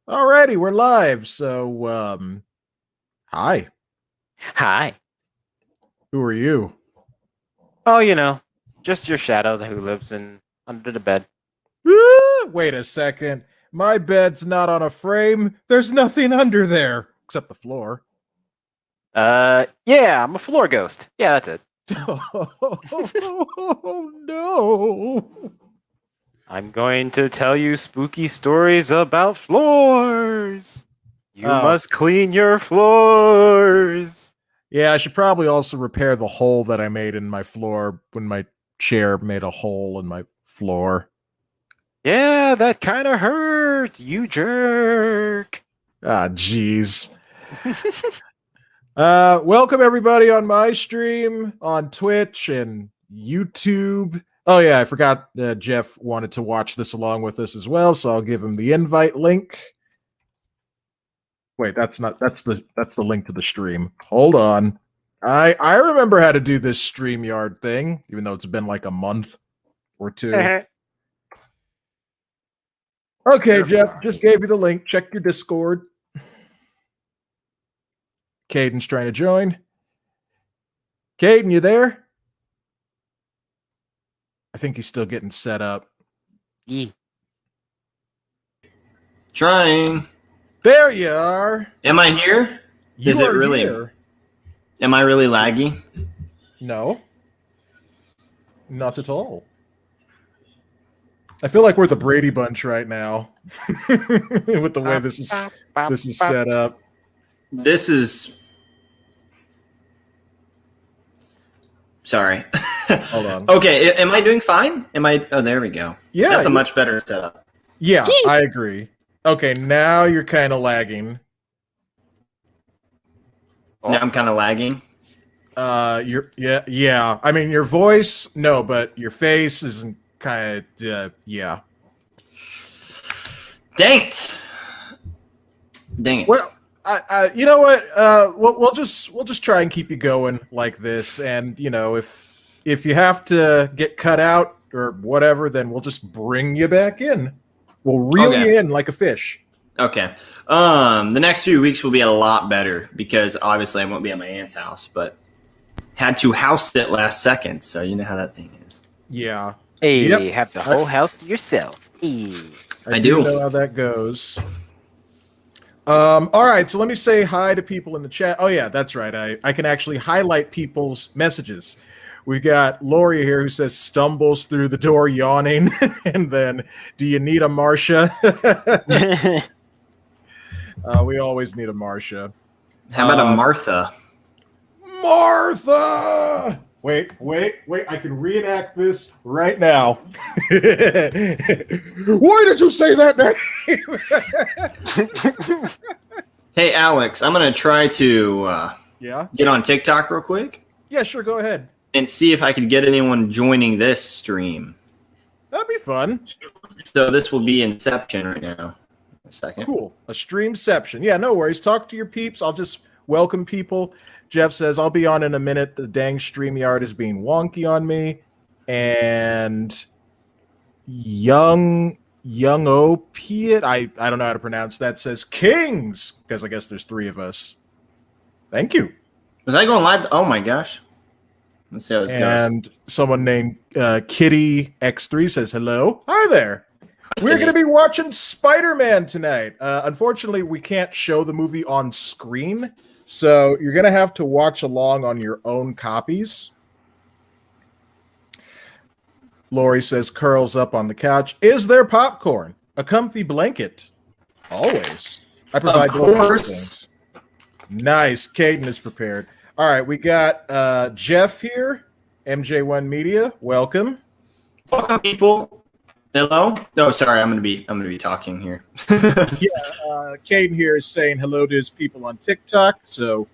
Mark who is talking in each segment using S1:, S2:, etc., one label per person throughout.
S1: Alrighty, we're live. So, hi.
S2: Hi.
S1: Who are you?
S2: Oh, just your shadow who lives under the bed.
S1: Wait a second. My bed's not on a frame. There's nothing under there except the floor.
S2: Yeah, I'm a floor ghost. Yeah, that's it.
S1: Oh no.
S2: I'm going to tell you spooky stories about floors. You must clean your floors.
S1: Yeah, I should probably also repair the hole that I made in my floor when my chair made a hole in my floor.
S2: Yeah, that kind of hurt, you jerk.
S1: Ah, jeez. Welcome everybody on my stream, on Twitch and YouTube. Oh yeah, I forgot Jeff wanted to watch this along with us as well, so I'll give him the invite link. Wait, that's the link to the stream. Hold on. I remember how to do this StreamYard thing, even though it's been like a month or two. Okay, Jeff, just gave you the link. Check your Discord. Caden's trying to join. Caden, you there? I think he's still getting set up.
S2: Yeah.
S3: Trying.
S1: There you are.
S3: Am I here?
S1: Is it really? Here.
S3: Am I really laggy?
S1: No. Not at all. I feel like we're the Brady Bunch right now with the way this is set up.
S3: This is... Sorry.
S1: Hold on.
S3: Okay, am I doing fine? Oh, there we go.
S1: Yeah.
S3: That's a much better setup.
S1: Yeah, I agree. Okay, now you're kind of lagging.
S3: Now I'm kind of lagging.
S1: Yeah. I mean, your voice, no, but your face isn't kind of, yeah.
S3: Dang it.
S1: Well, you know what? We'll just try and keep you going like this, and if you have to get cut out or whatever, then we'll just bring you back in. We'll reel you in like a fish.
S3: Okay. The next few weeks will be a lot better because obviously I won't be at my aunt's house, but had to house sit last second, so you know how that thing is.
S1: Yeah.
S2: Hey, have the whole house to yourself. Hey.
S1: I do know how that goes. All right, so let me say hi to people in the chat. Oh yeah, that's right. I can actually highlight people's messages. We got Lori here who says stumbles through the door yawning, and then do you need a Marcia? We always need a Marcia.
S3: How about a Martha?
S1: Martha! Wait, I can reenact this right now. Why did you say that name?
S3: Hey, Alex, I'm going to try to get on TikTok real quick.
S1: Yeah, sure, go ahead.
S3: And see if I can get anyone joining this stream.
S1: That'd be fun.
S3: So this will be Inception right now. A second.
S1: Cool. A streamception. Yeah, no worries. Talk to your peeps. I'll just welcome people. Jeff says, I'll be on in a minute. The dang StreamYard is being wonky on me. And Young Opiate, I don't know how to pronounce that, says Kings, because I guess there's three of us. Thank you.
S3: Was I going live? Oh my gosh. Let's see how this goes.
S1: And someone named Kitty X3 says, hello. Hi there.
S3: Hi,
S1: We're going to be watching Spider-Man tonight. Unfortunately, we can't show the movie on screen, so you're going to have to watch along on your own copies. Lori says, curls up on the couch. Is there popcorn? A comfy blanket? Always. I provide
S3: of course.
S1: Nice. Caden is prepared. All right, we got Jeff here, MJ1 Media. Welcome.
S3: Welcome, people. Hello. Oh, sorry, I'm gonna be talking here.
S1: Caden here is saying hello to his people on TikTok. So,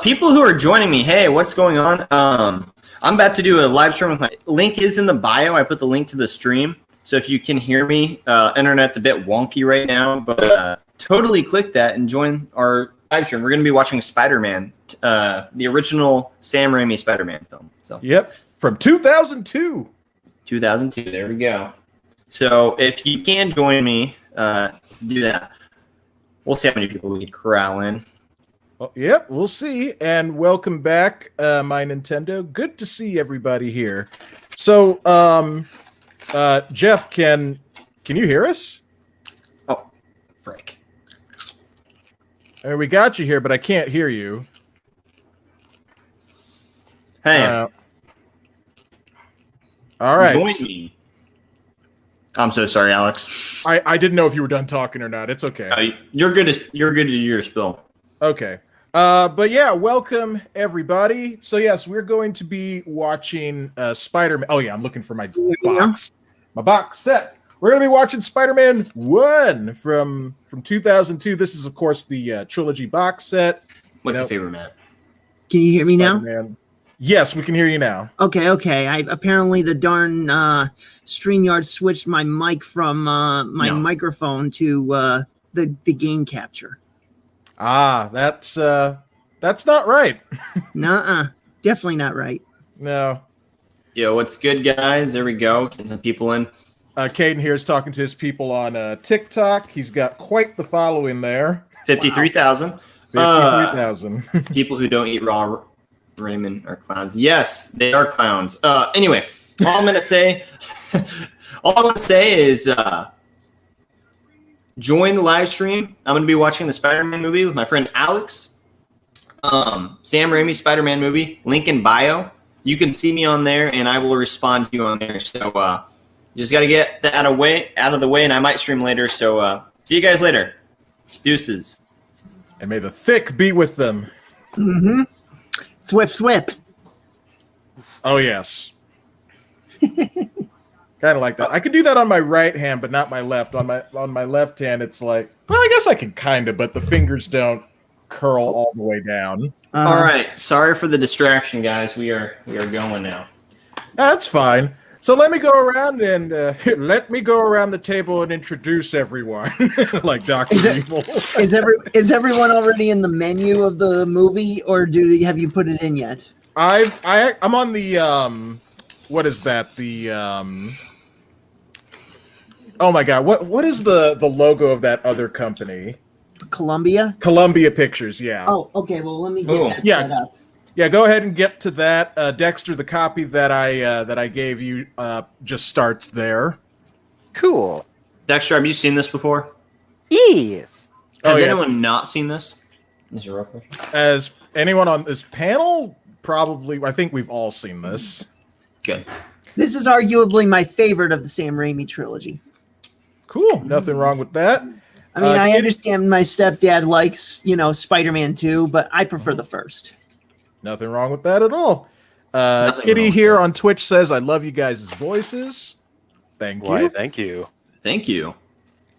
S3: people who are joining me, hey, what's going on? I'm about to do a live stream with my link is in the bio. I put the link to the stream, so if you can hear me, internet's a bit wonky right now, but totally click that and join our live stream. We're going to be watching Spider-Man, the original Sam Raimi Spider-Man film. So
S1: yep, from 2002.
S3: 2002. There we go. So if you can join me, do that. We'll see how many people we can corral in.
S1: Oh, yep, we'll see. And welcome back, my Nintendo. Good to see everybody here. So, Jeff, can you hear us?
S3: Oh, frick.
S1: We got you here, but I can't hear you.
S3: Hey.
S1: All right.
S3: Join me. I'm so sorry, Alex.
S1: I didn't know if you were done talking or not. It's okay.
S3: You're good to do your spill.
S1: Okay. But yeah, welcome everybody. So yes, we're going to be watching Spider-Man. Oh yeah, I'm looking for my box. My box set. We're going to be watching Spider-Man 1 from 2002. This is of course the trilogy box set.
S3: What's your favorite, Matt?
S4: Can you hear me now?
S1: Yes, we can hear you now.
S4: Okay. Apparently the darn StreamYard switched my mic from my microphone to the gain capture.
S1: Ah, that's not right.
S4: Nuh-uh. Definitely not right.
S1: No.
S3: Yo, what's good, guys? There we go. Getting some people in.
S1: Caden here is talking to his people on TikTok. He's got quite the following there.
S3: 53,000.
S1: 53,000.
S3: People who don't eat raw ramen are clowns. Yes, they are clowns. Anyway, all I want to say is join the live stream. I'm going to be watching the Spider-Man movie with my friend Alex. Sam Raimi's Spider-Man movie. Link in bio. You can see me on there, and I will respond to you on there. So just got to get that out of the way, and I might stream later. So see you guys later. Deuces.
S1: And may the thick be with them.
S4: Mm-hmm. Swip.
S1: Oh, yes. Kind of like that. I could do that on my right hand, but not my left. On my left hand, it's like, well, I guess I can kind of, but the fingers don't curl all the way down.
S3: All right. Sorry for the distraction, guys. We are going now.
S1: That's fine. So let me go around the table and introduce everyone, like Dr. Evil.
S4: Is everyone already in the menu of the movie, or have you put it in yet?
S1: I'm on the what is that? The oh my god, what is the logo of that other company?
S4: Columbia
S1: Pictures, yeah.
S4: Oh, okay. Well, let me get that set up.
S1: Yeah, go ahead and get to that. Dexter, the copy that I gave you just starts there.
S2: Cool.
S3: Dexter, have you seen this before?
S2: Yes.
S3: Has anyone not seen this? Is your real question?
S1: As anyone on this panel, probably. I think we've all seen this.
S3: Good.
S4: This is arguably my favorite of the Sam Raimi trilogy.
S1: Cool. Nothing wrong with that.
S4: I mean, I understand my stepdad likes, Spider-Man 2, but I prefer the first.
S1: Nothing wrong with that at all. Kitty here on Twitch says, I love you guys' voices. Thank you.
S2: Why, thank you.
S3: Thank you.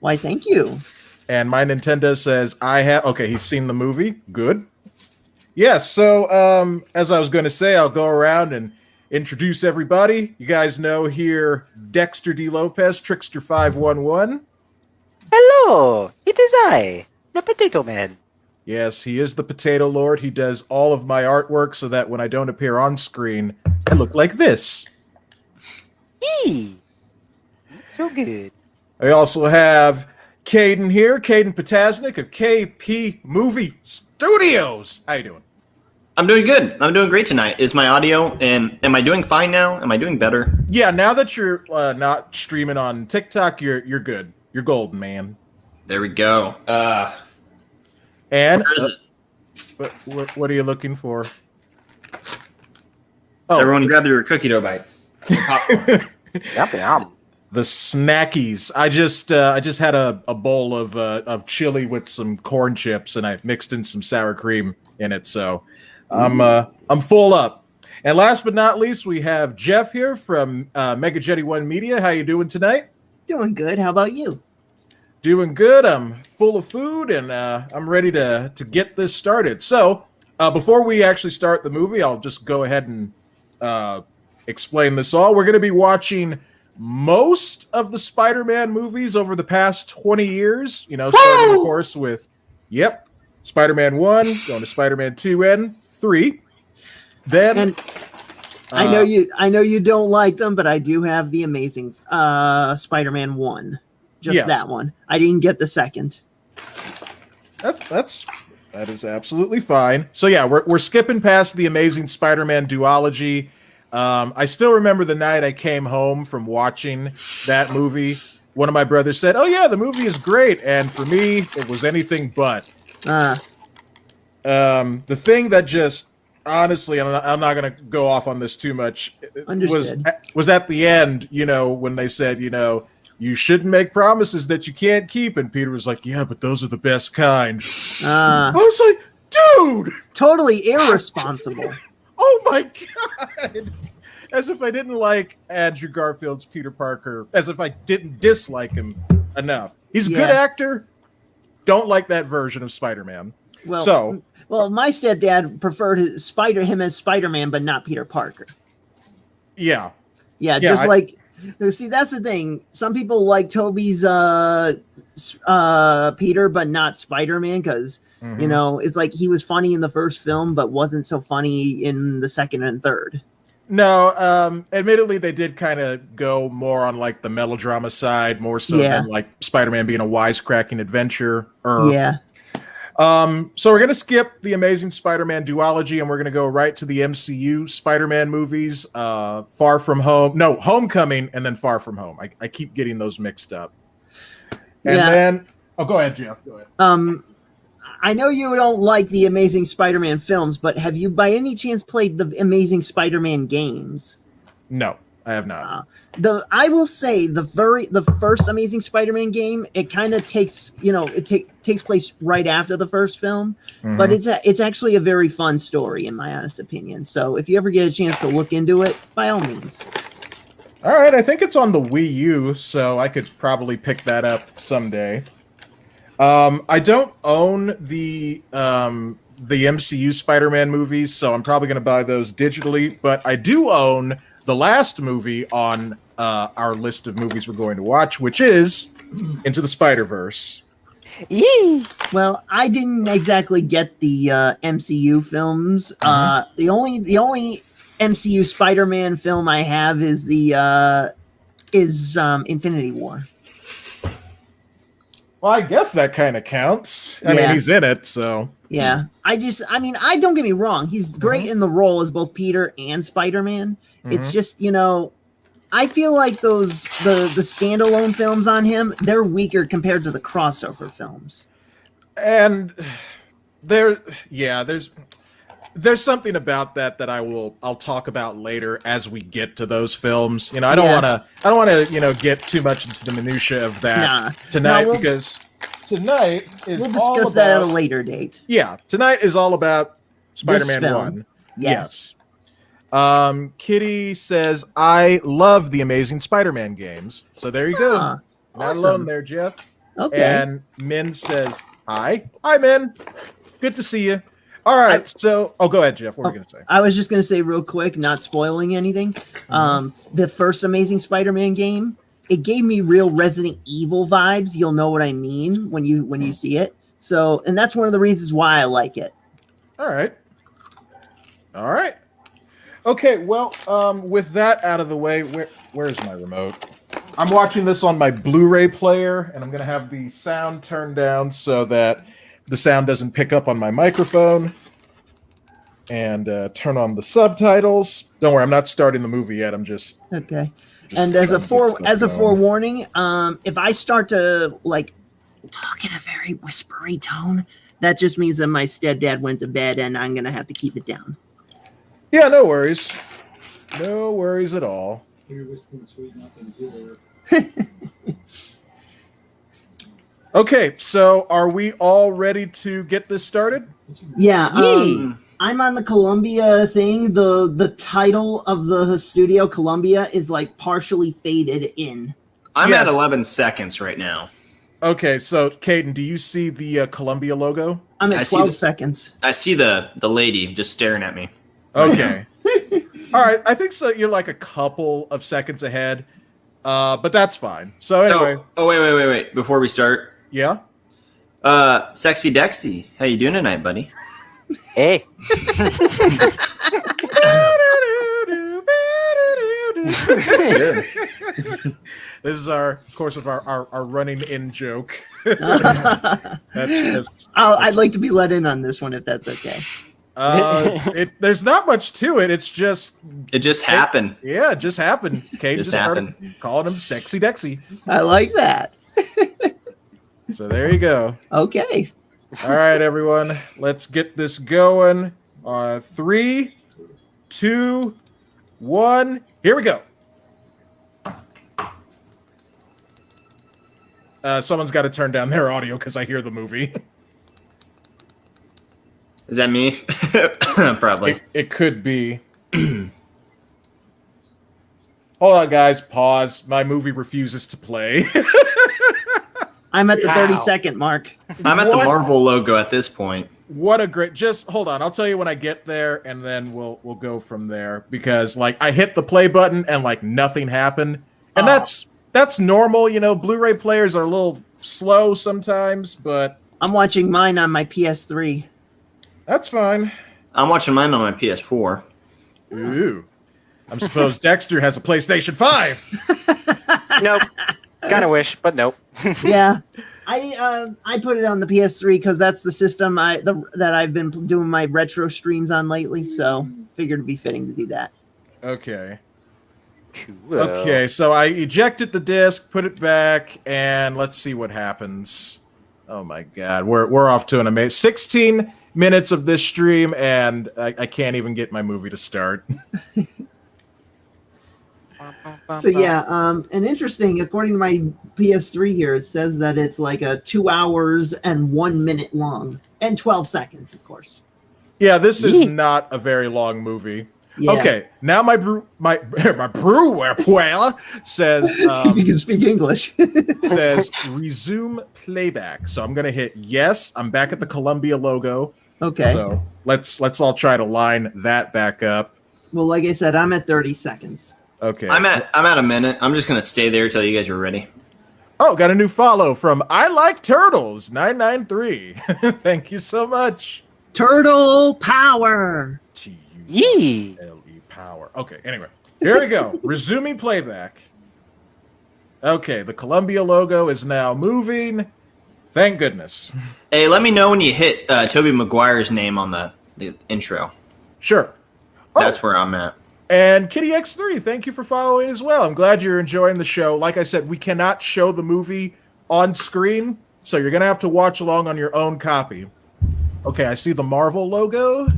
S4: Why, thank you.
S1: And my Nintendo says, okay, he's seen the movie. Good. Yes, so as I was going to say, I'll go around and introduce everybody. You guys know here Dexter D. Lopez, Trickster 511.
S2: Hello, it is I, the Potato Man.
S1: Yes, he is the Potato Lord. He does all of my artwork so that when I don't appear on screen, I look like this.
S2: Eee. So good.
S1: I also have Caden here, Caden Potasnik of KP Movie Studios. How you doing?
S3: I'm doing good. I'm doing great tonight. Is my audio, and am I doing fine now? Am I doing better?
S1: Yeah, now that you're not streaming on TikTok, you're good. You're golden, man.
S3: There we go.
S1: And what are you looking for?
S3: Oh, everyone, grab your cookie dough bites.
S2: Yum.
S1: The snackies. I just had a bowl of chili with some corn chips, and I mixed in some sour cream in it. So I'm full up. And last but not least, we have Jeff here from Mega Jetty One Media. How you doing tonight?
S4: Doing good. How about you?
S1: Doing good. I'm full of food, and I'm ready to get this started. So before we actually start the movie, I'll just go ahead and explain this all. We're going to be watching most of the Spider-Man movies over the past 20 years. Starting, of course, with, Spider-Man 1, going to Spider-Man 2 and 3. Then...
S4: And I know you don't like them, but I do have the amazing Spider-Man 1. Just that one. I didn't get the second.
S1: That is absolutely fine. So yeah, we're skipping past the Amazing Spider-Man duology. I still remember the night I came home from watching that movie. One of my brothers said, "Oh yeah, the movie is great," and for me, it was anything but. The thing that just honestly, I'm not going to go off on this too much. Was at the end, when they said, you shouldn't make promises that you can't keep, and Peter was like, "Yeah, but those are the best kind." I was like, dude,
S4: totally irresponsible.
S1: Oh my god. As if I didn't like Andrew Garfield's Peter Parker. As if I didn't dislike him enough. He's a good actor. Don't like that version of Spider-Man.
S4: Well, my stepdad preferred him as Spider-Man, but not Peter Parker.
S1: Yeah.
S4: Yeah, see, that's the thing. Some people like Tobey's Peter, but not Spider-Man, because, it's like he was funny in the first film, but wasn't so funny in the second and third.
S1: No, admittedly, they did kind of go more on like the melodrama side, more so than like Spider-Man being a wisecracking adventure.
S4: Yeah.
S1: So we're going to skip the Amazing Spider-Man duology, and we're going to go right to the MCU Spider-Man movies, Far From Home. No, Homecoming, and then Far From Home. I keep getting those mixed up. And then... Oh, go ahead, Jeff. Go ahead.
S4: I know you don't like the Amazing Spider-Man films, but have you by any chance played the Amazing Spider-Man games?
S1: No, I have not.
S4: I will say the first Amazing Spider-Man game, it kind of takes, takes place right after the first film, but it's actually a very fun story in my honest opinion. So if you ever get a chance to look into it, by all means.
S1: All right, I think it's on the Wii U, so I could probably pick that up someday. I don't own the MCU Spider-Man movies, so I'm probably going to buy those digitally. But I do own the last movie on our list of movies we're going to watch, which is Into the Spider-Verse.
S4: Yee. Well, I didn't exactly get the MCU films. The only MCU Spider-Man film I have is Infinity War.
S1: Well, I guess that kind of counts. I mean, he's in it, so.
S4: Yeah. I don't get me wrong. He's great in the role as both Peter and Spider-Man. It's just, I feel like the standalone films on him, they're weaker compared to the crossover films.
S1: And there's something about that I'll talk about later as we get to those films. I don't want to get too much into the minutia of that tonight, because tonight is
S4: we'll discuss that at a later date.
S1: Yeah, tonight is all about Spider-Man 1.
S4: Yes.
S1: Kitty says, "I love the Amazing Spider-Man games." So there you go. Not
S4: awesome.
S1: alone there, Jeff.
S4: Okay.
S1: And Min says, "Hi, Min. Good to see you." All right, so go ahead, Jeff. What were you going to say?
S4: I was just going to say real quick, not spoiling anything. The first Amazing Spider-Man game, it gave me real Resident Evil vibes. You'll know what I mean when you see it. So, and that's one of the reasons why I like it.
S1: All right. Okay, well, with that out of the way, where's my remote? I'm watching this on my Blu-ray player, and I'm going to have the sound turned down so that the sound doesn't pick up on my microphone, and turn on the subtitles. Don't worry, I'm not starting the movie yet. I'm just
S4: okay. And as a forewarning, if I start to talk in a very whispery tone, that just means that my stepdad went to bed, and I'm gonna have to keep it down.
S1: Yeah, no worries at all.
S5: You're whispering sweet nothings either.
S1: Okay, so are we all ready to get this started?
S4: Yeah, I'm on the Columbia thing. The title of the studio, Columbia, is partially faded in.
S3: I'm at 11 seconds right now.
S1: Okay, so Caden, do you see the Columbia logo?
S4: I'm at 12 seconds.
S3: I see the lady just staring at me.
S1: Okay. All right, I think so. You're like a couple of seconds ahead, but that's fine. So anyway.
S3: Oh, wait. Before we start.
S1: Yeah?
S3: Sexy Dexy, how you doing tonight, buddy?
S2: Hey.
S1: This is of course, our running in joke. That's just,
S4: I'd like to be let in on this one if that's okay.
S1: There's not much to it. It's just
S3: It just happened.
S1: it just happened. Kate
S3: Just
S1: started calling him Sexy Dexy.
S4: I like that.
S1: So there you go.
S4: Okay.
S1: All right, everyone. Let's get this going. 3, 2, 1. Here we go. Someone's got to turn down their audio because I hear the movie.
S3: Is that me? Probably.
S1: It could be. Hold on, guys. Pause. My movie refuses to play.
S4: I'm at the
S1: Wow.
S4: 30-second mark.
S3: I'm at the Marvel logo at this point.
S1: What a great! Just hold on. I'll tell you when I get there, and then we'll go from there. Because I hit the play button and nothing happened, and that's normal. Blu-ray players are a little slow sometimes, but
S4: I'm watching mine on my PS3.
S1: that's fine.
S3: I'm watching mine on my PS4.
S1: Ooh, I'm supposed Dexter has a PlayStation 5.
S2: Nope. Kind of wish, but nope.
S4: Yeah. I put it on the PS3 because that's the system that I've been doing my retro streams on lately. So figured it'd be fitting to do that.
S1: Okay.
S2: Cool.
S1: Okay, so I ejected the disc, put it back, and let's see what happens. Oh my god, we're off to an amazing 16 minutes of this stream, and I can't even get my movie to start.
S4: So yeah, and interesting. According to my PS3 here, it says that it's a 2 hours and 1 minute long, and 12 seconds, of course.
S1: Yeah, this is not a very long movie.
S4: Yeah.
S1: Okay, now my brewer says
S4: If you can speak English.
S1: says resume playback. So I'm gonna hit yes. I'm back at the Columbia logo.
S4: Okay.
S1: So let's all try to line that back up.
S4: Well, like I said, I'm at 30 seconds.
S1: Okay.
S3: I'm at a minute. I'm just gonna stay there till you guys are ready.
S1: Oh, got a new follow from I Like Turtles 993. Thank you so much.
S4: Turtle power.
S2: Yee.
S1: TULE power. Okay, anyway. Here we go. Resuming playback. Okay, the Columbia logo is now moving. Thank goodness.
S3: Hey, let me know when you hit Tobey Maguire's name on the intro.
S1: Sure.
S3: That's where I'm at.
S1: And Kitty X3, thank you for following as well. I'm glad you're enjoying the show. Like I said, we cannot show the movie on screen, so you're going to have to watch along on your own copy. Okay, I see the Marvel logo.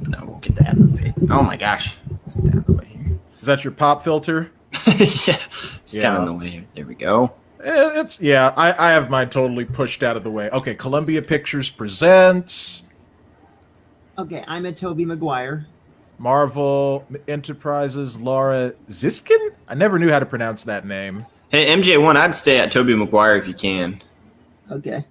S3: No, we'll get that out of the face. Oh my gosh. Let's get that out of the way here.
S1: Is that your pop filter?
S3: Yeah. It's kind of in the way here. There we go.
S1: I have mine totally pushed out of the way. Okay, Columbia Pictures presents
S4: Okay, I'm at Tobey Maguire.
S1: Marvel Enterprises Laura Ziskin? I never knew how to pronounce that name.
S3: Hey, MJ1, I'd stay at Tobey Maguire if you can.
S4: Okay.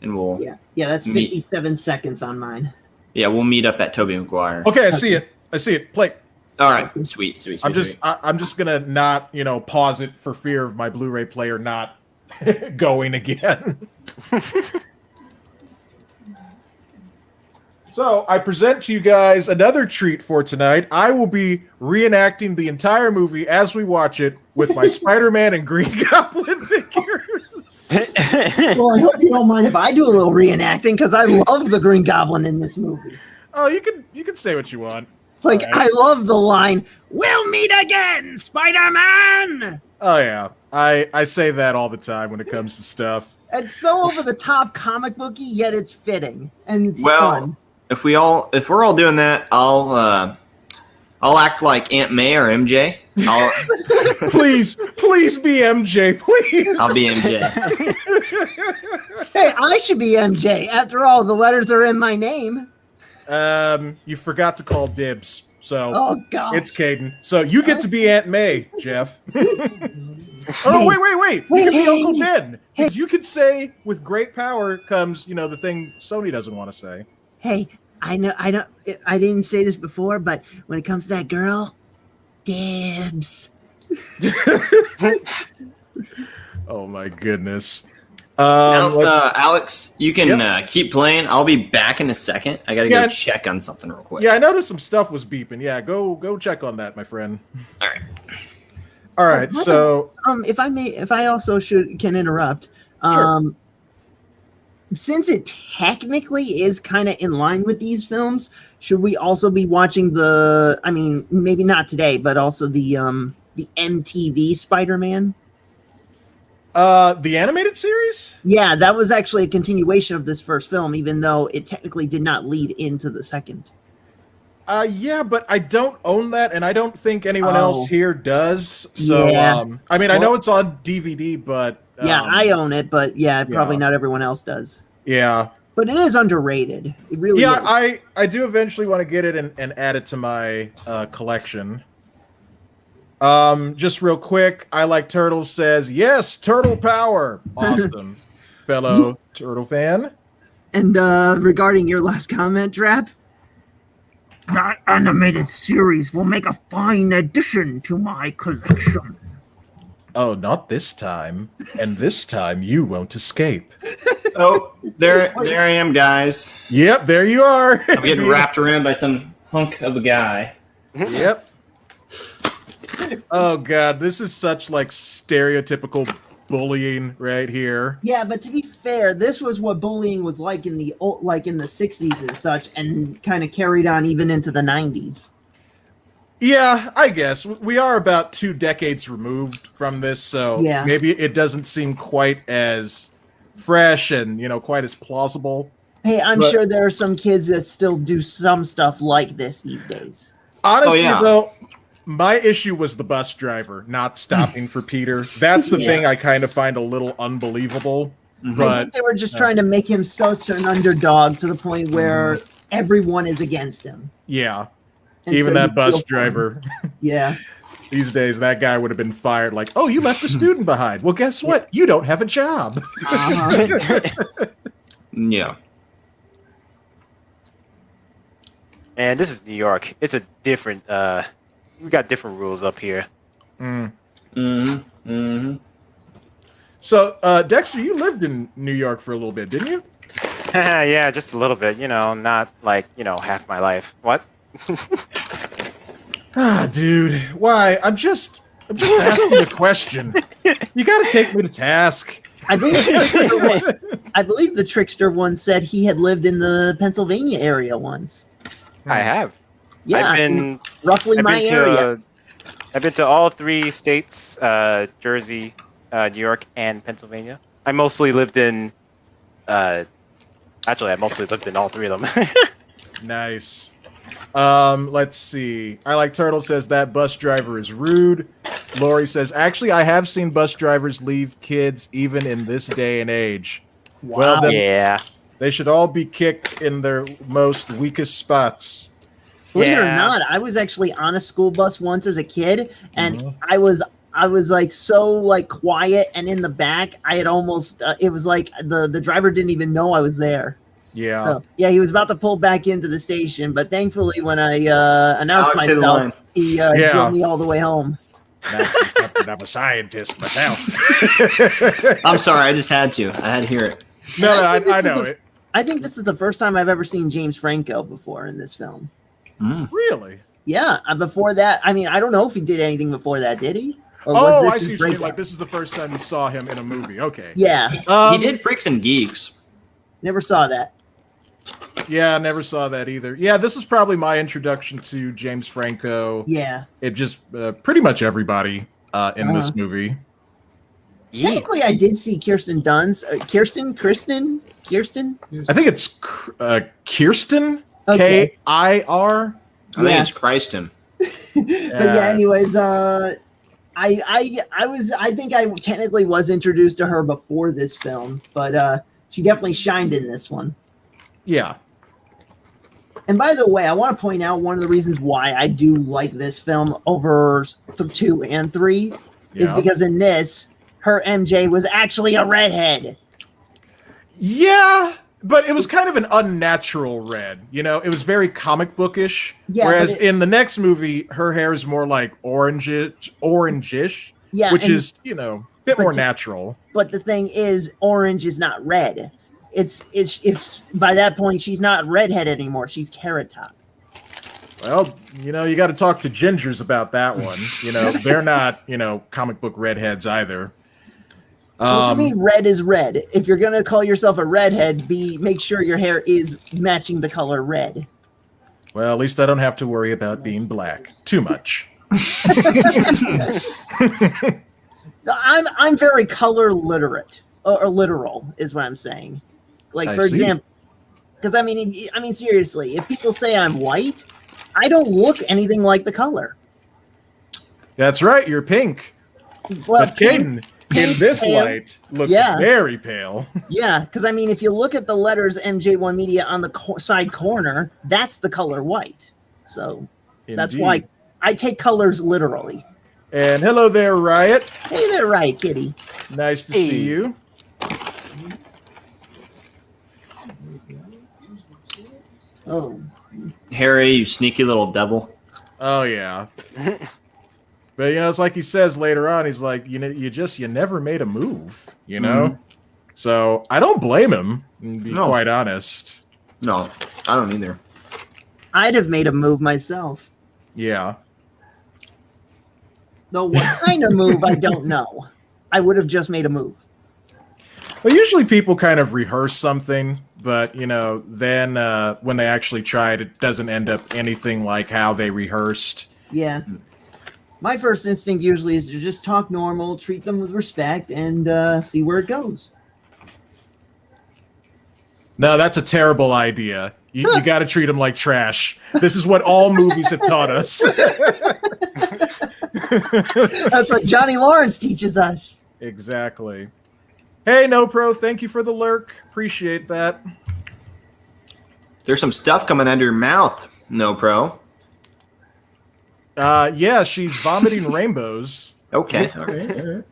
S3: And we'll
S4: Yeah, that's 57 seconds on mine.
S3: we'll meet up at Tobey Maguire.
S1: Okay, I see it. Play.
S3: All right. Sweet.
S1: I'm just gonna not, pause it for fear of my Blu-ray player not going again. So I present to you guys another treat for tonight. I will be reenacting the entire movie as we watch it with my Spider-Man and Green Goblin figures.
S4: Well, I hope you don't mind if I do a little reenacting because I love the Green Goblin in this movie.
S1: Oh, you can say what you want.
S4: Like,
S1: All right.
S4: I love the line, "We'll meet again, Spider-Man!"
S1: Oh yeah, I say that all the time when it comes to stuff.
S4: It's so over the top comic booky, yet it's fitting and it's
S3: Well,
S4: fun.
S3: if we're all doing that, I'll act like Aunt May or MJ.
S1: Please be MJ, please.
S3: I'll be MJ.
S4: Hey, I should be MJ. After all, the letters are in my name.
S1: You forgot to call dibs, so
S4: Oh God!
S1: it's Caden. So you get to be Aunt May, Jeff. Oh wait! You can be Uncle Ben. Because you could say, "With great power comes," the thing Sony doesn't want to say.
S4: Hey, I didn't say this before, but when it comes to that girl, dibs.
S1: Oh my goodness.
S3: Alex, you can keep playing. I'll be back in a second. I gotta go check on something real quick.
S1: Yeah, I noticed some stuff was beeping. Yeah, go check on that, my friend.
S3: All right.
S1: All right, so
S4: if I also can interrupt.
S1: Sure.
S4: Since it technically is kind of in line with these films, should we also be watching maybe not today, but also the MTV Spider-Man?
S1: The animated series?
S4: Yeah, that was actually a continuation of this first film, even though it technically did not lead into the second.
S1: Yeah, but I don't own that, and I don't think anyone else here does. So,
S4: Yeah.
S1: I know it's on DVD, but
S4: yeah, I own it, but probably not everyone else does.
S1: Yeah,
S4: but it is underrated. It really is.
S1: I do eventually want to get it and add it to my collection. Just real quick, I Like Turtles says, yes, turtle power. Awesome. Fellow turtle fan.
S4: And regarding your last comment, Trapp, that animated series will make a fine addition to my collection.
S1: Oh, not this time. And this time you won't escape.
S3: Oh, there I am, guys.
S1: Yep, there you are.
S3: I'm getting wrapped around by some hunk of a guy.
S1: Yep. Oh god, this is such like stereotypical bullying right here.
S4: Yeah, but to be fair, this was what bullying was like in the 60s and such, and kind of carried on even into the 90s.
S1: Yeah, I guess we are about 2 decades removed from this, so maybe it doesn't seem quite as fresh and quite as plausible.
S4: Hey, I'm sure there are some kids that still do some stuff like this these days.
S1: Honestly, though, my issue was the bus driver not stopping for Peter. That's the thing I kind of find a little unbelievable.
S4: But I think they were just trying to make him such an underdog to the point where everyone is against him.
S1: Yeah. And even that bus driver.
S4: Yeah.
S1: These days, that guy would have been fired like, oh, you left a student behind. Well, guess what? You don't have a job.
S3: Yeah.
S2: And this is New York. It's a different, we got different rules up here.
S1: So, Dexter, you lived in New York for a little bit, didn't you?
S2: Yeah, just a little bit. Not like, half my life. What?
S1: Dude, why? I'm just asking a question. You got to take me to task.
S4: I believe the trickster once said he had lived in the Pennsylvania area once.
S2: I have.
S4: Yeah,
S2: I've been
S4: roughly my area.
S2: I've been to all 3 states: Jersey, New York, and Pennsylvania. I mostly lived in. Actually, I mostly lived in all 3 of them.
S1: Nice. Let's see. I Like Turtle says that bus driver is rude. Lori says, actually, I have seen bus drivers leave kids even in this day and age.
S4: Wow.
S1: Well, then,
S2: yeah.
S1: They should all be kicked in their most weakest spots.
S4: Believe it or not, I was actually on a school bus once as a kid, and I was like so like quiet and in the back. I had almost it was like the driver didn't even know I was there.
S1: Yeah.
S4: So, yeah, he was about to pull back into the station, but thankfully when I announced myself, he drove me all the way home.
S1: I'm a scientist myself.
S3: I'm sorry, I just had to. I had to hear it.
S1: No, I know it.
S4: I think this is the first time I've ever seen James Franco before in this film.
S1: Really?
S4: Yeah. Before that, I mean, I don't know if he did anything before that, did he? Or
S1: I see what you mean. Like, this is the first time you saw him in a movie. Okay.
S4: Yeah.
S3: He did Freaks and Geeks.
S4: Never saw that.
S1: Yeah, I never saw that either. Yeah, this was probably my introduction to James Franco.
S4: Yeah.
S1: It just pretty much everybody in this movie.
S4: Technically, I did see Kirsten Dunst. Kirsten?
S1: I think it's Kirsten.
S4: Okay.
S1: K-I-R.
S3: I think it's Kristen.
S4: But yeah, anyways, I think I technically was introduced to her before this film, but she definitely shined in this one.
S1: Yeah.
S4: And by the way, I want to point out one of the reasons why I do like this film over 2 and 3 is because in this, her MJ was actually a redhead.
S1: Yeah, but it was kind of an unnatural red. It was very comic bookish. Yeah, whereas in the next movie, her hair is more like orangish. Yeah, which is a bit more natural.
S4: But the thing is, orange is not red. It's if by that point she's not redhead anymore. She's Carrot Top.
S1: Well, you know, you got to talk to gingers about that one. You know, they're not, you know, comic book redheads either.
S4: What do you mean red is red? If you're going to call yourself a redhead, make sure your hair is matching the color red.
S1: Well, at least I don't have to worry about being black too much.
S4: I'm very color literate, or literal is what I'm saying. Like, for example, because I mean seriously, if people say I'm white, I don't look anything like the color.
S1: That's right, you're pink.
S4: Well,
S1: but Caden, in this
S4: pale.
S1: light, looks very pale.
S4: Yeah, because I mean, if you look at the letters MJ1 Media on the side corner, that's the color white. So that's why I take colors literally.
S1: And hello there, Riot.
S4: Hey there, Riot Kitty.
S1: Nice to see you.
S4: Oh,
S3: Harry, you sneaky little devil.
S1: Oh yeah. But you know, it's like he says later on. He's like, you never made a move. You know, so I don't blame him. To be quite honest.
S3: No, I don't either.
S4: I'd have made a move myself.
S1: Yeah.
S4: Though what kind of move, I don't know. I would have just made a move.
S1: Well, usually people kind of rehearse something, but, you know, then when they actually try it, it doesn't end up anything like how they rehearsed.
S4: Yeah. My first instinct usually is to just talk normal, treat them with respect, and see where it goes.
S1: No, that's a terrible idea. You got to treat them like trash. This is what all movies have taught us.
S4: That's what Johnny Lawrence teaches us.
S1: Exactly. Hey, No Pro, thank you for the lurk. Appreciate that.
S3: There's some stuff coming out of your mouth, No Pro.
S1: Yeah, she's vomiting rainbows.
S3: Okay. All right.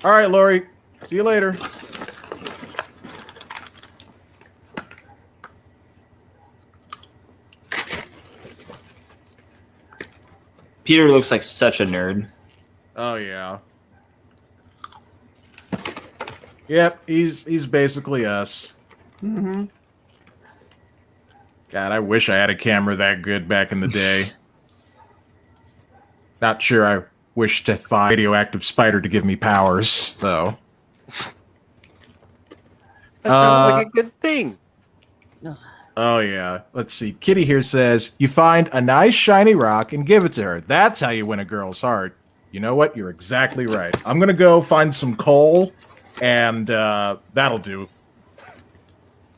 S1: All right, Lori. See you later.
S3: Peter looks like such a nerd.
S1: Oh yeah. Yep, he's basically us.
S4: Mm-hmm.
S1: God, I wish I had a camera that good back in the day. Not sure I wish to find Radioactive Spider to give me powers, though.
S2: That sounds like a good thing.
S1: Oh, yeah. Let's see. Kitty here says, you find a nice shiny rock and give it to her. That's how you win a girl's heart. You know what? You're exactly right. I'm going to go find some coal, and that'll do.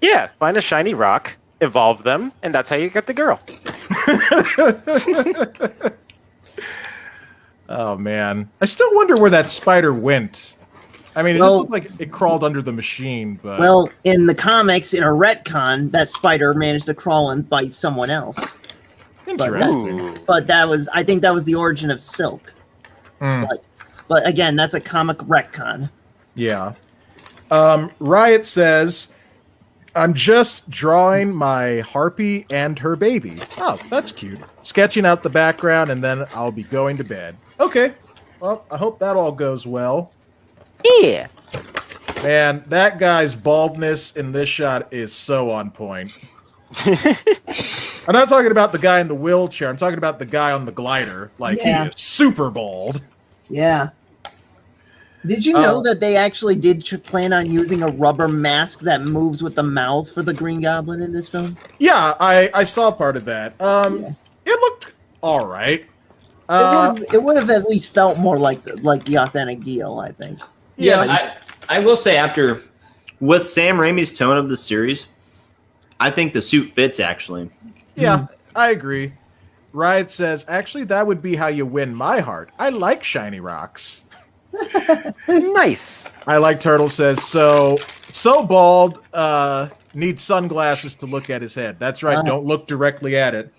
S2: Yeah, find a shiny rock, evolve them, and that's how you get the girl.
S1: Oh, man. I still wonder where that spider went. I mean, it just looked like it crawled under the machine, but...
S4: Well, in the comics, in a retcon, that spider managed to crawl and bite someone else.
S1: Interesting.
S4: But that was, I think that was the origin of Silk. But again, that's a comic retcon.
S1: Yeah. Riot says, I'm just drawing my harpy and her baby. Oh, that's cute. Sketching out the background, and then I'll be going to bed. Okay. Well, I hope that all goes well.
S2: Yeah.
S1: Man, that guy's baldness in this shot is so on point. I'm not talking about the guy in the wheelchair. I'm talking about the guy on the glider. Like, he is super bald.
S4: Yeah. Did you know that they actually did plan on using a rubber mask that moves with the mouth for the Green Goblin in this film?
S1: Yeah, I saw part of that. It looked all right.
S4: It would have at least felt more like the authentic deal, I think.
S3: Yeah, I will say with Sam Raimi's tone of the series, I think the suit fits, actually.
S1: Yeah, I agree. Riot says, actually, that would be how you win my heart. I like shiny rocks.
S2: Nice.
S1: I like Turtle says, so bald, needs sunglasses to look at his head. That's right, don't look directly at it.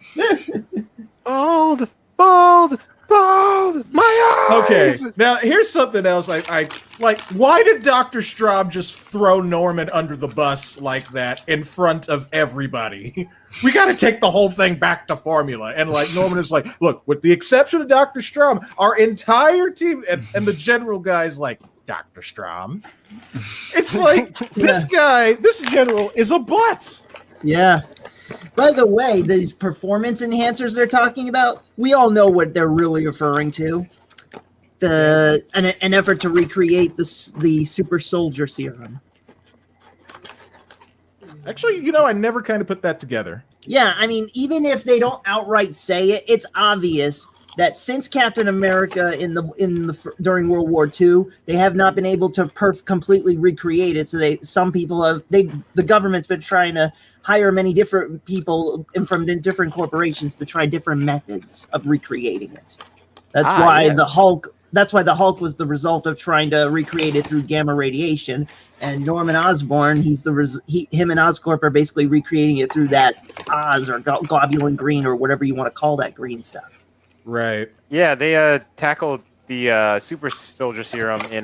S2: Bald, bald, bald, my eyes!
S1: Okay, now here's something else. I like, why did Dr. Straub just throw Norman under the bus like that in front of everybody? We got to take the whole thing back to formula. And like Norman is like, look, with the exception of Dr. Straub, our entire team, and the general guy's like, Dr. Straub. It's like, this guy, this general is a butt.
S4: Yeah. By the way, these performance enhancers they're talking about, we all know what they're really referring to. An effort to recreate the super soldier serum.
S1: Actually, I never kind of put that together.
S4: Yeah, I mean, even if they don't outright say it, it's obvious that since Captain America during World War II, they have not been able to completely recreate it. So the government's been trying to hire many different people from different corporations to try different methods of recreating it. That's why the Hulk. That's why the Hulk was the result of trying to recreate it through gamma radiation. And Norman Osborn, him and Oscorp are basically recreating it through that Oz or globulin green or whatever you want to call that green stuff.
S1: Right.
S2: Yeah, they tackled the super soldier serum in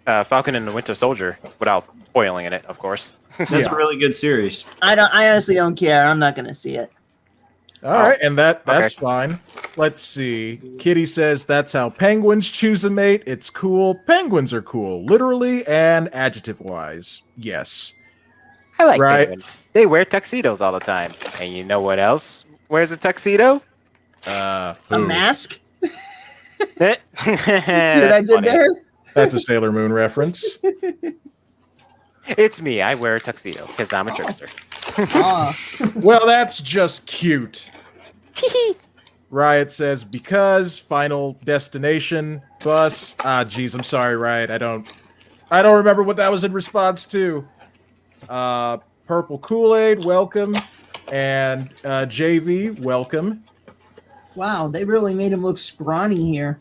S2: Falcon and the Winter Soldier without spoiling in it, of course.
S3: That's a really good series.
S4: I honestly don't care. I'm not going to see it.
S1: All right, and that's fine. Let's see. Kitty says that's how penguins choose a mate. It's cool. Penguins are cool, literally and adjective-wise. Yes.
S2: I like penguins. They wear tuxedos all the time. And you know what else wears a tuxedo?
S4: A mask?
S2: See what
S4: I did there?
S1: That's a Sailor Moon reference.
S2: It's me. I wear a tuxedo because I'm a trickster.
S1: Well, that's just cute. Riot says, because Final Destination bus. Geez, I'm sorry, Riot. I don't remember what that was in response to. Purple Kool-Aid, welcome. And JV, welcome.
S4: Wow, they really made him look scrawny here.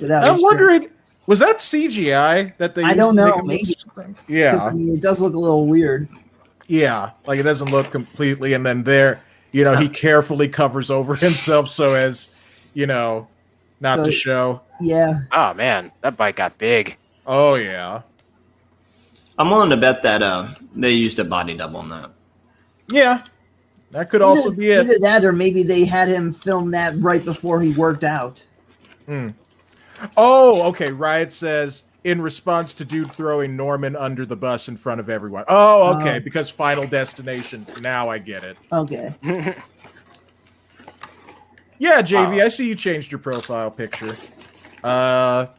S1: I'm wondering, was that CGI that they used
S4: I don't
S1: to
S4: know,
S1: make him
S4: maybe.
S1: look yeah.
S4: I mean, it does look a little weird.
S1: Yeah, like it doesn't look completely, and then there, he carefully covers over himself so as, not to show.
S4: Yeah.
S2: Oh man, that bite got big.
S1: Oh yeah.
S3: I'm willing to bet that they used a body double on that.
S1: Yeah, that could also be it.
S4: Either that, or maybe they had him film that right before he worked out.
S1: Oh, okay. Riot says, in response to dude throwing Norman under the bus in front of everyone. Oh, okay, because Final Destination. Now I get it.
S4: Okay.
S1: Yeah, JV, I see you changed your profile picture.
S4: There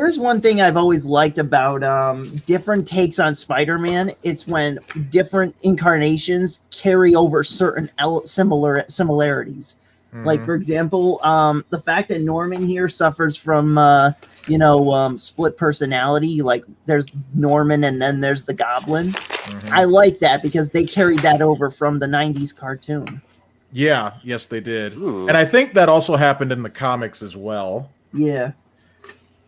S4: is one thing I've always liked about different takes on Spider-Man. It's when different incarnations carry over certain similarities. Like, for example, the fact that Norman here suffers from, split personality. Like, there's Norman and then there's the Goblin. I like that because they carried that over from the 90s cartoon.
S1: Yeah, yes, they did.
S2: Ooh.
S1: And I think that also happened in the comics as well.
S4: Yeah.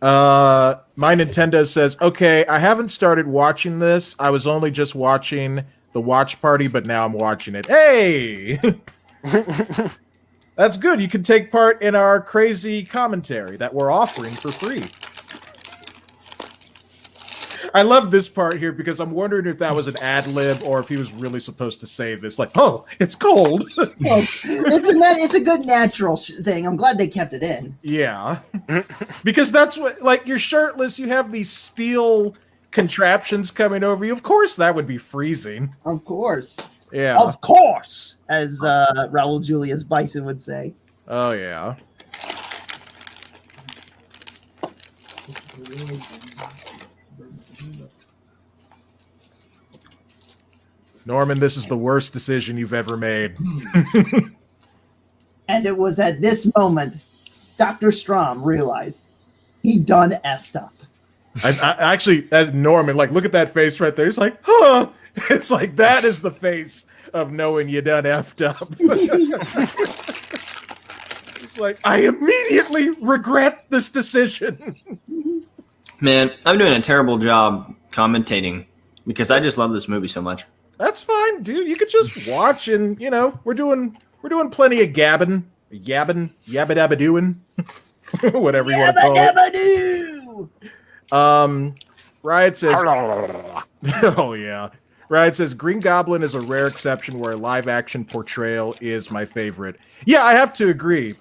S1: My Nintendo says, okay, I haven't started watching this. I was only just watching the watch party, but now I'm watching it. Hey! That's good. You can take part in our crazy commentary that we're offering for free. I love this part here because I'm wondering if that was an ad lib or if he was really supposed to say this. Like, oh, it's cold.
S4: Well, it's a good natural thing. I'm glad they kept it in.
S1: Yeah. Because that's what, like, you're shirtless. You have these steel contraptions coming over you. Of course, that would be freezing.
S4: Of course.
S1: Yeah.
S4: Of course, as Raul Julius Bison would say.
S1: Oh, yeah. Norman, this is the worst decision you've ever made.
S4: And it was at this moment Dr. Strom realized he done effed up.
S1: I actually, as Norman, like, look at that face right there. He's like, huh. It's like, that is the face of knowing you done effed up. It's like, I immediately regret this decision.
S3: Man, I'm doing a terrible job commentating because I just love this movie so much.
S1: That's fine, dude. You could just watch and, we're doing plenty of yabbing, yabba-dabba-doing, whatever you want to call it. Riot says, oh yeah. Riot says, Green Goblin is a rare exception where a live-action portrayal is my favorite. Yeah, I have to agree.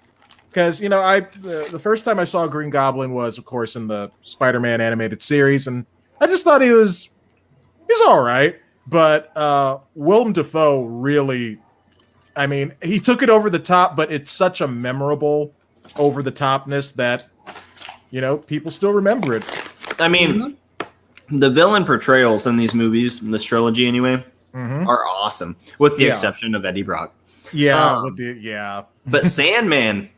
S1: Because, the first time I saw Green Goblin was, of course, in the Spider-Man animated series, and I just thought he's all right. But Willem Dafoe really, I mean, he took it over the top, but it's such a memorable over the topness that, you know, people still remember it.
S3: I mean, the villain portrayals in these movies, in this trilogy anyway, are awesome, with the exception of Eddie Brock. But Sandman,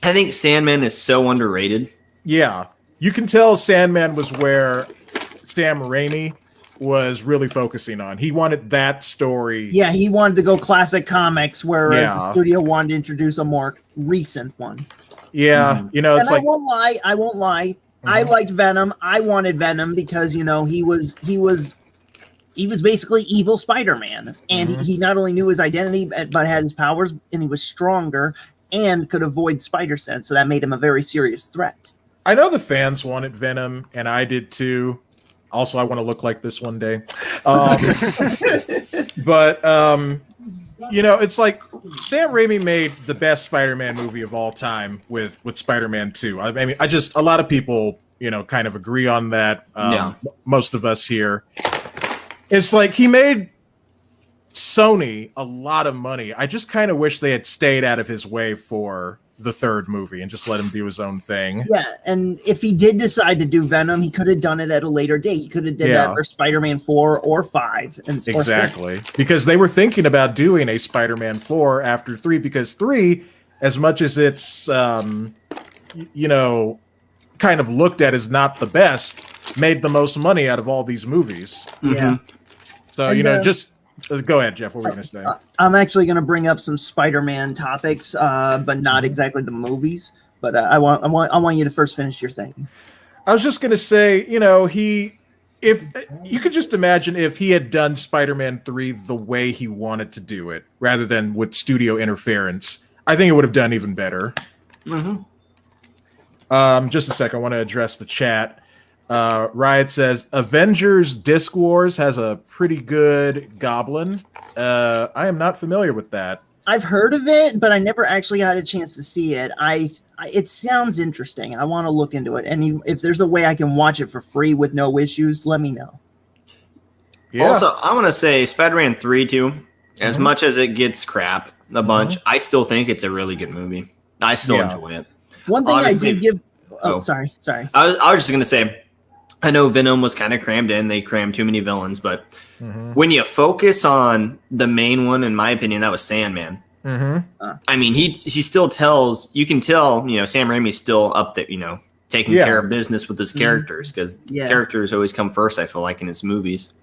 S3: I think Sandman is so underrated.
S1: Yeah. You can tell Sandman was where Sam Raimi was really focusing on. He wanted that story.
S4: Yeah, he wanted to go classic comics, whereas the studio wanted to introduce a more recent one.
S1: Yeah, you know, it's
S4: and
S1: like
S4: I won't lie. I liked Venom. I wanted Venom because, you know, he was basically evil Spider-Man, and he not only knew his identity but had his powers, and he was stronger and could avoid spider sense, so that made him a very serious threat.
S1: I know the fans wanted Venom, and I did too. Also, I want to look like this one day. But you know, it's like Sam Raimi made the best Spider-Man movie of all time with Spider-Man 2. I mean, a lot of people, you know, kind of agree on that. Most of us here. It's like he made Sony a lot of money. I just kind of wish they had stayed out of his way for the third movie and just let him do his own thing.
S4: Yeah, and if he did decide to do Venom, he could have done it at a later date. He could have done that for Spider-Man 4 or 5.
S1: Exactly. Because they were thinking about doing a Spider-Man 4 after 3, because 3, as much as it's, you know, kind of looked at as not the best, made the most money out of all these movies.
S4: Yeah.
S1: So, and, you know, just... Go ahead, Jeff. What were you going to say?
S4: I'm actually going to bring up some Spider-Man topics, but not exactly the movies. But I want you to first finish your thing.
S1: I was just going to say, you know, if you could just imagine if he had done Spider-Man 3 the way he wanted to do it, rather than with studio interference, I think it would have done even better. Just a sec. I want to address the chat. Riot says Avengers Disc Wars has a pretty good Goblin. I am not familiar with that.
S4: I've heard of it, but I never actually had a chance to see it. It sounds interesting. I want to look into it, and if there's a way I can watch it for free with no issues, let me know.
S3: Yeah. Also, I want to say Spider-Man 3 too. As much as it gets crap a bunch, I still think it's a really good movie. I still enjoy it.
S4: One thing I did give. Oh, sorry.
S3: I was just gonna say. I know Venom was kind of crammed in. They crammed too many villains, but when you focus on the main one, in my opinion, that was Sandman. I mean, he still tells. You can tell, you know, Sam Raimi's still up there, you know, taking care of business with his characters, because characters always come first. I feel like in his movies,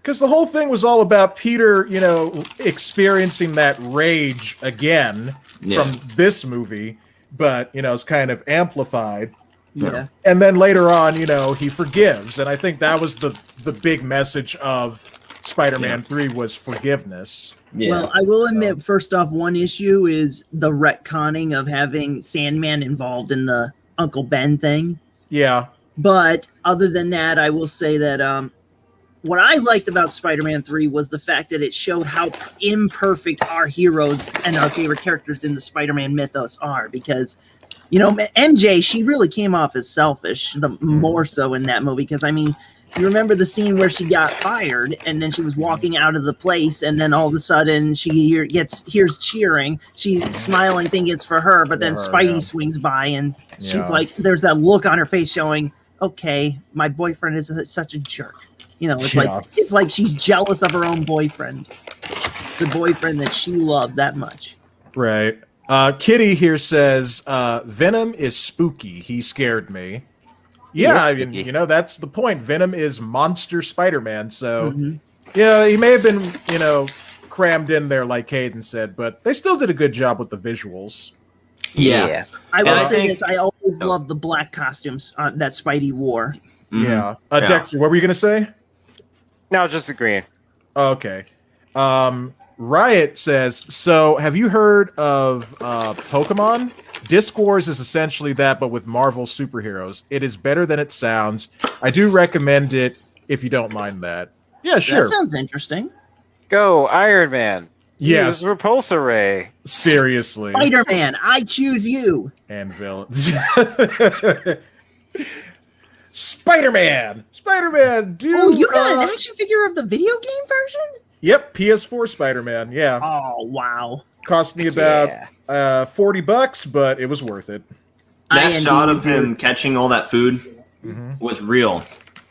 S1: because the whole thing was all about Peter, you know, experiencing that rage again from this movie, but you know, it's kind of amplified.
S4: Yeah.
S1: And then later on, you know, he forgives. And I think that was the big message of Spider-Man 3 was forgiveness.
S4: Yeah. Well, I will admit, first off, one issue is the retconning of having Sandman involved in the Uncle Ben thing.
S1: Yeah.
S4: But other than that, I will say that what I liked about Spider-Man 3 was the fact that it showed how imperfect our heroes and our favorite characters in the Spider-Man mythos are, because you know, MJ, she really came off as selfish, more so in that movie. Because, I mean, you remember the scene where she got fired and then she was walking out of the place, and then all of a sudden she hears cheering. She's smiling, thinking it's for her, but then Spidey swings by and she's like, there's that look on her face showing, okay, my boyfriend is such a jerk. You know, it's like she's jealous of her own boyfriend, the boyfriend that she loved that much.
S1: Right. Kitty here says, Venom is spooky. He scared me. Yeah, I mean, you know, that's the point. Venom is monster Spider-Man. So, yeah, he may have been, you know, crammed in there like Caden said, but they still did a good job with the visuals.
S4: Yeah. I will say this. I always loved the black costumes that Spidey wore.
S1: Yeah. Dexter, what were you going to say?
S2: No, just agreeing.
S1: Okay. Riot says, so have you heard of Pokemon? Disc Wars is essentially that, but with Marvel superheroes. It is better than it sounds. I do recommend it if you don't mind that. Yeah, sure.
S4: That sounds interesting.
S2: Go, Iron Man.
S1: Yes.
S2: Use Repulsor Ray.
S1: Seriously.
S4: Spider-Man, I choose you.
S1: And villains. Spider-Man! Spider-Man. Spider-Man.
S4: Oh, you got an action figure of the video game version?
S1: Yep, PS4 Spider-Man. Yeah.
S4: Oh, wow.
S1: Cost me about $40, but it was worth it.
S3: That shot of him catching all that food was real.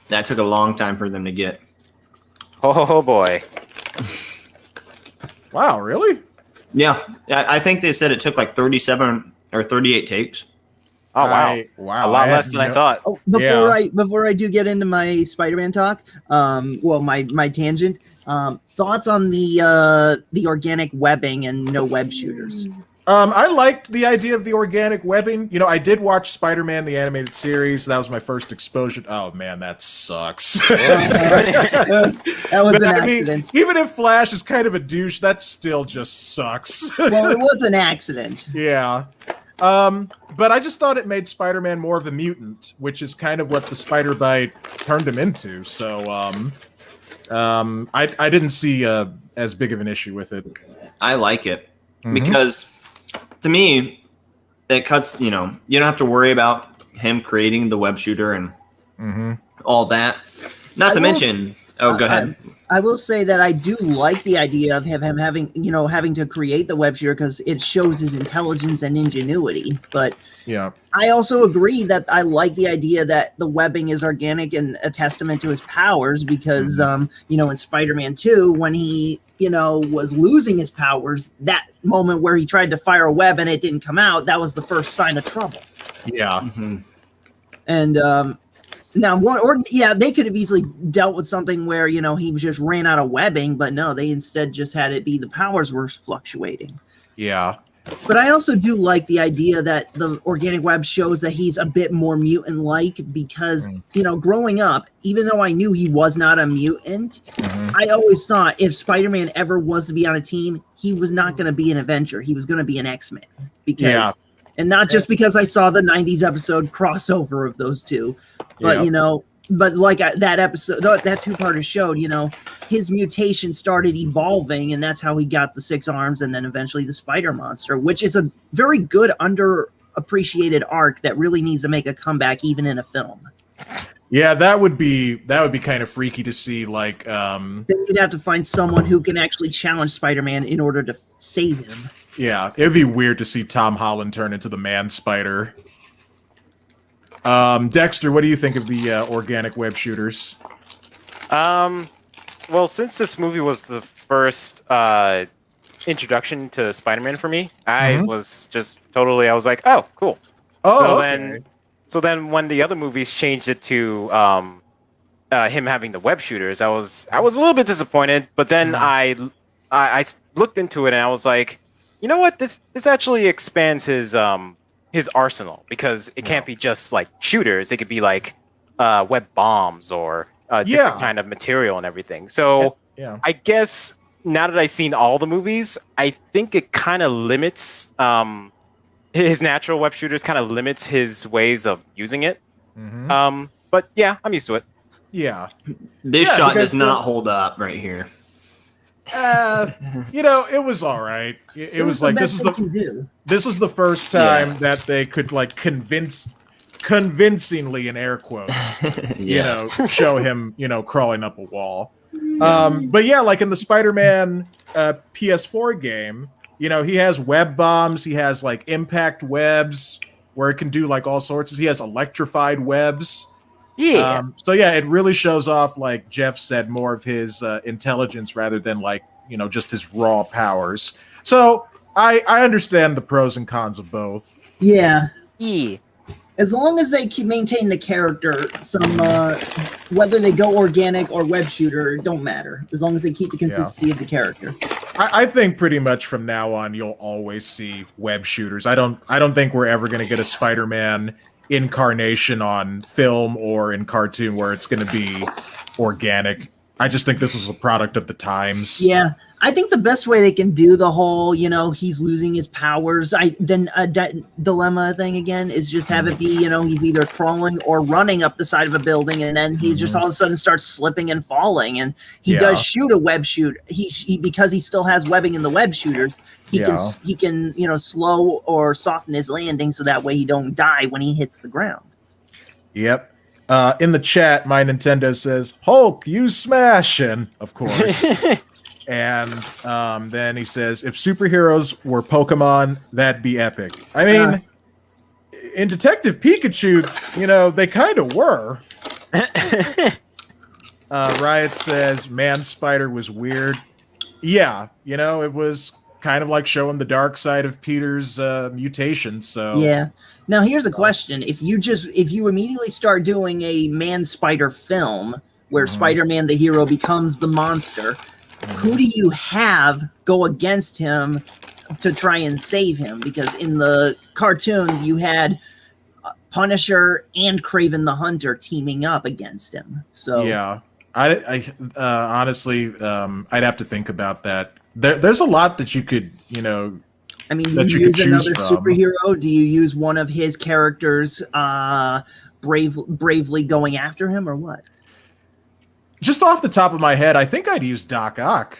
S3: That took a long time for them to get.
S2: Oh boy.
S1: Wow, really?
S3: Yeah. I think they said it took like 37 or 38 takes.
S2: Oh wow!
S1: Wow,
S2: a lot less than I thought.
S4: Oh, before I do get into my Spider-Man talk, my tangent. Thoughts on the organic webbing and no web shooters?
S1: I liked the idea of the organic webbing. You know, I did watch Spider-Man the animated series. That was my first exposure. Oh man, that sucks.
S4: That was an accident.
S1: Even if Flash is kind of a douche, that still just sucks.
S4: Well, it was an accident.
S1: Yeah. But I just thought it made Spider-Man more of a mutant, which is kind of what the spider bite turned him into. So, I didn't see as big of an issue with it.
S3: I like it because to me, it cuts. You don't have to worry about him creating the web shooter and all that. Not to mention. Go ahead.
S4: I will say that I do like the idea of him having to create the web shooter because it shows his intelligence and ingenuity. But
S1: yeah,
S4: I also agree that I like the idea that the webbing is organic and a testament to his powers because, in Spider-Man 2, when he, was losing his powers, that moment where he tried to fire a web and it didn't come out, that was the first sign of trouble.
S1: Yeah.
S4: And, now, they could have easily dealt with something where, he just ran out of webbing, but no, they instead just had it be the powers were fluctuating.
S1: Yeah.
S4: But I also do like the idea that the organic web shows that he's a bit more mutant-like because, growing up, even though I knew he was not a mutant, I always thought if Spider-Man ever was to be on a team, he was not going to be an Avenger. He was going to be an X-Men. And not just because I saw the 90s episode crossover of those two, but, but like that episode, that two-parter showed, his mutation started evolving, and that's how he got the 6 arms and then eventually the spider monster, which is a very good underappreciated arc that really needs to make a comeback even in a film.
S1: Yeah, that would be kind of freaky to see. Like,
S4: then you'd have to find someone who can actually challenge Spider-Man in order to save him.
S1: Yeah, it would be weird to see Tom Holland turn into the Man Spider. Dexter, what do you think of the organic web shooters?
S2: Well, since this movie was the first introduction to Spider-Man for me, I was just totally. I was like, "Oh, cool." So then, when the other movies changed it to him having the web shooters, I was a little bit disappointed. But then I looked into it and I was like, you know what? This actually expands his arsenal because it can't be just like shooters. It could be like web bombs or different kind of material and everything. So I guess now that I've seen all the movies, I think it kind of limits his natural web shooters. Kind of limits his ways of using it. But yeah, I'm used to it.
S1: Yeah,
S3: this shot does not hold up right here.
S1: It was all right. It was like this was the first time that they could like convincingly in air quotes, show him, crawling up a wall. But yeah, like in the Spider-Man PS4 game, he has web bombs, he has like impact webs where it can do like all sorts. He has electrified webs.
S2: Yeah.
S1: So yeah, it really shows off, like Jeff said, more of his intelligence rather than like, just his raw powers. So I understand the pros and cons of both.
S4: Yeah.
S2: Yeah.
S4: As long as they maintain the character, whether they go organic or web shooter, it don't matter. As long as they keep the consistency of the character.
S1: I think pretty much from now on you'll always see web shooters. I don't think we're ever going to get a Spider-Man incarnation on film or in cartoon where it's going to be organic. I just think this was a product of the times.
S4: Yeah. I think the best way they can do the whole, he's losing his powers dilemma thing again is just have it be, he's either crawling or running up the side of a building, and then he just all of a sudden starts slipping and falling, and he does shoot a web shoot. He because he still has webbing in the web shooters, he can slow or soften his landing so that way he don't die when he hits the ground.
S1: Yep. In the chat, my Nintendo says, Hulk, use Smash, and of course. And then he says, if superheroes were Pokemon, that'd be epic. I mean, in Detective Pikachu, you know, they kind of were. Riot says, Man Spider was weird. Yeah, you know, it was kind of like showing the dark side of Peter's mutation. So
S4: yeah. Now here's a question: if you immediately start doing a Man Spider film where Spider-Man the hero becomes the monster, who do you have go against him to try and save him? Because in the cartoon you had Punisher and Kraven the Hunter teaming up against him. So
S1: yeah, I honestly, I'd have to think about that. There's a lot that you could, you know.
S4: I mean, do you use another superhero? Do you use one of his characters bravely going after him, or what?
S1: Just off the top of my head, I think I'd use Doc Ock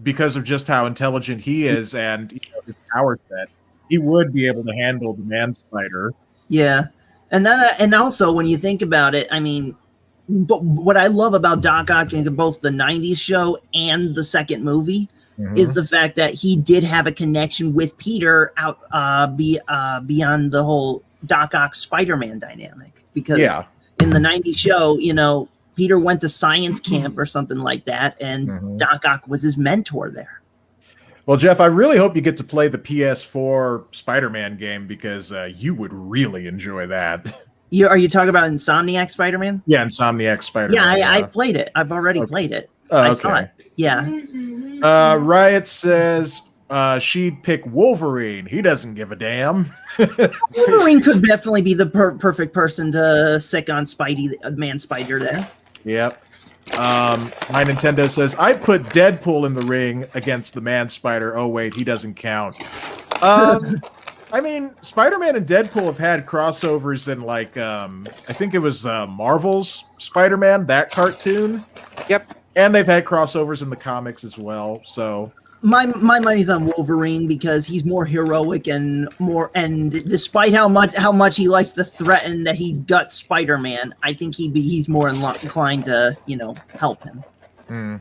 S1: because of just how intelligent he is and his power set. He would be able to handle the Man Spider.
S4: Yeah, and then and also when you think about it, I mean, but what I love about Doc Ock in both the '90s show and the second movie is the fact that he did have a connection with Peter out beyond the whole Doc Ock Spider-Man dynamic. Because in the '90s show, you know, Peter went to science camp or something like that, and Doc Ock was his mentor there.
S1: Well, Jeff, I really hope you get to play the PS4 Spider-Man game because you would really enjoy that.
S4: Are you talking about Insomniac Spider-Man?
S1: Yeah, Insomniac Spider-Man.
S4: Yeah, I played it. I've already played it.
S1: Oh,
S4: I saw it. Yeah.
S1: Riot says she'd pick Wolverine. He doesn't give a damn.
S4: Wolverine could definitely be the perfect person to sick on Man Spider there.
S1: Yep. My Nintendo says, I put Deadpool in the ring against the Man Spider. Oh, wait, he doesn't count. I mean, Spider-Man and Deadpool have had crossovers in, like, I think it was Marvel's Spider-Man, that cartoon.
S2: Yep.
S1: And they've had crossovers in the comics as well, so...
S4: My money's on Wolverine because he's more heroic and despite how much he likes to threaten that he guts Spider-Man, I think he's more inclined to, you know, help him.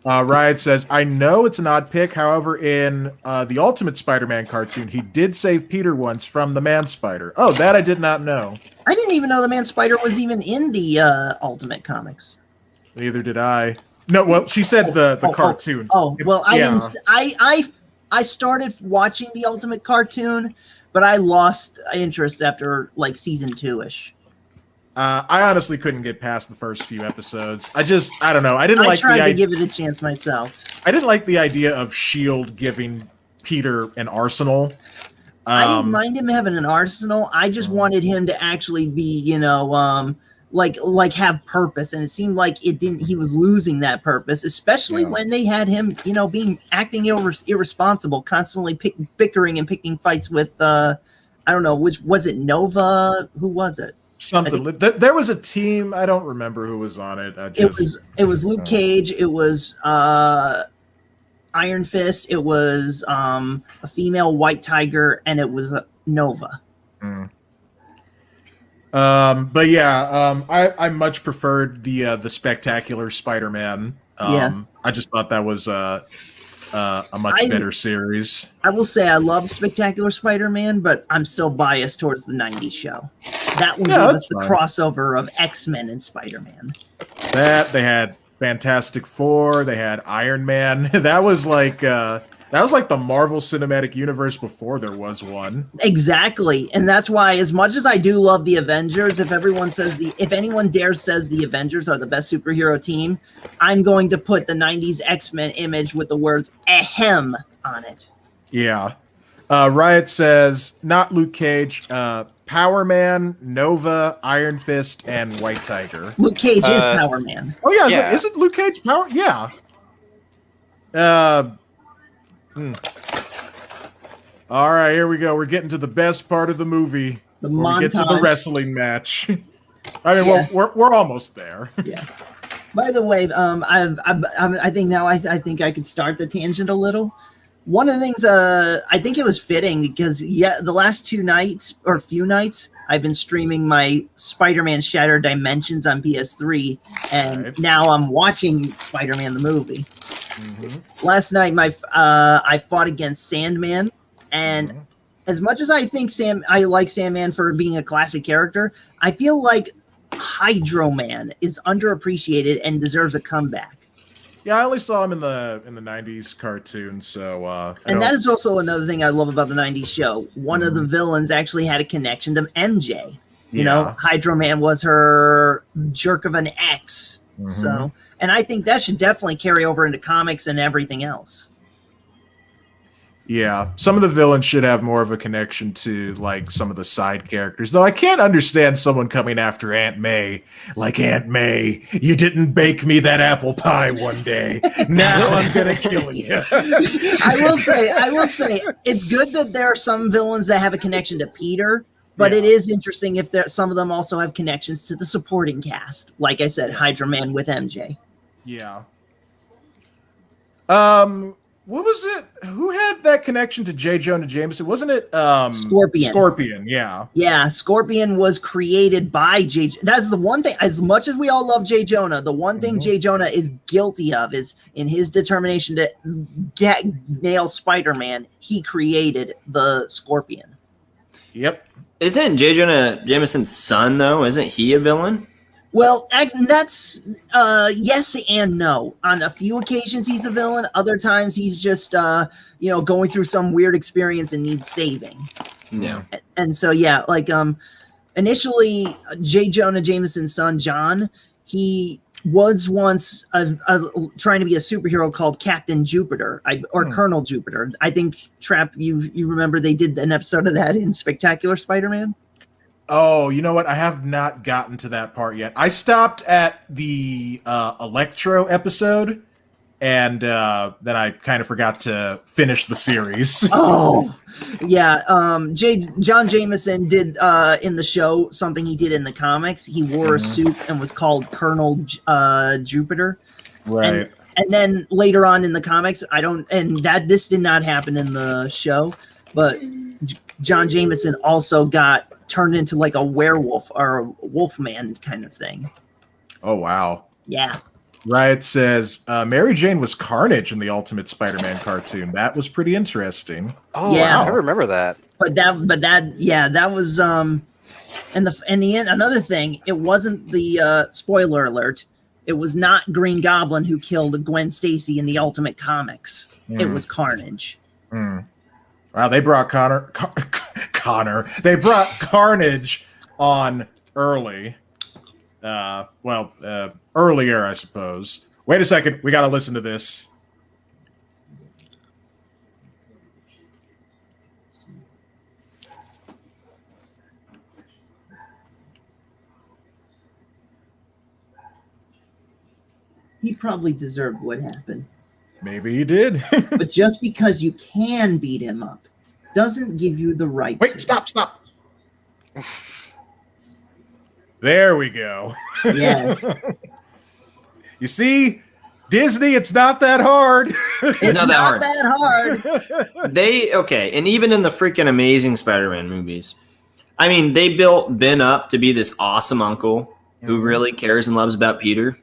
S1: Riot says, I know it's an odd pick, however, in the Ultimate Spider-Man cartoon, he did save Peter once from the Man Spider. Oh, that I did not know. I
S4: didn't even know the Man Spider was even in the Ultimate comics.
S1: Neither did I. No, well, she said the cartoon.
S4: Well, I didn't. I started watching the Ultimate cartoon, but I lost interest after like season 2-ish.
S1: I honestly couldn't get past the first few episodes. I don't know. I
S4: tried to give it a chance myself.
S1: I didn't like the idea of S.H.I.E.L.D. giving Peter an arsenal.
S4: I didn't mind him having an arsenal. I just wanted him to actually be, you know, like have purpose, and it seemed like he was losing that purpose, especially when they had him, you know, acting irresponsible, constantly bickering and picking fights with I don't know, which was it, Nova? Who was it?
S1: Something. There was a team, I don't remember who was on it.
S4: It was Luke Cage, it was Iron Fist, it was a female White Tiger, and it was Nova.
S1: But yeah, I much preferred the Spectacular Spider-Man. I just thought that was a much better series.
S4: I will say I love Spectacular Spider-Man, but I'm still biased towards the '90s show. That one gave us the crossover of X-Men and Spider-Man.
S1: That they had Fantastic Four, they had Iron Man. That was like the Marvel Cinematic Universe before there was one.
S4: Exactly. And that's why, as much as I do love the Avengers, if anyone dares says the Avengers are the best superhero team, I'm going to put the 90s X-Men image with the words "ahem" on it.
S1: Yeah. Riot says, not Luke Cage, Power Man, Nova, Iron Fist, and White Tiger.
S4: Luke Cage is Power Man.
S1: Oh, yeah. Is it Luke Cage Power? Yeah. All right, here we go. We're getting to the best part of the movie.
S4: The montage.
S1: We get to the wrestling match. I mean, we're almost there.
S4: Yeah. By the way, I think now I think I could start the tangent a little. One of the things I think it was fitting because the last few nights I've been streaming my Spider-Man Shattered Dimensions on PS3, and now I'm watching Spider-Man the movie. Last night, I fought against Sandman, and as much as I think I like Sandman for being a classic character, I feel like Hydro Man is underappreciated and deserves a comeback.
S1: Yeah, I only saw him in the '90s cartoon, so
S4: and that is also another thing I love about the '90s show. One of the villains actually had a connection to MJ. You know, Hydro Man was her jerk of an ex. So, and I think that should definitely carry over into comics and everything else.
S1: Yeah, some of the villains should have more of a connection to like some of the side characters. Though I can't understand someone coming after Aunt May. Like, Aunt May, you didn't bake me that apple pie one day. Now I'm gonna kill you.
S4: I will say, it's good that there are some villains that have a connection to Peter, but it is interesting if some of them also have connections to the supporting cast. Like I said, Hydro Man with MJ.
S1: Yeah. What was it? Who had that connection to J. Jonah Jameson? Wasn't it
S4: Scorpion?
S1: Scorpion, yeah.
S4: Yeah, Scorpion was created by J. That's the one thing, as much as we all love J. Jonah, the one thing J. Jonah is guilty of is in his determination to nail Spider-Man, he created the Scorpion.
S1: Yep.
S3: Isn't J. Jonah Jameson's son, though? Isn't he a villain?
S4: Well, that's yes and no. On a few occasions, he's a villain. Other times, he's just going through some weird experience and needs saving.
S3: Yeah.
S4: And so, yeah, like initially, J. Jonah Jameson's son, John, he was once trying to be a superhero called Captain Jupiter or Colonel Jupiter. I think, Trapp, you remember they did an episode of that in Spectacular Spider-Man?
S1: Oh, you know what? I have not gotten to that part yet. I stopped at the Electro episode, and then I kind of forgot to finish the series.
S4: Oh, yeah. John Jameson did in the show something he did in the comics. He wore a suit and was called Colonel Jupiter.
S1: Right.
S4: And then later on in the comics, this did not happen in the show, but John Jameson also got turned into like a werewolf or a wolfman kind of thing.
S1: Oh, wow.
S4: Yeah.
S1: Riot says, Mary Jane was Carnage in the Ultimate Spider-Man cartoon. That was pretty interesting.
S2: Oh, yeah. Wow. I remember that.
S4: But that was, in the end, another thing, it wasn't the, spoiler alert, it was not Green Goblin who killed Gwen Stacy in the Ultimate Comics. It was Carnage.
S1: Wow, they brought They brought Carnage on early. Earlier, I suppose. Wait a second. We got to listen to this.
S4: He probably deserved what happened.
S1: Maybe he did.
S4: But just because you can beat him up doesn't give you the right
S1: to. Stop. There we go.
S4: Yes.
S1: You see, Disney, it's not that hard.
S4: It's not that hard.
S3: And even in the freaking Amazing Spider-Man movies, I mean, they built Ben up to be this awesome uncle who really cares and loves about Peter.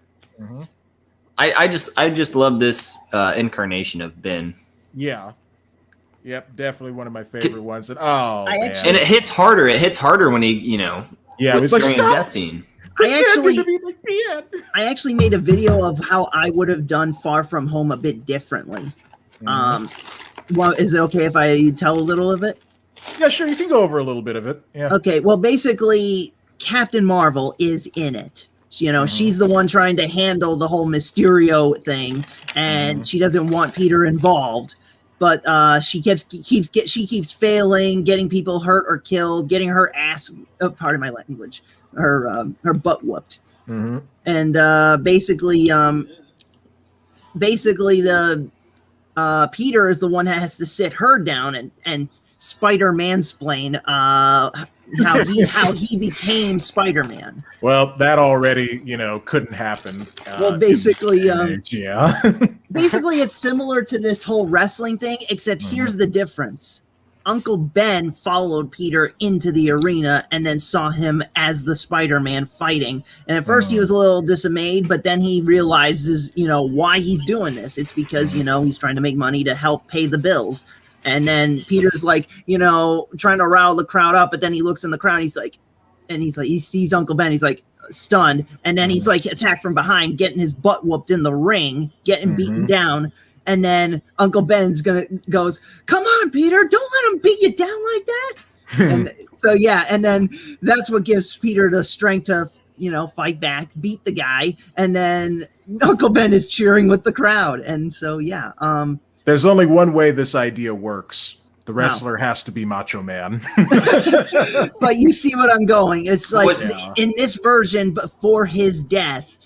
S3: I just love this incarnation of Ben.
S1: Yeah. Yep, definitely one of my favorite ones. And
S3: and it hits harder. It hits harder when he,
S1: it was like stop.
S3: Death scene.
S4: I actually made a video of how I would have done Far From Home a bit differently. Well, is it okay if I tell a little of it?
S1: Yeah, sure. You can go over a little bit of it. Yeah.
S4: Okay. Well, basically, Captain Marvel is in it. She's the one trying to handle the whole Mysterio thing, and she doesn't want Peter involved. But she keeps failing, getting people hurt or killed, getting her ass, pardon my language, her butt whooped. And basically the Peter is the one that has to sit her down and Spider-Man-splain how he became Spider-Man.
S1: Well, that already, couldn't happen.
S4: Well, basically,
S1: yeah.
S4: Basically, it's similar to this whole wrestling thing, except here's the difference. Uncle Ben followed Peter into the arena and then saw him as the Spider-Man fighting. And at first he was a little dismayed, but then he realizes, why he's doing this. It's because, he's trying to make money to help pay the bills. And then Peter's like, trying to rile the crowd up, but then he looks in the crowd, he sees Uncle Ben, he's like stunned, and then he's like attacked from behind, getting his butt whooped in the ring, getting beaten down. And then Uncle Ben's goes, "Come on, Peter, don't let him beat you down like that." And so and then that's what gives Peter the strength to fight back, beat the guy, and then Uncle Ben is cheering with the crowd. And so
S1: there's only one way this idea works. The wrestler has to be Macho Man.
S4: But you see what I'm going. It's like in this version, before his death,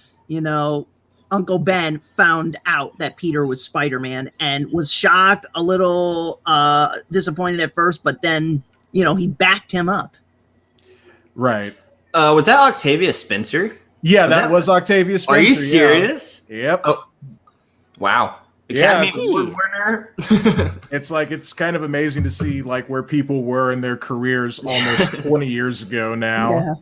S4: Uncle Ben found out that Peter was Spider-Man and was shocked, a little disappointed at first, but then, he backed him up.
S1: Right.
S3: Was that Octavia Spencer?
S1: Yeah, that was Octavia Spencer.
S3: Are you serious?
S1: Yeah. Yep.
S3: Oh, wow. Academy Award winner.
S1: It's kind of amazing to see like where people were in their careers almost 20 years ago now.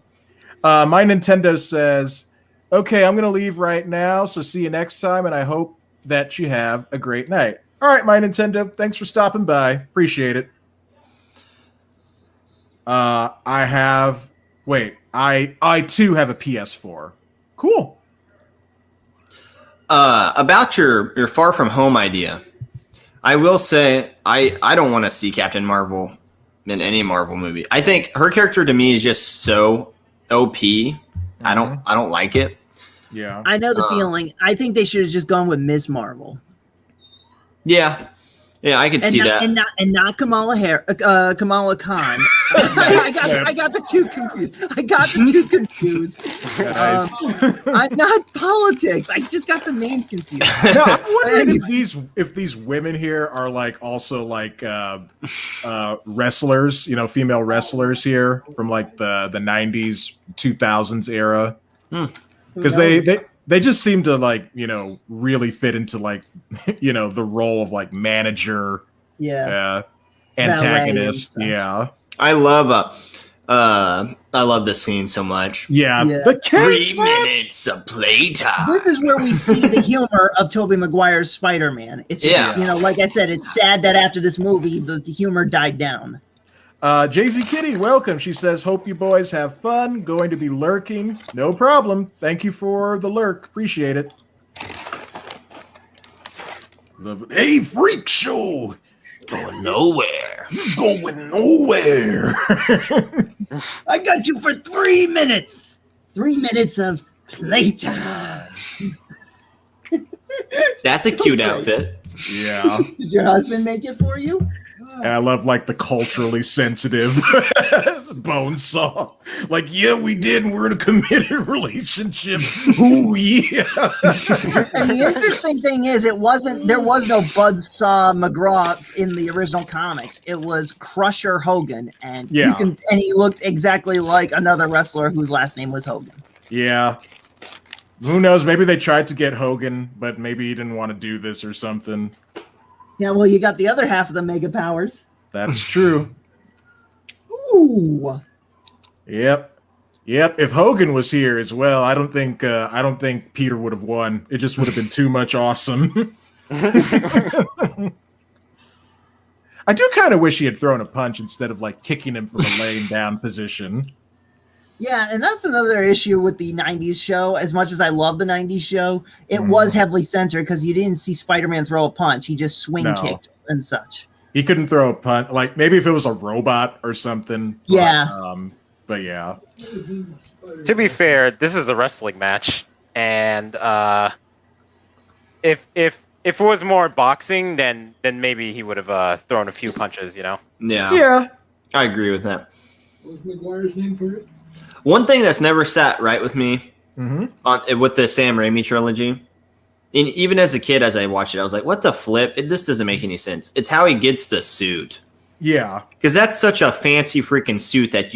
S1: Yeah. My Nintendo says, "Okay, I'm going to leave right now, so see you next time, and I hope that you have a great night." All right, my Nintendo, thanks for stopping by. Appreciate it. I too have a PS4. Cool.
S3: About your Far From Home idea, I will say I don't want to see Captain Marvel in any Marvel movie. I think her character to me is just so OP. I don't like it.
S1: Yeah,
S4: I know the feeling. I think they should have just gone with Ms. Marvel.
S3: Yeah, I could see that.
S4: And not Kamala Khan. I got the two confused. Not politics. I just got the names confused.
S1: No, I'm wondering if these women here are like also like wrestlers, female wrestlers here from like the 90s, 2000s era. Because they just seem to like really fit into like the role of like manager, antagonist.
S4: Yeah,
S3: I love this scene so much.
S1: The
S3: 3 minutes of playtime.
S4: This is where we see the humor of Tobey Maguire's Spider-Man. It's just, like I said, it's sad that after this movie the humor died down.
S1: Jay-Z Kitty, welcome. She says, "Hope you boys have fun. Going to be lurking. No problem. Thank you for the lurk. Appreciate it." Love it. Hey, Freak Show.
S3: Going nowhere.
S1: Going nowhere.
S4: I got you for 3 minutes. 3 minutes of playtime.
S3: That's a cute outfit.
S1: Yeah.
S4: Did your husband make it for you?
S1: And I love like the culturally sensitive Bonesaw. Like, yeah, we did. And we're in a committed relationship. Ooh, yeah.
S4: And the interesting thing is, there was no Buzzsaw McGraw in the original comics. It was Crusher Hogan, and he looked exactly like another wrestler whose last name was Hogan.
S1: Yeah. Who knows? Maybe they tried to get Hogan, but maybe he didn't want to do this or something.
S4: Yeah, well, you got the other half of the Mega Powers.
S1: That's true.
S4: Ooh.
S1: Yep. If Hogan was here as well, I don't think Peter would have won. It just would have been too much awesome. I do kind of wish he had thrown a punch instead of like kicking him from a laying down position.
S4: Yeah, and that's another issue with the 90s show. As much as I love the 90s show, it was heavily censored because you didn't see Spider-Man throw a punch. He just kicked and such.
S1: He couldn't throw a punch. Like, maybe if it was a robot or something. But yeah.
S2: To be fair, this is a wrestling match. And if it was more boxing, then maybe he would have thrown a few punches,
S3: Yeah.
S1: Yeah.
S3: I agree with that.
S5: What was McGuire's name for it?
S3: One thing that's never sat right with me with the Sam Raimi trilogy, and even as a kid, as I watched it, I was like, what the flip? This doesn't make any sense. It's how he gets the suit.
S1: Yeah.
S3: Because that's such a fancy freaking suit that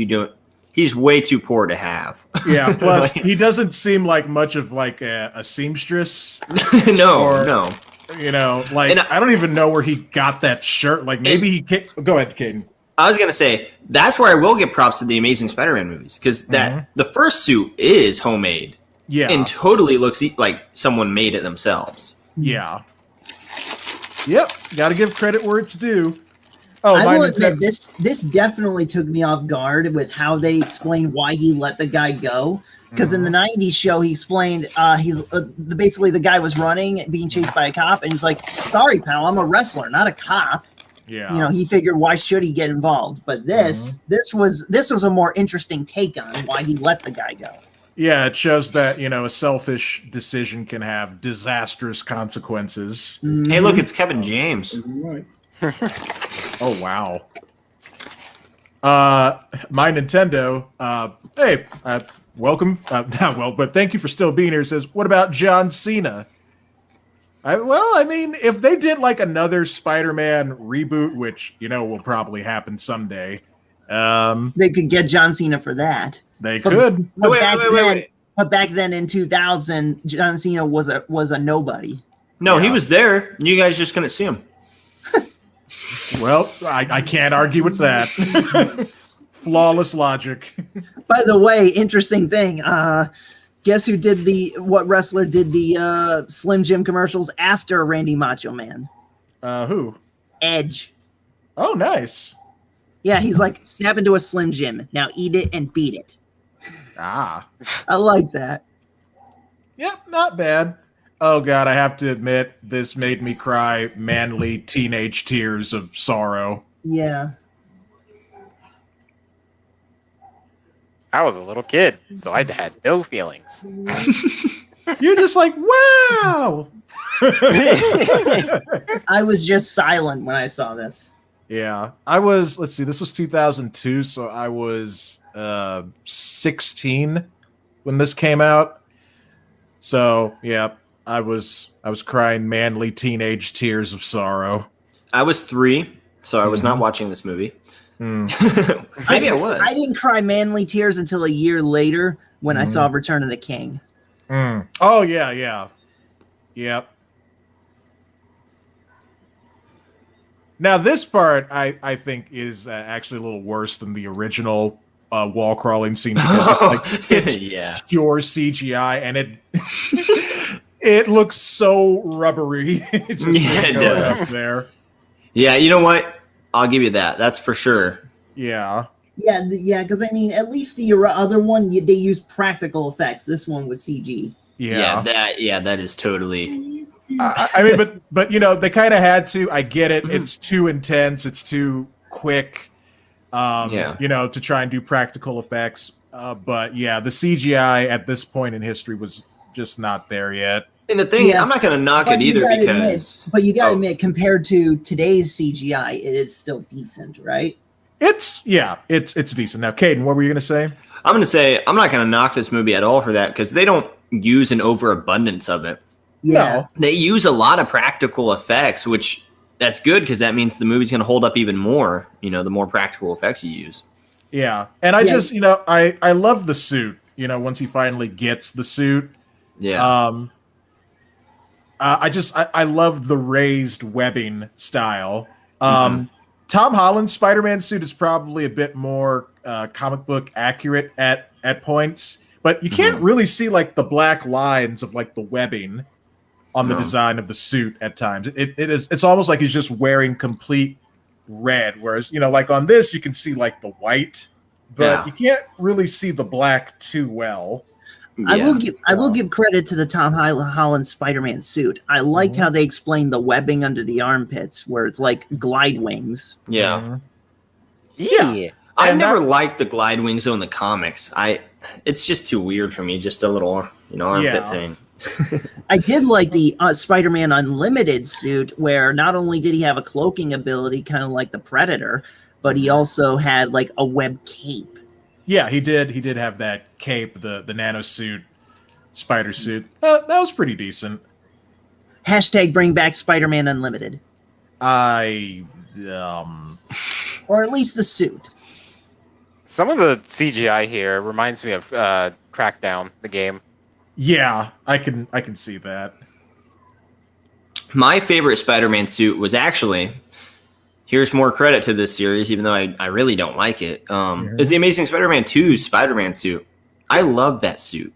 S3: he's way too poor to have.
S1: Yeah, plus he doesn't seem like much of like a seamstress.
S3: No.
S1: You know, like I don't even know where he got that shirt. Like maybe he can't. Go ahead, Caden.
S3: I was gonna say that's where I will give props to the Amazing Spider-Man movies because the first suit is homemade, and totally looks like someone made it themselves.
S1: Yeah. Yep. Got to give credit where it's due. Oh,
S4: I will admit this definitely took me off guard with how they explained why he let the guy go. Because in the '90s show, he explained basically the guy was running, being chased by a cop, and he's like, "Sorry, pal, I'm a wrestler, not a cop."
S1: Yeah,
S4: you know, he figured why should he get involved? But this was a more interesting take on why he let the guy go.
S1: Yeah, it shows that, you know, a selfish decision can have disastrous consequences.
S3: Hey, look, it's Kevin James.
S5: Right.
S1: Oh, wow. My Nintendo, hey, welcome. Not well, but thank you for still being here. Says, what about John Cena? I mean, if they did like another Spider-Man reboot, which, you know, will probably happen someday.
S4: They could get John Cena for that.
S1: They could.
S4: But back then in 2000, John Cena was a nobody.
S3: No, he was there. You guys just couldn't see him.
S1: Well, I can't argue with that. Flawless logic.
S4: By the way, interesting thing. Guess who did what wrestler did the Slim Jim commercials after Randy Macho Man?
S1: Who?
S4: Edge.
S1: Oh, nice.
S4: Yeah, he's like, snap into a Slim Jim. Now eat it and beat it.
S1: Ah.
S4: I like that.
S1: Yep, not bad. Oh, God, I have to admit, this made me cry manly teenage tears of sorrow.
S4: Yeah.
S2: I was a little kid, so I had no feelings.
S1: You're just like, wow!
S4: I was just silent when I saw this.
S1: Yeah, I was, let's see, this was 2002, so I was 16 when this came out. So, yeah, I was crying manly teenage tears of sorrow.
S3: I was 3, so I was not watching this movie.
S4: I was. I didn't cry manly tears until a year later when I saw Return of the King.
S1: Oh, yeah. Yep. Now, this part, I think, is actually a little worse than the original wall crawling scene. It's pure CGI, and it looks so rubbery. It does. Up there.
S3: Yeah, you know what? I'll give you that. That's for sure.
S1: Yeah.
S4: Yeah, because I mean, at least the other one, they used practical effects. This one was CG.
S1: Yeah,
S3: that is totally.
S1: I mean, but you know, they kind of had to. I get it. It's too intense. It's too quick. You know, to try and do practical effects. But yeah, the CGI at this point in history was just not there yet.
S3: And the thing, I'm not going to knock it either because.
S4: But you got to admit, compared to today's CGI, it is still decent, right?
S1: It's decent. Now, Caden, what were you going to say?
S3: I'm going to say I'm not going to knock this movie at all for that because they don't use an overabundance of it.
S4: Yeah.
S3: No. They use a lot of practical effects, which that's good because that means the movie's going to hold up even more, you know, the more practical effects you use.
S1: Yeah. And I just, you know, I love the suit, you know, once he finally gets the suit.
S3: Yeah.
S1: I love the raised webbing style. Tom Holland's Spider-Man suit is probably a bit more comic book accurate at points, but you can't really see like the black lines of like the webbing on the design of the suit at times. It's almost like he's just wearing complete red, whereas, you know, like on this you can see like the white, but you can't really see the black too well.
S4: Yeah. I will give credit to the Tom Holland Spider-Man suit. I liked how they explained the webbing under the armpits, where it's like glide wings.
S3: Yeah.
S2: Yeah.
S3: I never liked the glide wings though in the comics. It's just too weird for me. Just a little, you know, armpit thing.
S4: I did like the Spider-Man Unlimited suit, where not only did he have a cloaking ability, kind of like the Predator, but he also had like a web cape.
S1: Yeah, he did. He did have that cape, the nano suit, spider suit. That was pretty decent.
S4: Hashtag bring back Spider-Man Unlimited.
S1: Or
S4: at least the suit.
S2: Some of the CGI here reminds me of Crackdown, the game.
S1: Yeah, I can see that.
S3: My favorite Spider-Man suit was actually, here's more credit to this series, even though I really don't like it, is the Amazing Spider-Man 2 Spider-Man suit. I love that suit.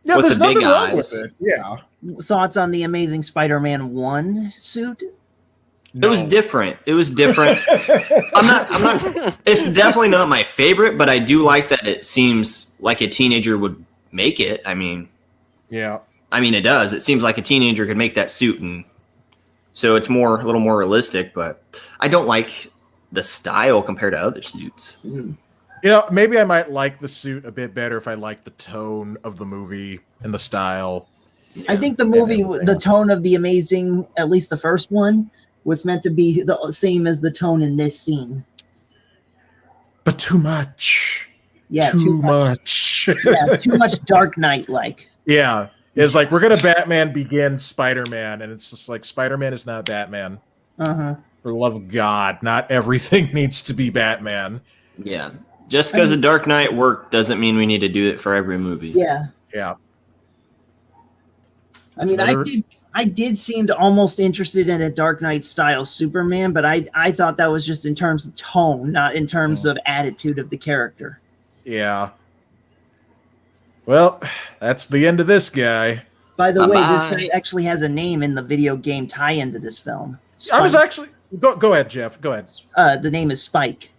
S1: Yeah,
S3: with
S1: there's
S3: the big
S1: nothing wrong
S3: eyes.
S1: with it. Yeah.
S4: Thoughts on the Amazing Spider-Man 1 suit?
S3: It was different. It was different. I'm not. It's definitely not my favorite, but I do like that it seems like a teenager would make it. I mean, it does. It seems like a teenager could make that suit, and so it's a little more realistic. But I don't like the style compared to other suits.
S1: Maybe I might like the suit a bit better if I like the tone of the movie and the style.
S4: I think the movie, the tone of the Amazing, at least the first one, was meant to be the same as the tone in this scene.
S1: But too much.
S4: Yeah,
S1: too much.
S4: Yeah, too much Dark Knight-like.
S1: Yeah. It's like, we're going to Batman begin Spider-Man, and it's just like, Spider-Man is not Batman.
S4: Uh-huh.
S1: For the love of God, not everything needs to be Batman.
S3: Yeah. Just because the Dark Knight worked doesn't mean we need to do it for every movie.
S4: Yeah.
S1: Yeah.
S4: I mean, I did seem to almost interested in a Dark Knight style Superman, but I thought that was just in terms of tone, not in terms of attitude of the character.
S1: Yeah. Well, that's the end of this guy.
S4: By the way, this guy actually has a name in the video game tie-in to this film.
S1: I was actually go ahead, Jeff. Go ahead.
S4: The name is Spike.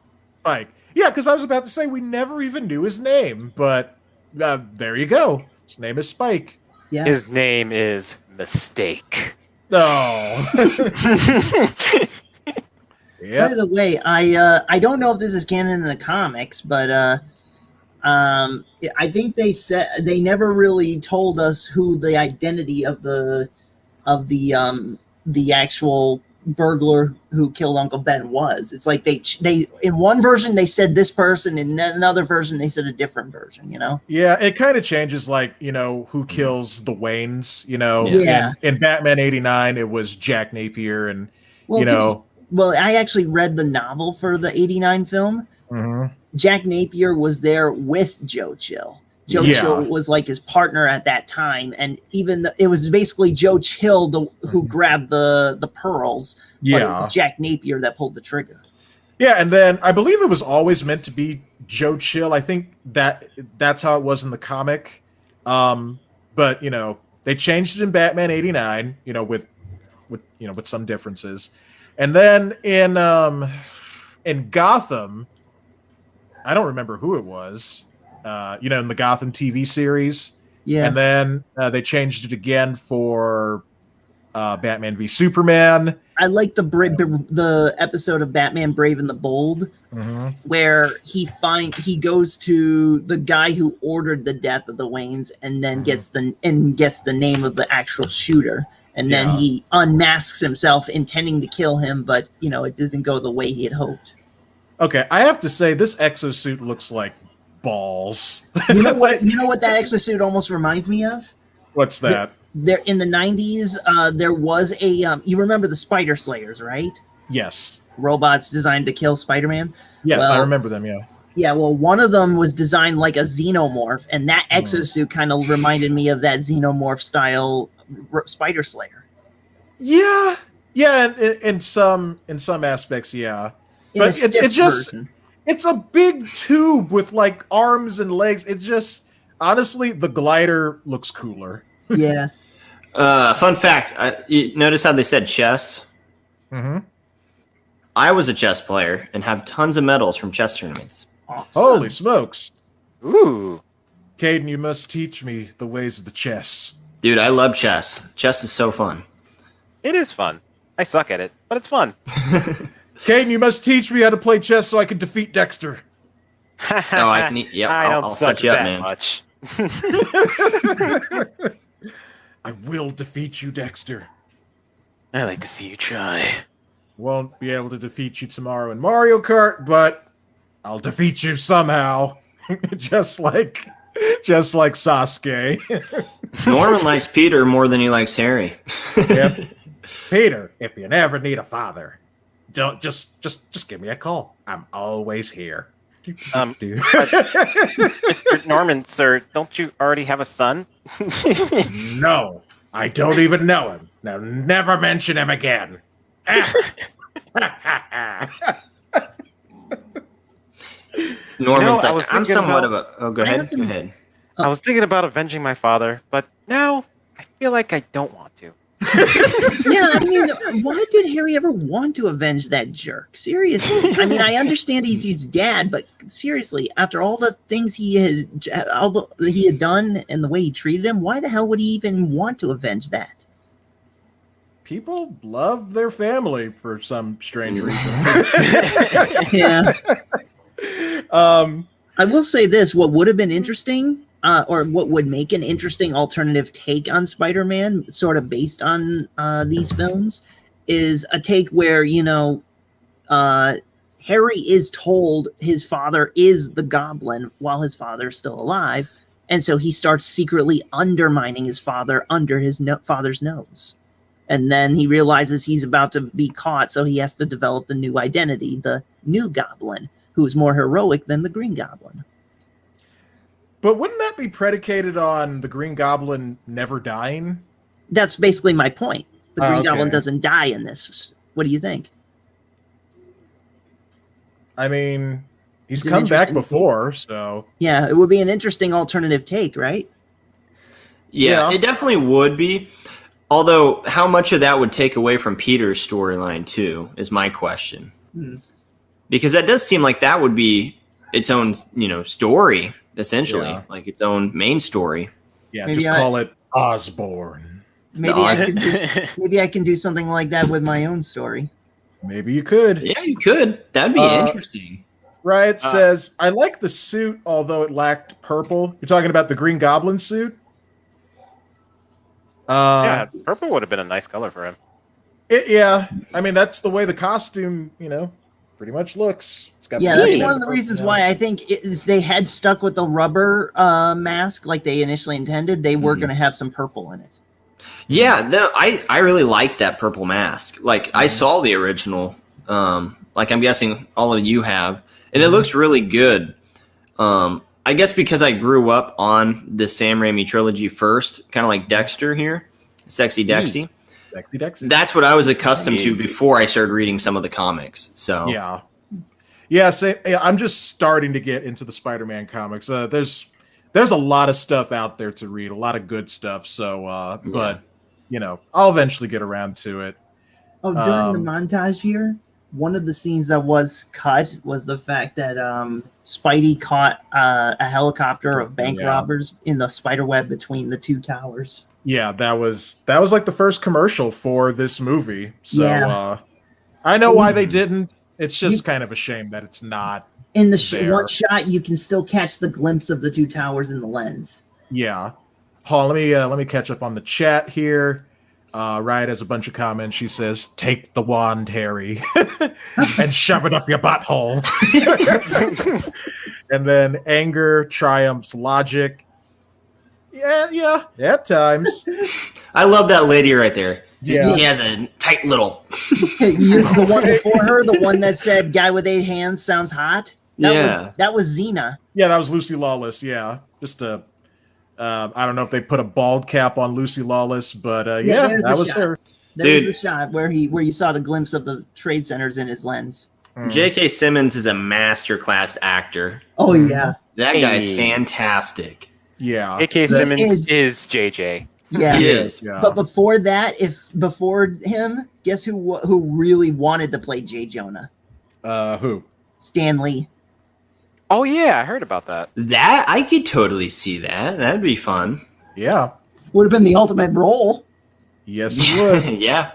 S1: Spike. Yeah, because I was about to say we never even knew his name, but there you go. His name is Spike.
S4: Yeah.
S2: His name is Mistake.
S1: Oh.
S4: By the way, I don't know if this is canon in the comics, but I think they said they never really told us who the identity of the actual burglar who killed Uncle Ben was. It's like they in one version they said this person, in another version they said a different version,
S1: Yeah, it kind of changes, like, who kills the Waynes,
S4: Yeah.
S1: In Batman 89 it was Jack Napier, and
S4: well, I actually read the novel for the 89 film.
S1: Mm-hmm.
S4: Jack Napier was there with Joe Chill. Joe Chill was like his partner at that time, and it was basically Joe Chill who grabbed the pearls. But it was Jack Napier that pulled the trigger.
S1: Yeah, and then I believe it was always meant to be Joe Chill. I think that's how it was in the comic. But they changed it in Batman 89. With some differences, and then in Gotham, I don't remember who it was. In the Gotham TV series. Yeah. And then they changed it again for Batman v Superman.
S4: I like the episode of Batman Brave and the Bold, where he goes to the guy who ordered the death of the Waynes, and then gets the name of the actual shooter, and then he unmasks himself intending to kill him, but it doesn't go the way he had hoped. Okay,
S1: I have to say this exosuit looks like balls.
S4: You know what that exosuit almost reminds me of?
S1: What's that?
S4: There in the 90s, there was a you remember the Spider Slayers, right?
S1: Yes.
S4: Robots designed to kill Spider-Man?
S1: Yes, I remember them, yeah.
S4: Yeah, well, one of them was designed like a xenomorph, and that exosuit kind of reminded me of that xenomorph style Spider Slayer. Yeah. Yeah, in some aspects, yeah. But it's just version. It's a big tube with like arms and legs. It just honestly, the glider looks cooler. Yeah.
S3: Fun fact: you notice how they said chess?
S1: Mm-hmm.
S3: I was a chess player and have tons of medals from chess tournaments.
S1: Awesome. Holy smokes!
S2: Ooh,
S1: Caden, you must teach me the ways of the chess.
S3: Dude, I love chess. Chess is so fun.
S2: It is fun. I suck at it, but it's fun.
S1: Caden, you must teach me how to play chess so I can defeat Dexter.
S3: I don't
S2: suck
S3: set you up,
S2: that
S3: man.
S2: Much.
S1: I will defeat you, Dexter.
S2: I like to see you try.
S1: Won't be able to defeat you tomorrow in Mario Kart, but I'll defeat you somehow. just like Sasuke.
S3: Norman likes Peter more than he likes Harry.
S1: Yep. Peter, if you never need a father, don't just give me a call. I'm always here.
S2: Mr. Norman, sir, don't you already have a son?
S1: No, I don't even know him. Now, never mention him again.
S3: Norman's like, I'm somewhat of a... Oh, go ahead. Go ahead.
S2: I was thinking about avenging my father, but now I feel like I don't want to.
S4: Yeah, I mean, why did Harry ever want to avenge that jerk? Seriously. I mean, I understand he's his dad, but seriously, after all the things he had done and the way he treated him, why the hell would he even want to avenge that?
S1: People love their family for some strange reason.
S4: Yeah. I will say this, what would have been interesting, or what would make an interesting alternative take on Spider-Man, sort of based on these films, is a take where, Harry is told his father is the Goblin while his father is still alive, and so he starts secretly undermining his father under his father's nose. And then he realizes he's about to be caught, so he has to develop the new identity, the new Goblin, who is more heroic than the Green Goblin.
S1: But wouldn't that be predicated on the Green Goblin never dying?
S4: That's basically my point. The Green Goblin doesn't die in this. What do you think?
S1: I mean, he's come back before, so...
S4: Yeah, it would be an interesting alternative take, right?
S3: Yeah, it definitely would be. Although, how much of that would take away from Peter's storyline, too, is my question. Because that does seem like that would be its own, story, essentially. Yeah. Like its own main story.
S1: Yeah, maybe just call it Osborn.
S4: Maybe I can do something like that with my own story.
S1: Maybe you could.
S3: Yeah, you could. That'd be interesting.
S1: Riot says, I like the suit, although it lacked purple. You're talking about the Green Goblin suit?
S2: Yeah, purple would have been a nice color for him.
S1: Yeah, I mean, that's the way the costume, pretty much looks. It's got
S4: that's one of the reasons why I think if they had stuck with the rubber mask like they initially intended, they were going to have some purple in it.
S3: Yeah, I really like that purple mask. Like, I saw the original, like I'm guessing all of you have, and it looks really good. I guess because I grew up on the Sam Raimi trilogy first, kind of like Dexter here, Sexy Dexy.
S1: Sexy Dexy.
S3: That's what I was accustomed to before I started reading some of the comics. So
S1: I'm just starting to get into the Spider-Man comics. There's a lot of stuff out there to read, a lot of good stuff. So, but I'll eventually get around to it.
S4: Oh, during the montage here, one of the scenes that was cut was the fact that Spidey caught a helicopter of bank robbers in the spider web between the two towers.
S1: Yeah, that was like the first commercial for this movie. So I know why they didn't. It's just kind of a shame that it's not.
S4: In the one shot, you can still catch the glimpse of the two towers in the lens.
S1: Yeah. Paul, let me catch up on the chat here. Riot has a bunch of comments. She says, "Take the wand, Harry, and shove it up your butthole." And then anger triumphs logic. Yeah, at times.
S3: I love that lady right there.
S1: Yeah.
S3: He has a tight little.
S4: The one before her, the one that said "guy with 8 hands sounds hot." That was Xena.
S1: Yeah, that was Lucy Lawless. Yeah, just a. I don't know if they put a bald cap on Lucy Lawless, but that was her.
S4: There was the shot where you saw the glimpse of the trade centers in his lens.
S3: J.K. Simmons is a masterclass actor.
S4: Oh yeah,
S3: that guy's fantastic.
S1: Yeah,
S2: J.K. Simmons is JJ.
S4: Yeah,
S3: he is.
S1: Yeah.
S4: But before that, before him, guess who really wanted to play J. Jonah?
S1: Who?
S4: Stan Lee.
S2: Oh yeah, I heard about that.
S3: That I could totally see that. That'd be fun.
S1: Yeah,
S4: would have been the ultimate role.
S1: Yes, it would.
S3: Yeah.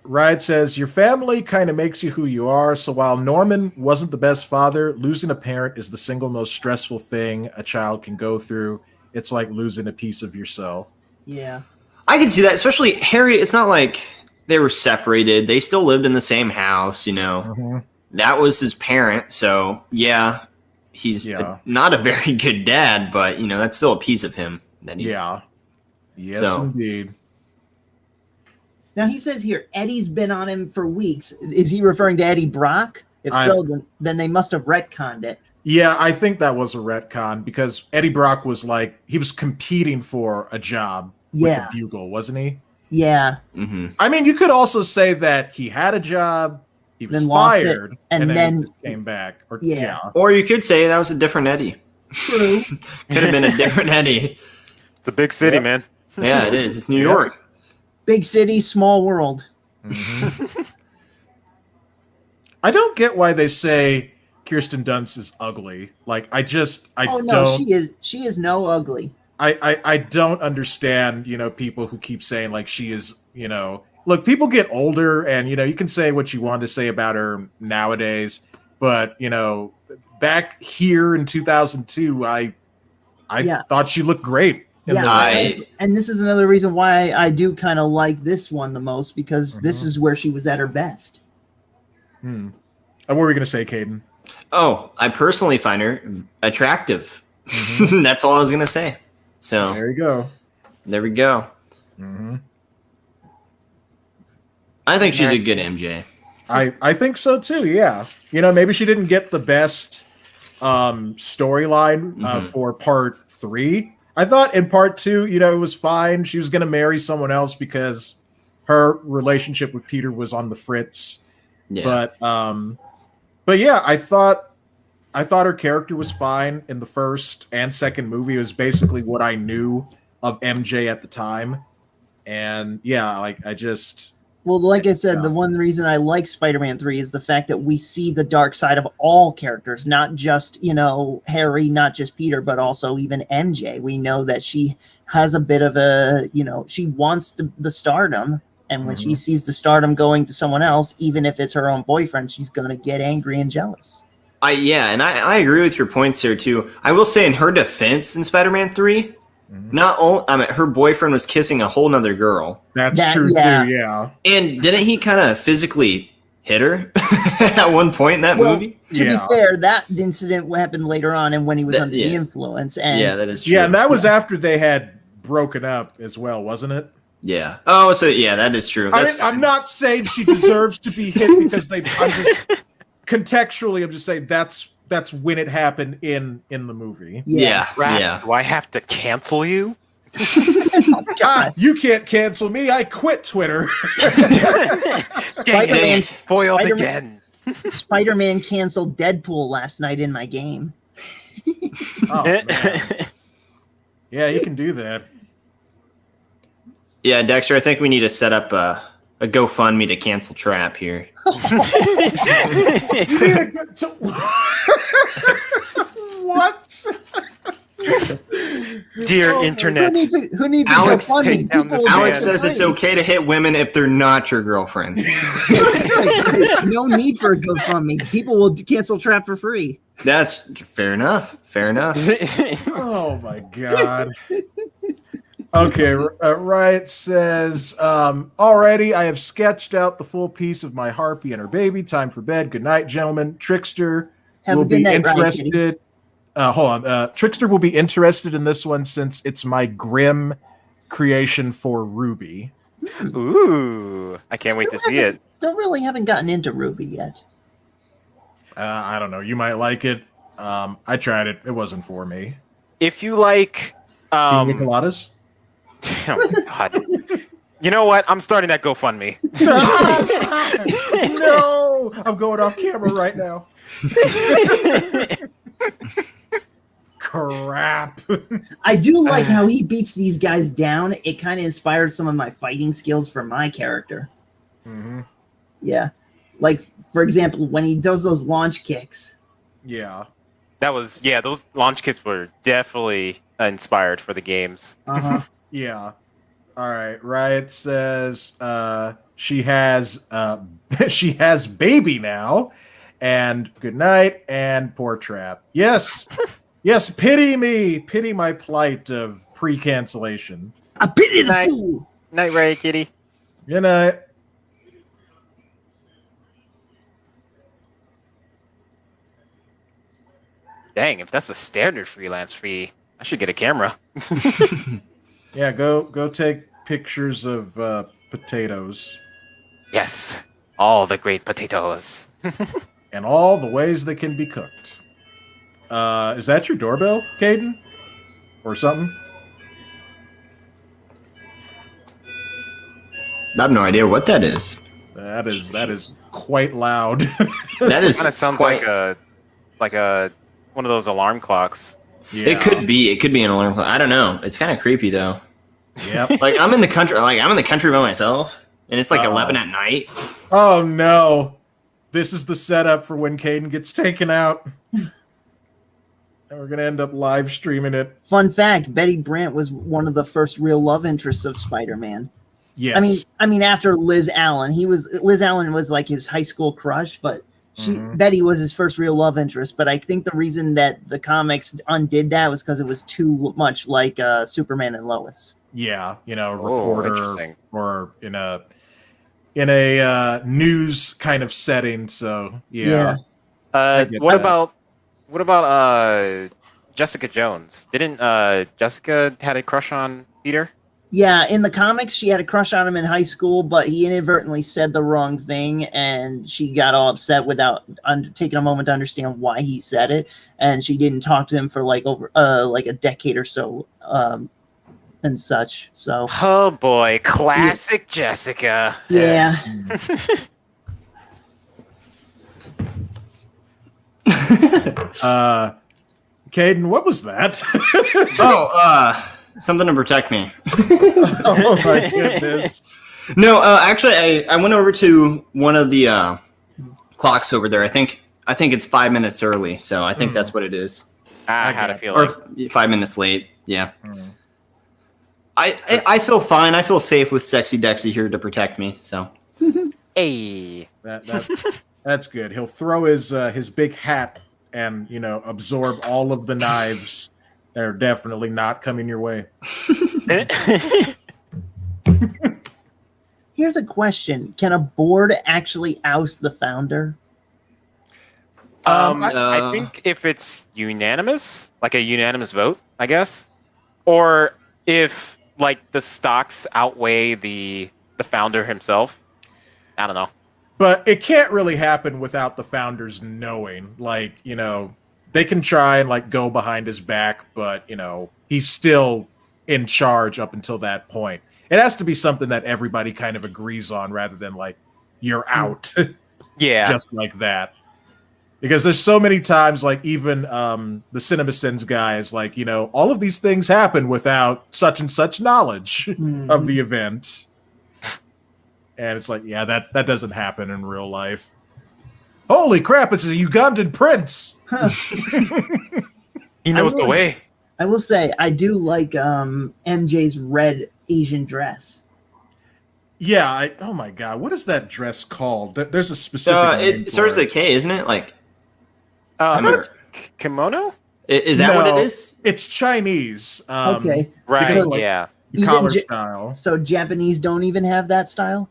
S1: Riot says, your family kind of makes you who you are. So while Norman wasn't the best father, losing a parent is the single most stressful thing a child can go through. It's like losing a piece of yourself.
S4: Yeah.
S3: I can see that, especially Harry. It's not like they were separated. They still lived in the same house, Mm-hmm. That was his parent. So, yeah, he's not a very good dad, but, that's still a piece of him.
S1: Yes, indeed.
S4: Now, he says here, Eddie's been on him for weeks. Is he referring to Eddie Brock? If so, then they must have retconned it.
S1: Yeah, I think that was a retcon because Eddie Brock was he was competing for a job with the Bugle, wasn't he?
S4: Yeah.
S1: I mean, you could also say that he had a job, he was
S4: Then lost it,
S1: fired,
S4: and then
S1: he just came back. Or,
S4: Yeah.
S3: Or you could say that was a different Eddie.
S4: True.
S3: Could have been a different Eddie.
S2: It's a big city, man.
S3: Yeah, it is. It's New York.
S4: Big city, small world.
S1: I don't get why they say Kirsten Dunst is ugly. Like, I
S4: no, she is no ugly.
S1: I don't understand, people who keep saying like she is, look, people get older and, you can say what you want to say about her nowadays, but, back here in 2002, I thought she looked great.
S4: And this is another reason why I do kind of like this one the most, because this is where she was at her best.
S1: And what were we going to say, Caden?
S3: Oh, I personally find her attractive. That's all I was going to say. So
S1: there you go.
S3: There we go. I think she's a good MJ.
S1: I think so too. Yeah. Maybe she didn't get the best storyline for part 3. I thought in part 2, it was fine. She was going to marry someone else because her relationship with Peter was on the fritz. Yeah. But yeah, I thought her character was fine in the first and second movie. It was basically what I knew of MJ at the time. And yeah, like
S4: Well, like I said, the one reason I like Spider-Man 3 is the fact that we see the dark side of all characters, not just, Harry, not just Peter, but also even MJ. We know that she has a bit of a, she wants the stardom. And when she sees the stardom going to someone else, even if it's her own boyfriend, she's going to get angry and jealous.
S3: I agree with your points here, too. I will say in her defense in Spider-Man 3, her boyfriend was kissing a whole nother girl.
S1: That's true, too, yeah.
S3: And didn't he kind of physically hit her at one point in that movie?
S4: To be fair, that incident happened later on and when he was under the influence. And
S3: that is true.
S1: Yeah, and that was after they had broken up as well, wasn't it?
S3: Yeah. Oh, so yeah, that is true.
S1: I'm not saying she deserves to be hit because contextually, I'm just saying that's when it happened in the movie.
S3: Yeah.
S2: Do I have to cancel you?
S1: You can't cancel me. I quit Twitter.
S4: Spider-Man
S2: spoiled again.
S4: Spider-Man canceled Deadpool last night in my game.
S1: Oh, man. Yeah, you can do that.
S3: Yeah, Dexter, I think we need to set up a GoFundMe to cancel Trapp here.
S1: What?
S2: Dear internet.
S4: Who needs
S3: Alex,
S4: Alex
S3: says it's okay to hit women if they're not your girlfriend.
S4: No need for a GoFundMe. People will cancel Trapp for free.
S3: That's fair enough. Fair enough.
S1: Oh my god. Okay, Riot says, alrighty, I have sketched out the full piece of my harpy and her baby. Time for bed. Good night, gentlemen. Trickster will be interested. Hold on. Trickster will be interested in this one since it's my grim creation for Ruby.
S2: Ooh, I can't wait to see it.
S4: Still really haven't gotten into Ruby yet.
S1: I don't know. You might like it. I tried it. It wasn't for me.
S2: If you like...
S1: Pina coladas?
S2: Oh, God. You know what? I'm starting that GoFundMe.
S1: No! I'm going off camera right now. Crap.
S4: I do like how he beats these guys down. It kind of inspired some of my fighting skills for my character. Yeah. Like, for example, when he does those launch kicks.
S1: Yeah.
S2: Those launch kicks were definitely inspired for the games.
S1: Yeah. All right. Riot says she has baby now, and good night, and poor Trapp. Yes, yes. Pity me, pity my plight of pre-cancellation.
S4: I pity the fool.
S2: Night, Riot Kitty.
S1: Good night.
S2: Dang, if that's a standard freelance fee, I should get a camera.
S1: Yeah, go take pictures of potatoes.
S2: Yes, all the great potatoes.
S1: And all the ways they can be cooked. Is that your doorbell, Caden? Or something?
S3: I have no idea what that is.
S1: That is quite loud.
S3: That is
S2: kind of sounds like a one of those alarm clocks.
S3: Yeah. It could be an alarm clock. I don't know. It's kind of creepy though.
S1: Yep.
S3: Like I'm in the country by myself, and it's like 11 at night.
S1: Oh no! This is the setup for when Caden gets taken out. And we're gonna end up live streaming it.
S4: Fun fact: Betty Brant was one of the first real love interests of Spider-Man.
S1: Yes.
S4: I mean, after Liz Allen, Liz Allen was like his high school crush, but Betty was his first real love interest. But I think the reason that the comics undid that was because it was too much like Superman and Lois.
S1: Yeah, reporter or in a news kind of setting. So yeah.
S2: What about Jessica Jones? Didn't Jessica had a crush on Peter?
S4: Yeah, in the comics, she had a crush on him in high school, but he inadvertently said the wrong thing, and she got all upset without taking a moment to understand why he said it, and she didn't talk to him for over a decade or so, and such. So.
S2: Oh boy, classic Jessica.
S4: Yeah.
S1: Caden, what was that?
S3: Something to protect me.
S1: Oh my goodness.
S3: No, actually, I went over to one of the clocks over there. I think it's 5 minutes early, so I think that's what it is.
S2: I had a feeling.
S3: Or 5 minutes late. Yeah. I feel fine. I feel safe with Sexy Dexy here to protect me. So.
S2: Hey.
S1: That's good. He'll throw his big hat and absorb all of the knives. They're definitely not coming your way.
S4: Here's a question. Can a board actually oust the founder?
S2: I think if it's unanimous, like a unanimous vote, I guess. Or if the stocks outweigh the founder himself. I don't know.
S1: But it can't really happen without the founders knowing. They can try and go behind his back, but he's still in charge up until that point. It has to be something that everybody kind of agrees on rather than you're out.
S2: Yeah.
S1: Just like that. Because there's so many times even the CinemaSins guys all of these things happen without such and such knowledge of the event. And it's that doesn't happen in real life. Holy crap, it's a Ugandan prince.
S4: Huh.
S2: He knows the way.
S4: I will say I do like MJ's red Asian dress.
S1: Yeah. Oh my god, what is that dress called? There's a specific.
S3: It starts with a K, isn't it?
S2: It's kimono.
S3: Is that what it is?
S1: It's Chinese.
S4: Okay,
S2: right.
S4: So,
S2: yeah.
S1: Collar style.
S4: So Japanese don't even have that style.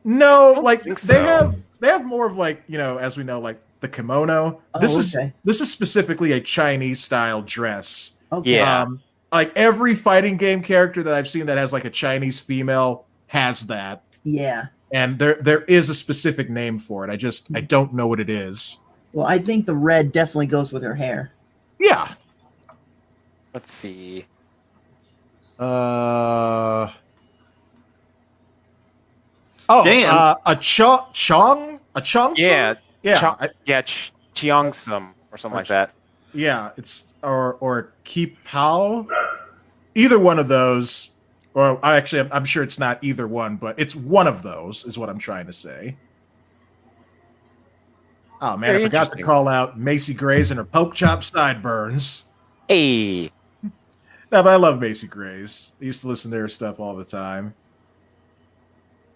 S1: No, they have more of as we know, the kimono. This is specifically a Chinese style dress.
S4: Okay.
S2: Yeah.
S1: Every fighting game character that I've seen that has a Chinese female has that.
S4: Yeah.
S1: And there is a specific name for it. I don't know what it is.
S4: Well, I think the red definitely goes with her hair.
S1: Yeah.
S2: Let's see.
S1: A Cheongsum?
S2: Yeah.
S1: Yeah.
S2: Cheongsum or something like that.
S1: Yeah, it's or Kipao. Either one of those, or I'm sure it's not either one, but it's one of those is what I'm trying to say. Oh man, I forgot to call out Macy Gray's and her poke chop sideburns.
S2: Hey.
S1: No, but I love Macy Gray's. I used to listen to her stuff all the time.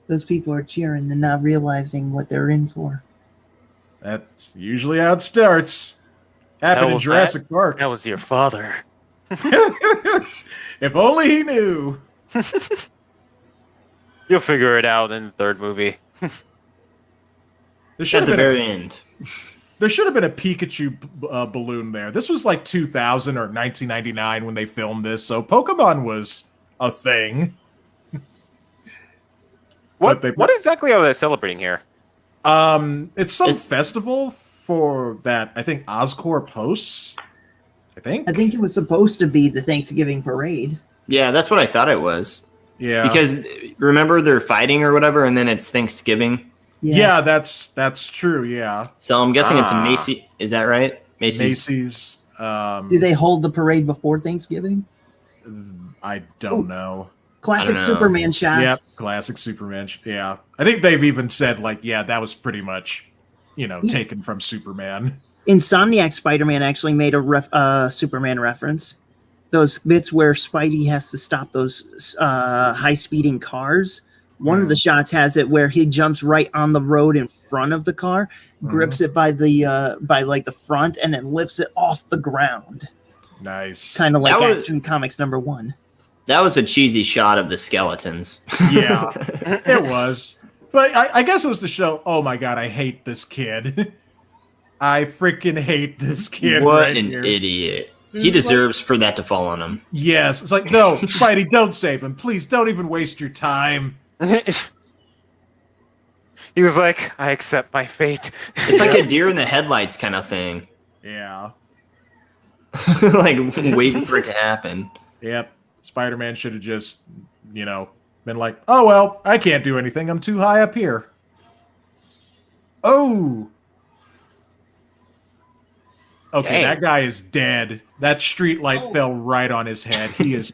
S4: Those people are cheering and not realizing what they're in for.
S1: That's usually how it starts. Happened in Jurassic Park.
S2: That was your father.
S1: If only he knew.
S2: You'll figure it out in the third movie.
S3: At the very end.
S1: There should have been a Pikachu balloon there. This was 2000 or 1999 when they filmed this, so Pokemon was a thing.
S2: What exactly are they celebrating here?
S1: It's some festival for that I think Oscorp hosts. I think
S4: it was supposed to be the Thanksgiving parade.
S3: Yeah, that's what I thought it was.
S1: Yeah.
S3: Because remember they're fighting or whatever, and then it's Thanksgiving.
S1: Yeah, that's true. Yeah.
S3: So I'm guessing it's a Macy. Is that right? Macy's.
S4: Do they hold the parade before Thanksgiving?
S1: I don't know.
S4: Classic Superman shot.
S1: Yep, classic Superman. Yeah, I think they've even said like, yeah, that was pretty much, taken from Superman.
S4: Insomniac Spider-Man actually made a Superman reference. Those bits where Spidey has to stop those high-speeding cars. One of the shots has it where he jumps right on the road in front of the car, grips it by the front, and then lifts it off the ground.
S1: Nice.
S4: Kind of like Action Comics #1.
S3: That was a cheesy shot of the skeletons.
S1: Yeah, it was. But I guess it was to show, oh my god, I hate this kid. I freaking hate this kid.
S3: What an idiot. He deserves for that to fall on him.
S1: Yes. It's like, no, Spidey, don't save him. Please, don't even waste your time.
S2: He was like, I accept my fate.
S3: It's like a deer in the headlights kind of thing.
S1: Yeah.
S3: Like, waiting for it to happen.
S1: Yep. Spider-Man should have just, been like, oh, well, I can't do anything. I'm too high up here. Oh. Okay,
S2: Dang.
S1: That guy is dead. That street light fell right on his head. He is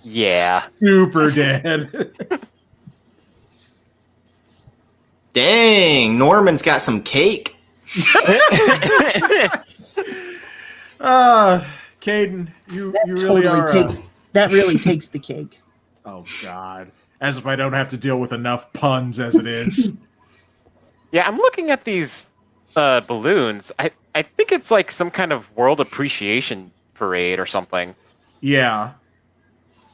S1: super dead.
S3: Dang, Norman's got some cake.
S1: Caden, you really
S4: totally
S1: are.
S4: That really takes the cake.
S1: Oh, God. As if I don't have to deal with enough puns as it is.
S2: Yeah, I'm looking at these balloons. I think it's like some kind of world appreciation parade or something.
S1: Yeah.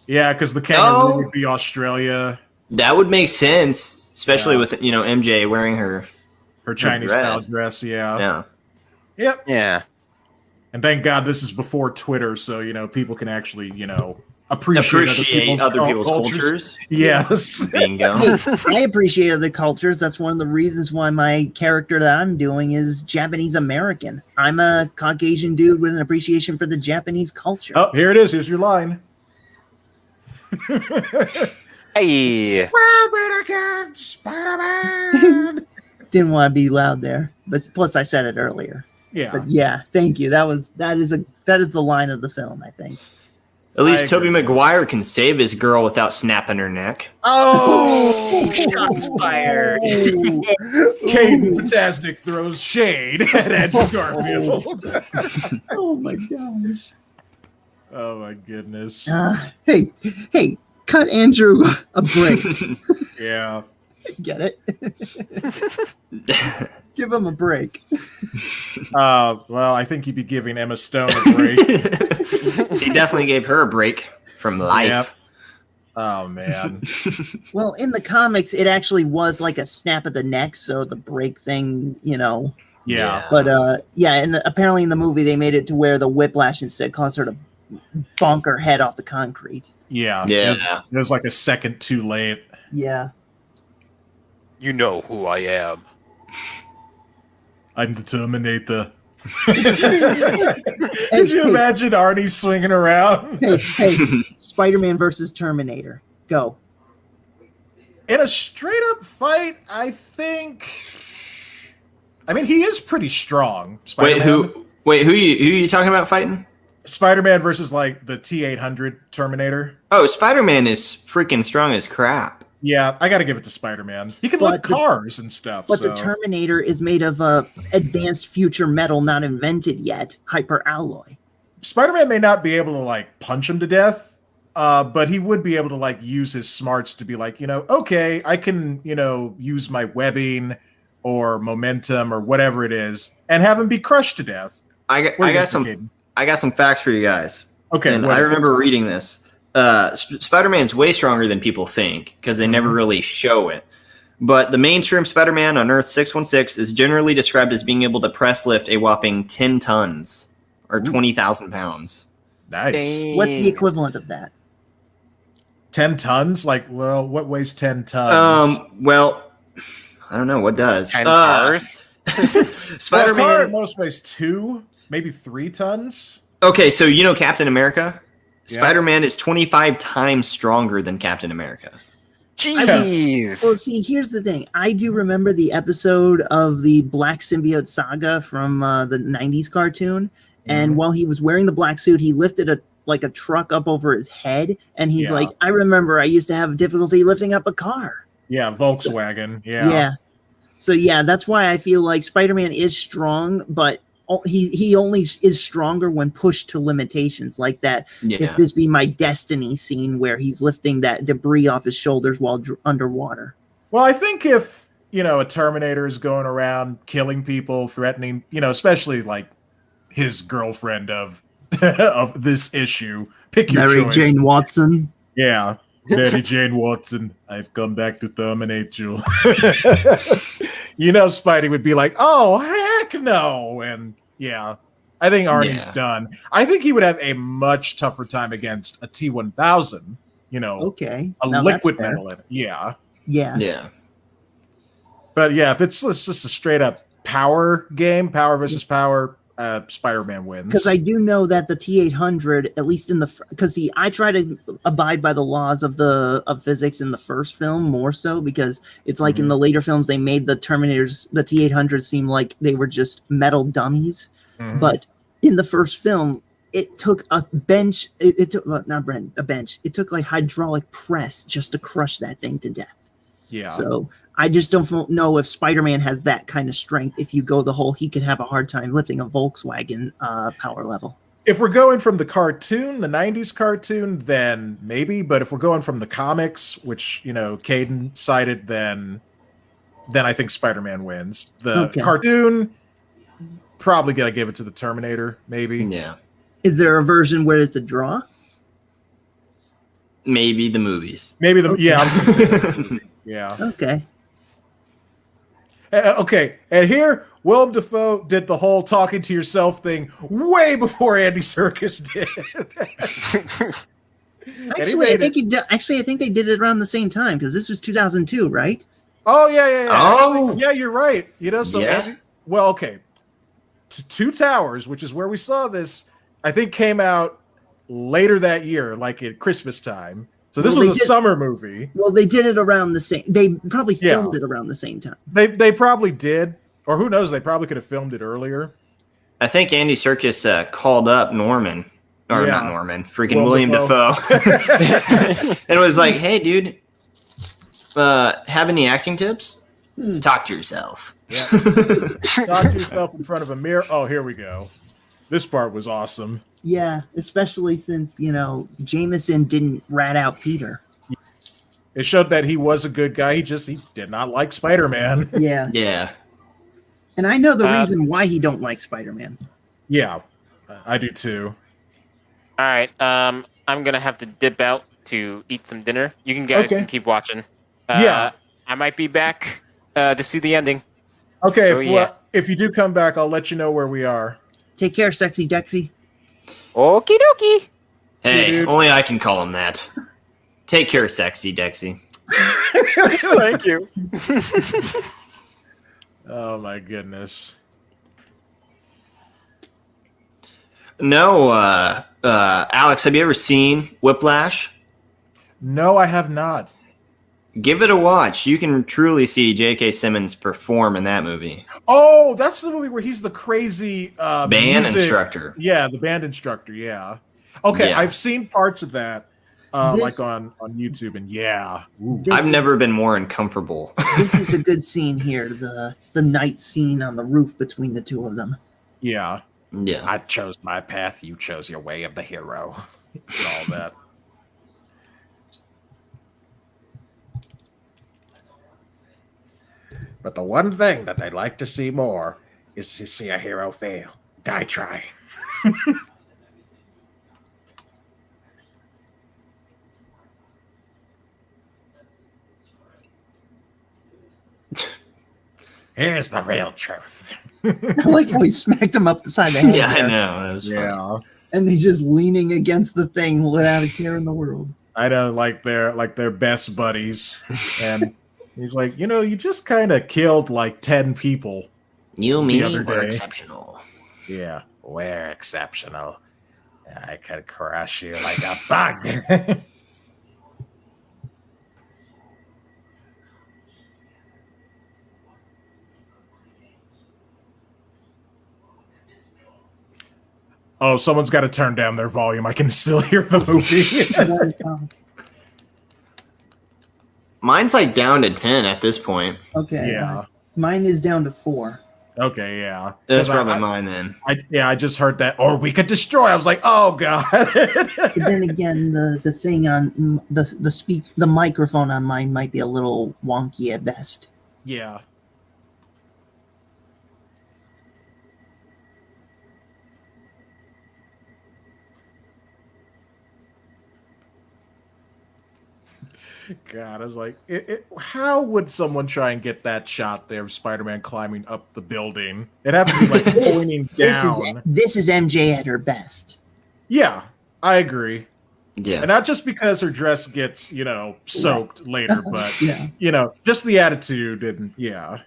S1: Yeah, because the kangaroo would be Australia.
S3: That would make sense, especially with, MJ wearing her
S1: Chinese style dress,
S3: Yeah.
S1: Yep.
S2: Yeah.
S1: And thank God this is before Twitter, so, people can actually, appreciate
S3: other people's cultures.
S1: Yes.
S3: Bingo.
S4: I appreciate other cultures. That's one of the reasons why my character that I'm doing is Japanese American. I'm a Caucasian dude with an appreciation for the Japanese culture.
S1: Oh, here it is. Here's your line.
S2: Hey.
S1: Spider-Man.
S4: Didn't want to be loud there, but plus I said it earlier.
S1: Yeah.
S4: But yeah, thank you. That is the line of the film, I think.
S3: At least Tobey Maguire can save his girl without snapping her neck.
S1: Oh!
S2: Shots fired.
S1: Caden Fantastic throws shade at Andrew Garfield.
S4: Oh my gosh.
S1: Oh my goodness.
S4: Hey, cut Andrew a break.
S1: Yeah.
S4: Get it? Give him a break.
S1: Well, I think he'd be giving Emma Stone a break.
S3: He definitely gave her a break from life.
S1: Yep. Oh, man.
S4: Well, in the comics, it actually was like a snap of the neck, so the break thing,
S1: Yeah.
S4: But, and apparently in the movie, they made it to where the whiplash instead caused her to bonk her head off the concrete.
S1: Yeah.
S3: Yeah.
S1: It was like a second too late.
S4: Yeah.
S2: You know who I am.
S1: I'm the Terminator. Could you imagine Arnie swinging around?
S4: Hey, Spider-Man versus Terminator. Go.
S1: In a straight-up fight, I think... I mean, he is pretty strong.
S3: Wait, who are you talking about fighting?
S1: Spider-Man versus, like, the T-800 Terminator.
S3: Oh, Spider-Man is freaking strong as crap.
S1: Yeah, I gotta give it to Spider-Man. He can lift cars and stuff.
S4: But the Terminator is made of advanced future metal not invented yet, hyper alloy.
S1: Spider-Man may not be able to, like, punch him to death, but he would be able to, like, use his smarts to be like, okay, I can, use my webbing or momentum or whatever it is and have him be crushed to death.
S3: I got some facts for you guys.
S1: Okay.
S3: And I remember reading this. Spider-Man's way stronger than people think because they never really show it. But the mainstream Spider-Man on Earth 616 is generally described as being able to press lift a whopping 10 tons or 20,000 pounds.
S1: Nice.
S2: Dang.
S4: What's the equivalent of that?
S1: 10 tons? Like, well, what weighs 10 tons?
S3: Well, I don't know. What does?
S2: 10 cars?
S3: Spider-Man.
S1: Well, a car at most weighs 2, maybe 3 tons.
S3: Okay, so Captain America?
S1: Yeah.
S3: Spider-Man is 25 times stronger than Captain America.
S2: Jeez.
S4: Well, see, here's the thing. I do remember the episode of the Black Symbiote Saga from the 90s cartoon. And while he was wearing the black suit, he lifted a truck up over his head. And he's like, I remember I used to have difficulty lifting up a car.
S1: Yeah, Volkswagen.
S4: So, yeah. So, yeah, that's why I feel like Spider-Man is strong, but he only is stronger when pushed to limitations like that. Yeah. If this be my destiny scene where he's lifting that debris off his shoulders while underwater.
S1: Well, I think if, a Terminator is going around killing people, threatening, especially like his girlfriend of of this issue, pick your
S4: Mary
S1: choice.
S4: Jane Watson.
S1: Yeah. Mary Jane Watson, I've come back to terminate you. Spidey would be like, oh, heck no. And yeah, I think Arnie's done. I think he would have a much tougher time against a T-1000,
S4: okay.
S1: A liquid metal in it. Yeah.
S4: Yeah.
S3: Yeah.
S1: But yeah, if it's just a straight up power game, power versus power, Spider-Man wins.
S4: Because I do know that the T-800, at least I try to abide by the laws of physics in the first film more so, because it's like in the later films they made the Terminators, the T-800 seem like they were just metal dummies. But in the first film, it took a bench. It took not a bench. It took like hydraulic press just to crush that thing to death.
S1: Yeah.
S4: So I just don't know if Spider-Man has that kind of strength. If you go the whole, he could have a hard time lifting a Volkswagen power level.
S1: If we're going from the cartoon, the 90s cartoon, then maybe. But if we're going from the comics, which, Caden cited, then I think Spider-Man wins. The cartoon, probably got to give it to the Terminator, maybe.
S3: Yeah.
S4: Is there a version where it's a draw?
S3: Maybe the movies.
S1: Maybe the, yeah, I was going to say that. Yeah.
S4: Okay.
S1: Okay, and here Willem Dafoe did the whole talking to yourself thing way before Andy Serkis did.
S4: Actually, I think they did it around the same time, because this was 2002, right?
S1: Oh yeah.
S3: Oh,
S1: actually, yeah, you're right. So Andy, well, okay, Two Towers, which is where we saw this, I think came out later that year, like at Christmas time. So this was a summer movie.
S4: Well, they did it around the same. They probably filmed it around the same time.
S1: They probably did, or who knows? They probably could have filmed it earlier.
S3: I think Andy Serkis called up Norman, or not Norman, freaking William Dafoe, and it was like, "Hey, dude, have any acting tips? Talk to yourself.
S1: Yeah. Talk to yourself in front of a mirror." Oh, here we go. This part was awesome.
S4: Yeah, especially since, Jameson didn't rat out Peter.
S1: It showed that he was a good guy. He did not like Spider-Man.
S4: Yeah.
S3: Yeah.
S4: And I know the reason why he don't like Spider-Man.
S1: Yeah, I do too.
S2: All right. I'm going to have to dip out to eat some dinner. You guys can keep watching. I might be back to see the ending.
S1: Okay, if you do come back, I'll let you know where we are.
S4: Take care, Sexy Dexy.
S2: Okie dokie.
S3: Hey, only I can call him that. Take care, Sexy Dexy.
S2: Thank you.
S1: Oh my goodness.
S3: No, Alex, have you ever seen Whiplash?
S1: No, I have not.
S3: Give it a watch. You can truly see J.K. Simmons perform in that movie.
S1: Oh, that's the movie where he's the crazy
S3: band instructor.
S1: Yeah, the band instructor. Yeah. Okay, I've seen parts of that, like on YouTube, and
S3: I've never been more uncomfortable.
S4: This is a good scene here. The night scene on the roof between the two of them.
S1: Yeah.
S3: Yeah.
S1: I chose my path. You chose your way of the hero. And all that. But the one thing that I'd like to see more is to see a hero fail. Die trying. Here's the real truth.
S4: I like how he smacked him up the side of the head.
S3: Yeah, I know. That was funny.
S4: And he's just leaning against the thing without a care in the world.
S1: I know, like they're best buddies. And he's like, you just kind of killed like 10 people.
S3: You, me, we're exceptional.
S1: Yeah, we're exceptional. I could crush you like a bug. Oh, someone's got to turn down their volume. I can still hear the movie.
S3: Mine's like down to 10 at this point.
S4: Okay.
S1: Yeah.
S4: Mine is down to 4.
S1: Okay, yeah.
S3: That's probably mine then.
S1: I just heard that. Or we could destroy. I was like, oh god.
S4: But then again, the thing on the microphone on mine might be a little wonky at best.
S1: Yeah. God, I was like, how would someone try and get that shot there of Spider-Man climbing up the building? It'd have to be like pointing down.
S4: This is MJ at her best.
S1: Yeah, I agree.
S3: Yeah.
S1: And not just because her dress gets, soaked later, but,
S4: yeah.
S1: Just the attitude and, yeah.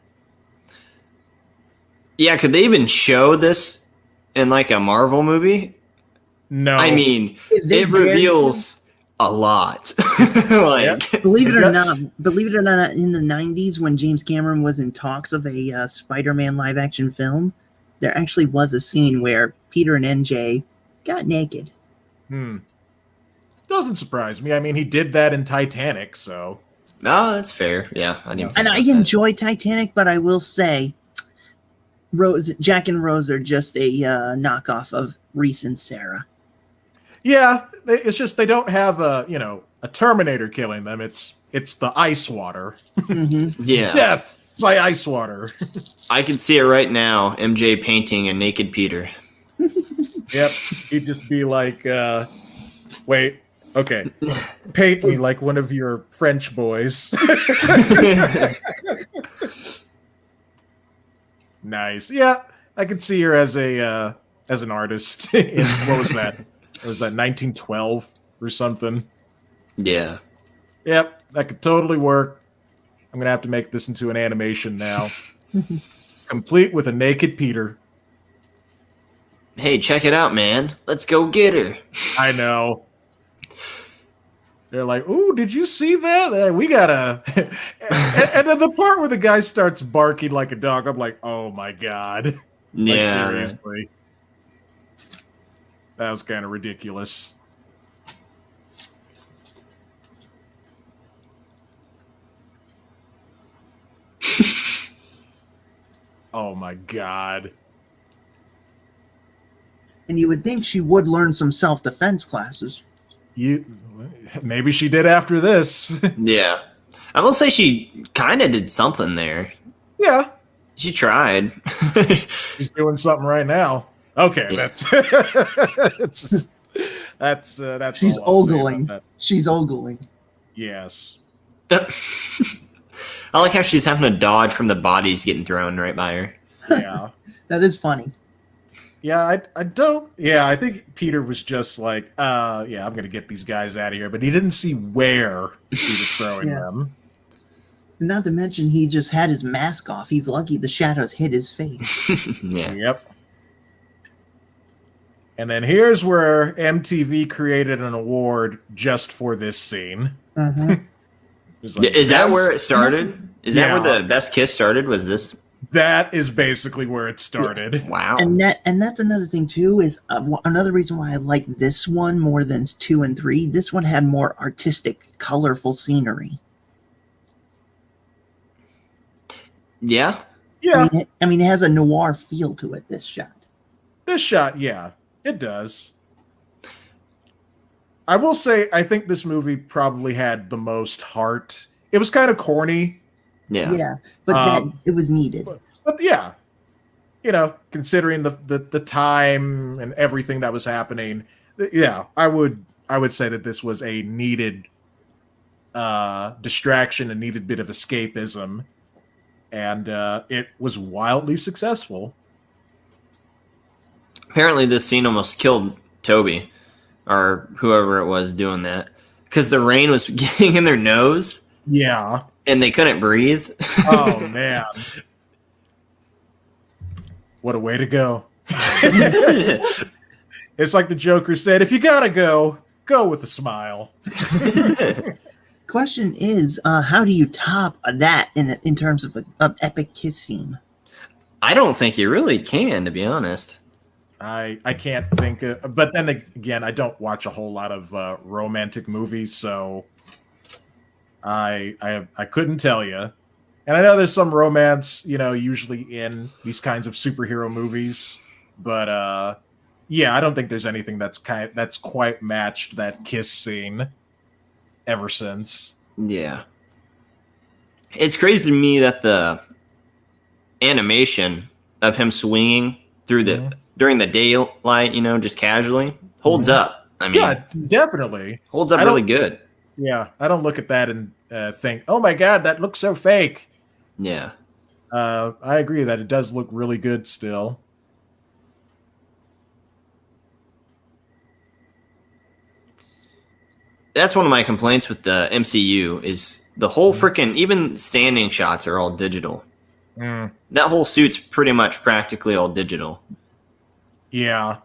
S3: Yeah, could they even show this in like a Marvel movie?
S1: No.
S3: I mean, it reveals a lot.
S4: Believe it or not, in the 90s when James Cameron was in talks of a Spider-Man live-action film, there actually was a scene where Peter and MJ got naked.
S1: Doesn't surprise me. I mean, he did that in Titanic, so.
S3: No, that's fair. Yeah,
S4: I enjoy Titanic, but I will say, Jack and Rose are just a knockoff of Reese and Sarah.
S1: Yeah, it's just they don't have a Terminator killing them. It's the ice water.
S4: Mm-hmm.
S3: Yeah,
S1: death by ice water.
S3: I can see it right now. MJ painting a naked Peter.
S1: Yep, he'd just be like, "Wait, okay, paint me like one of your French boys." Nice. Yeah, I could see her as an artist. What was that? Was that 1912 or something?
S3: Yeah.
S1: Yep, that could totally work. I'm going to have to make this into an animation now. Complete with a naked Peter.
S3: Hey, check it out, man. Let's go get her.
S1: I know. They're like, ooh, did you see that? We got to... and then the part where the guy starts barking like a dog, I'm like, oh my God.
S3: Yeah.
S1: Like, seriously. That was kind of ridiculous. Oh my God.
S4: And you would think she would learn some self-defense classes.
S1: Maybe she did after this.
S3: Yeah. I will say she kind of did something there.
S1: Yeah.
S3: She tried.
S1: She's doing something right now. Okay,
S3: yeah.
S1: That's
S4: she's ogling. She's ogling.
S1: Yes.
S3: I like how she's having to dodge from the bodies getting thrown right by her.
S1: Yeah.
S4: That is funny.
S1: Yeah, I don't. Yeah, I think Peter was just like, yeah, I'm gonna get these guys out of here, but he didn't see where he was throwing them.
S4: Not to mention, he just had his mask off. He's lucky the shadows hit his face.
S3: Yeah.
S1: Yep. And then here's where MTV created an award just for this scene.
S4: Uh-huh.
S3: Like, is that where it started? Is that where the best kiss started? Was this?
S1: That is basically where it started.
S3: Yeah. Wow.
S4: And that's another thing too. Is another reason why I like this one more than 2 and 3. This one had more artistic, colorful scenery.
S3: Yeah.
S1: Yeah.
S4: I mean, it has a noir feel to it. This shot.
S1: Yeah, it does. I will say, I think this movie probably had the most heart. It was kind of corny.
S4: Yeah, but it was needed.
S1: But yeah, considering the time and everything that was happening, yeah, I would say that this was a needed distraction, a needed bit of escapism, and it was wildly successful.
S3: Apparently, this scene almost killed Toby, or whoever it was doing that, because the rain was getting in their nose.
S1: Yeah.
S3: And they couldn't breathe.
S1: Oh, man. What a way to go. It's like the Joker said, if you gotta go with a smile.
S4: Question is, how do you top that in terms of an epic kiss scene?
S3: I don't think you really can, to be honest.
S1: I can't think of, but then again, I don't watch a whole lot of romantic movies, so I couldn't tell you. And I know there's some romance, usually in these kinds of superhero movies, but yeah, I don't think there's anything that's quite matched that kiss scene ever since.
S3: Yeah. It's crazy to me that the animation of him swinging through during the daylight, just casually holds up. I mean,
S1: yeah, definitely
S3: holds up really good.
S1: Yeah, I don't look at that and think, "Oh my God, that looks so fake."
S3: Yeah.
S1: I agree that it does look really good still.
S3: That's one of my complaints with the MCU is the whole freaking, even standing shots are all digital. That whole suit's pretty much practically all digital.
S1: Yeah.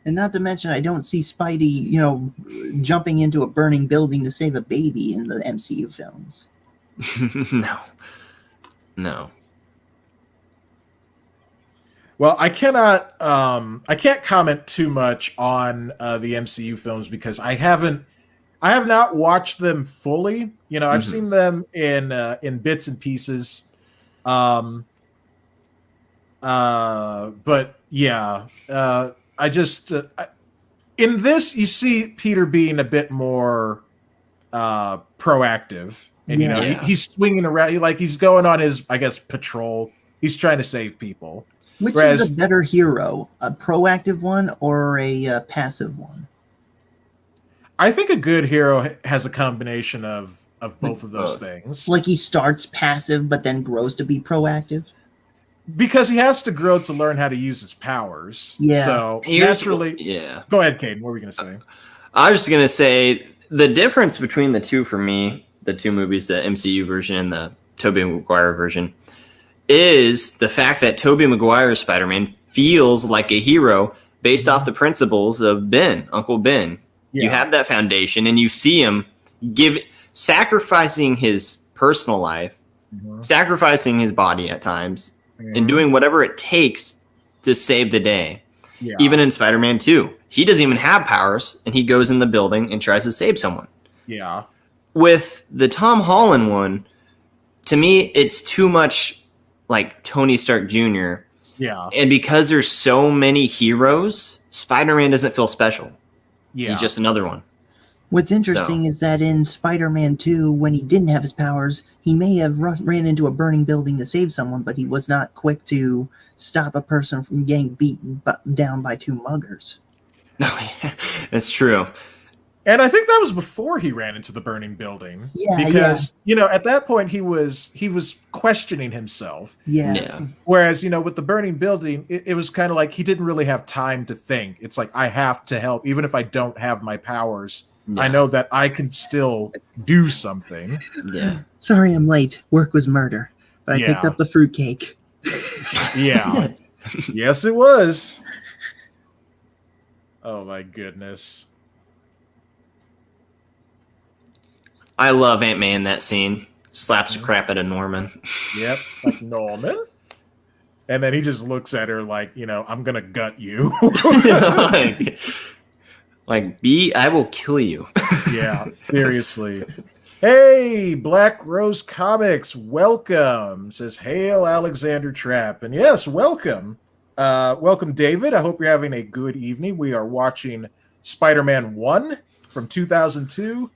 S4: And not to mention, I don't see Spidey, jumping into a burning building to save a baby in the MCU films.
S3: No.
S1: Well, I can't comment too much on the MCU films because I have not watched them fully. I've seen them in bits and pieces. But yeah, I just in this you see Peter being a bit more proactive, and he's swinging around, he's going on his, I guess, patrol. He's trying to save people.
S4: Which is a better hero, a proactive one or a passive one?
S1: I think a good hero has a combination of both of those things.
S4: Like he starts passive but then grows to be proactive?
S1: Because he has to grow to learn how to use his powers.
S4: Yeah.
S1: So naturally...
S3: Yeah.
S1: Go ahead, Caden. What were we going to say?
S3: I was just going to say the difference between the two for me, the two movies, the MCU version and the Tobey Maguire version, is the fact that Tobey Maguire's Spider-Man feels like a hero based off the principles of Ben, Uncle Ben. Yeah. You have that foundation, and you see him sacrificing his personal life, sacrificing his body at times, and doing whatever it takes to save the day. Yeah. Even in Spider-Man 2, he doesn't even have powers, and he goes in the building and tries to save someone.
S1: Yeah.
S3: With the Tom Holland one, to me, it's too much like Tony Stark Jr.
S1: Yeah.
S3: And because there's so many heroes, Spider-Man doesn't feel special. Yeah. He's just another one.
S4: What's interesting is that in Spider-Man 2, when he didn't have his powers, he may have ran into a burning building to save someone, but he was not quick to stop a person from getting beaten down by two muggers.
S3: No, that's true.
S1: And I think that was before he ran into the burning building.
S4: Yeah,
S1: because at that point he was questioning himself.
S4: Yeah.
S1: Whereas with the burning building, it was kind of like he didn't really have time to think. It's like, I have to help, even if I don't have my powers. Yeah. I know that I can still do something.
S3: Yeah.
S4: Sorry, I'm late. Work was murder, but I picked up the fruitcake.
S1: Yeah. Yes, it was. Oh my goodness.
S3: I love Ant-Man in that scene. Slaps the crap out of Norman.
S1: Yep, like Norman. And then he just looks at her like, I'm going to gut you.
S3: I will kill you.
S1: Yeah, seriously. Hey, Black Rose Comics, welcome. Says, hail Alexander Trapp. And yes, welcome. Welcome, David. I hope you're having a good evening. We are watching Spider-Man 1 from 2002.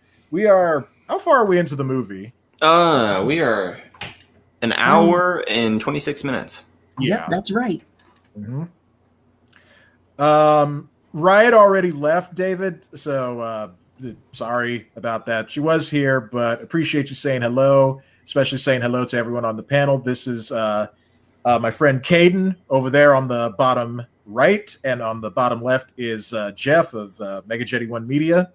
S1: How far are we into the movie?
S3: We are an hour and 26 minutes.
S1: Yeah,
S4: yep, that's right.
S1: Mm-hmm. Riot already left, David, so sorry about that. She was here, but appreciate you saying hello, especially saying hello to everyone on the panel. This is my friend Caden over there on the bottom right, and on the bottom left is Jeff of Mega Jetty One Media.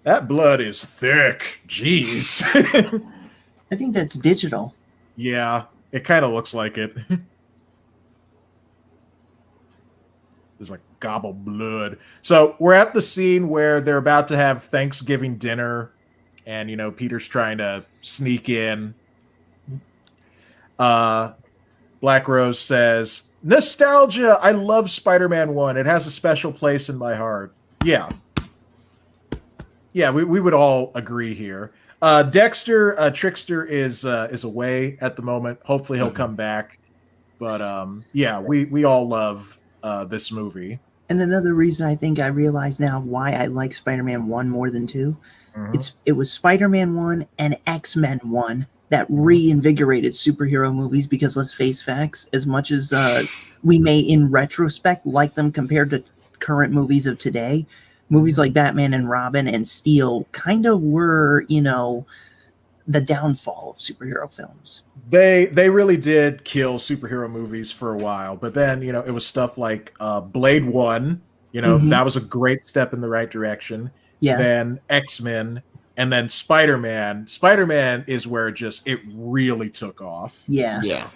S1: That blood is thick. Jeez.
S4: I think that's digital.
S1: Yeah, it kind of looks like it. There's like gobbled blood. So we're at the scene where they're about to have Thanksgiving dinner, and Peter's trying to sneak in. But Black Rose says, nostalgia. I love Spider-Man 1. It has a special place in my heart. Yeah. Yeah, we would all agree here. Dexter, Trickster is away at the moment. Hopefully he'll come back. But yeah, we all love this movie.
S4: And another reason I think I realize now why I like Spider-Man 1 more than 2, it was Spider-Man 1 and X-Men 1 that reinvigorated superhero movies, because let's face facts, as much as we may in retrospect like them compared to current movies of today, movies like Batman and Robin and Steel kind of were, the downfall of superhero films.
S1: They really did kill superhero movies for a while, but then it was stuff like Blade 1, that was a great step in the right direction.
S4: Yeah.
S1: Then X-Men, and then Spider-Man. Spider-Man is where it really took off.
S4: Yeah.
S3: Yeah.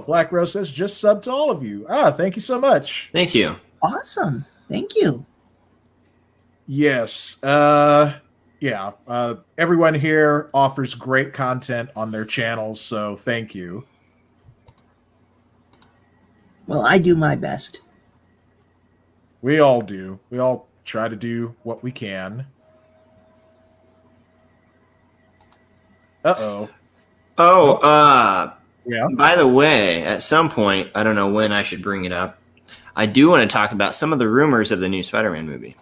S1: Black Rose says, just sub to all of you. Thank you so much.
S3: Thank you.
S4: Awesome. Thank you.
S1: Yes. Yeah. Everyone here offers great content on their channels, so thank you.
S4: Well, I do my best.
S1: We all do. We all try to do what we can.
S3: Yeah.
S1: By
S3: the way, at some point, I don't know when I should bring it up, I do want to talk about some of the rumors of the new Spider-Man movie.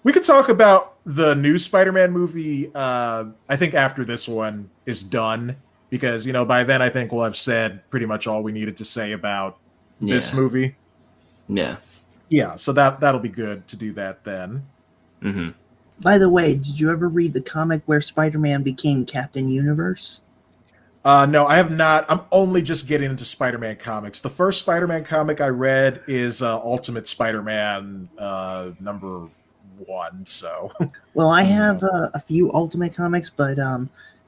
S1: We could talk about the new Spider-Man movie, I think, after this one is done, because, by then I think we'll have said pretty much all we needed to say about this movie.
S3: Yeah.
S1: Yeah, so that'll be good to do that then.
S3: Mm-hmm.
S4: By the way, did you ever read the comic where Spider-Man became Captain Universe?
S1: No, I have not. I'm only just getting into Spider-Man comics. The first Spider-Man comic I read is Ultimate Spider-Man number 1. So,
S4: well, I have a few Ultimate comics, but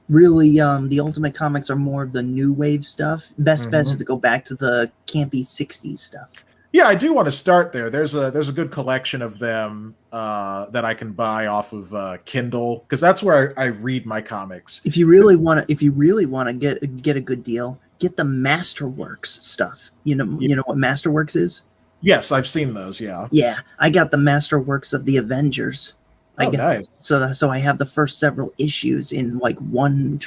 S4: really, the Ultimate comics are more of the new wave stuff. Best bet is to go back to the campy '60s stuff.
S1: Yeah, I do want to start there. There's a good collection of them that I can buy off of Kindle, because that's where I read my comics.
S4: If you really want to get a good deal, get the Masterworks stuff. You know what Masterworks is?
S1: Yes, I've seen those. Yeah.
S4: Yeah, I got the Masterworks of the Avengers.
S1: Nice.
S4: So I have the first several issues in like one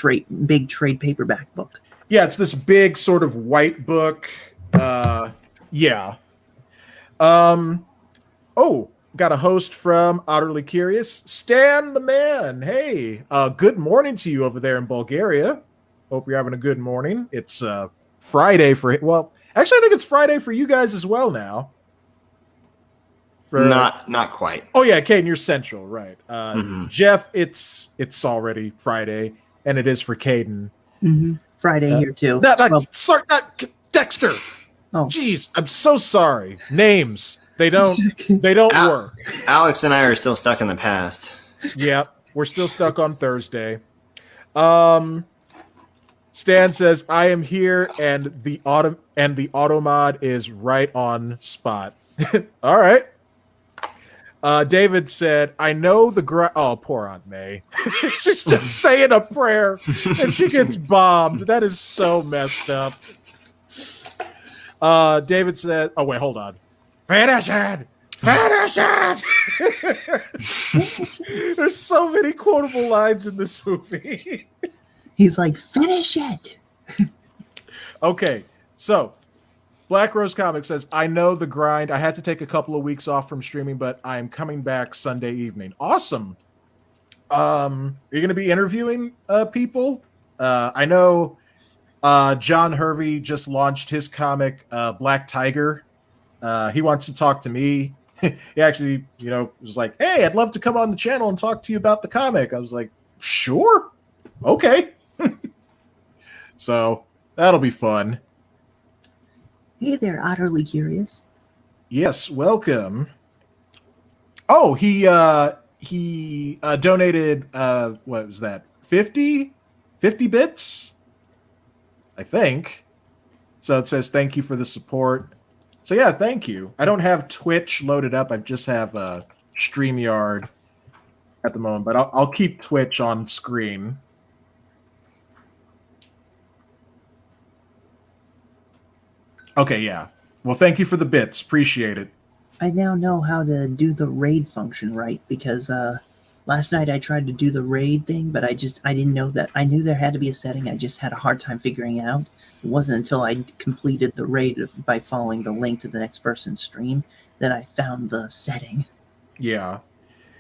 S4: big trade paperback book.
S1: Yeah, it's this big sort of white book. Yeah. Got a host from Utterly Curious, Stan the Man. Hey, good morning to you over there in Bulgaria. Hope you're having a good morning. It's Friday actually I think it's Friday for you guys as well now.
S3: Not quite.
S1: Oh yeah, Caden, you're central, right? Jeff, it's already Friday, and it is for Caden.
S4: Friday here too.
S1: Not Dexter.
S4: Oh,
S1: jeez, I'm so sorry. Names, they don't work.
S3: Alex and I are still stuck in the past.
S1: Yep, we're still stuck on Thursday. Stan says, I am here, and the automod is right on spot. All right. David said, I know the oh, poor Aunt May. She's just saying a prayer and she gets bombed. That is so messed up. David said, oh wait, hold on. Finish it! Finish it! There's so many quotable lines in this movie.
S4: He's like, finish it.
S1: Okay, so Black Rose Comics says, I know the grind. I had to take a couple of weeks off from streaming, but I am coming back Sunday evening. Awesome. Are you going to be interviewing people? I know John Hervey just launched his comic, Black Tiger. He wants to talk to me. He actually, was like, hey, I'd love to come on the channel and talk to you about the comic. I was like, sure. Okay. So that'll be fun.
S4: Hey there, Utterly Curious.
S1: Yes, welcome. Oh, he donated what was that? 50 bits? I think. So it says thank you for the support. So yeah, thank you. I don't have Twitch loaded up. I just have StreamYard at the moment, but I'll keep Twitch on screen. Okay, yeah. Well, thank you for the bits. Appreciate it.
S4: I now know how to do the raid function right, because last night I tried to do the raid thing, but I didn't know that. I knew there had to be a setting. I just had a hard time figuring it out. It wasn't until I completed the raid by following the link to the next person's stream that I found the setting.
S1: Yeah.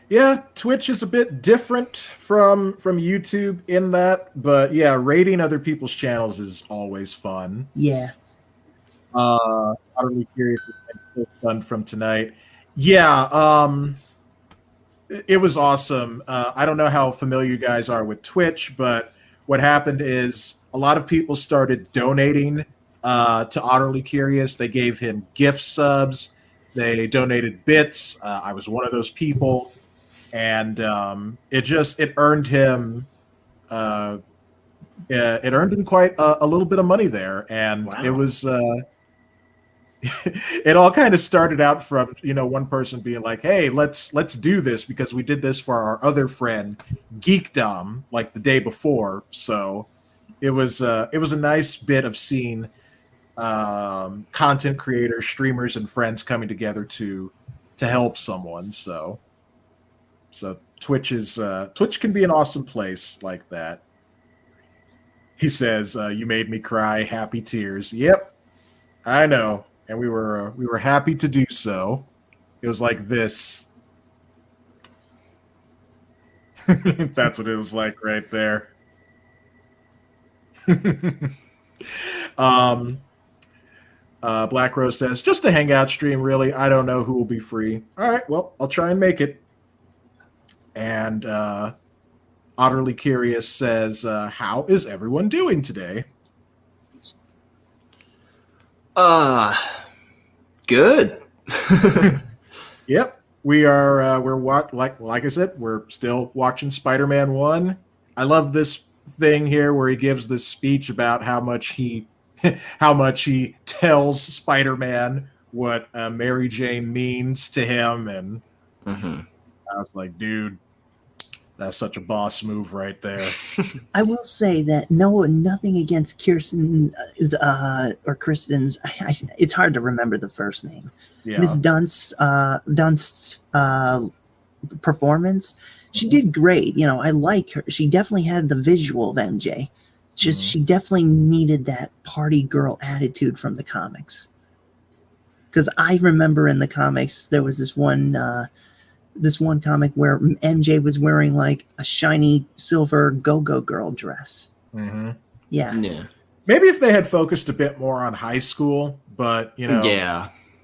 S1: Yeah, Twitch is a bit different from YouTube in that, but yeah, raiding other people's channels is always fun.
S4: Yeah.
S1: Utterly curious if I'm still done from tonight. Yeah, it was awesome. I don't know how familiar you guys are with Twitch, but what happened is a lot of people started donating to Utterly Curious. They gave him gift subs. They donated bits. I was one of those people. And it earned him quite a little bit of money there, and wow. It was it all kind of started out from one person being like, hey, let's do this because we did this for our other friend Geekdom like the day before. So it was a nice bit of seeing content creators, streamers, and friends coming together to help someone. So Twitch can be an awesome place like that. He says, "You made me cry, happy tears." Yep, I know, and we were happy to do so. It was like this. That's what it was like right there. Black Rose says, "Just a hangout stream, really. I don't know who will be free." All right, well, I'll try and make it. And Utterly Curious says, how is everyone doing today?
S3: Good.
S1: Yep. We're like I said, we're still watching Spider-Man 1. I love this thing here where he gives this speech about how much he tells Spider-Man what Mary Jane means to him, and I was like, dude, that's such a boss move right there.
S4: I will say that nothing against Kirsten's. It's hard to remember the first name. Yeah. Miss Dunst's performance. She did great. I like her. She definitely had the visual of MJ. It's just she definitely needed that party girl attitude from the comics. Because I remember in the comics there was this one comic where MJ was wearing like a shiny silver go-go girl dress.
S1: Mm-hmm.
S4: Yeah.
S1: Maybe if they had focused a bit more on high school, but Sam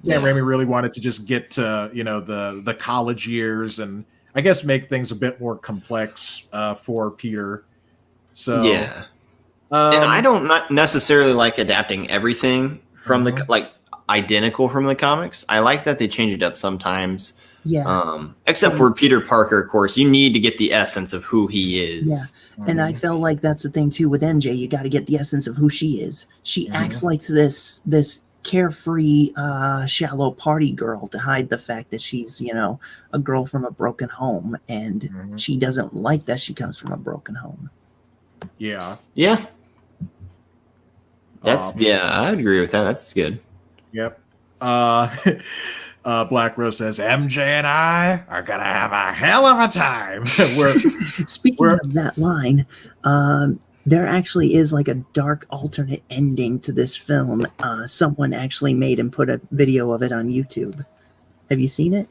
S1: Raimi really wanted to just get to the college years and I guess make things a bit more complex for Peter. So
S3: yeah, and I don't not necessarily like adapting everything from the identical from the comics. I like that they change it up sometimes.
S4: Yeah.
S3: Except for Peter Parker, of course, you need to get the essence of who he is.
S4: Yeah. And I felt like that's the thing too with MJ. You got to get the essence of who she is. She acts like this carefree, shallow party girl to hide the fact that she's a girl from a broken home, and she doesn't like that she comes from a broken home.
S1: Yeah.
S3: Yeah. I agree with that. That's good.
S1: Yep. Black Rose says, MJ and I are going to have a hell of a time.
S4: Speaking of that line, there actually is like a dark alternate ending to this film. Someone actually made and put a video of it on YouTube. Have you seen it?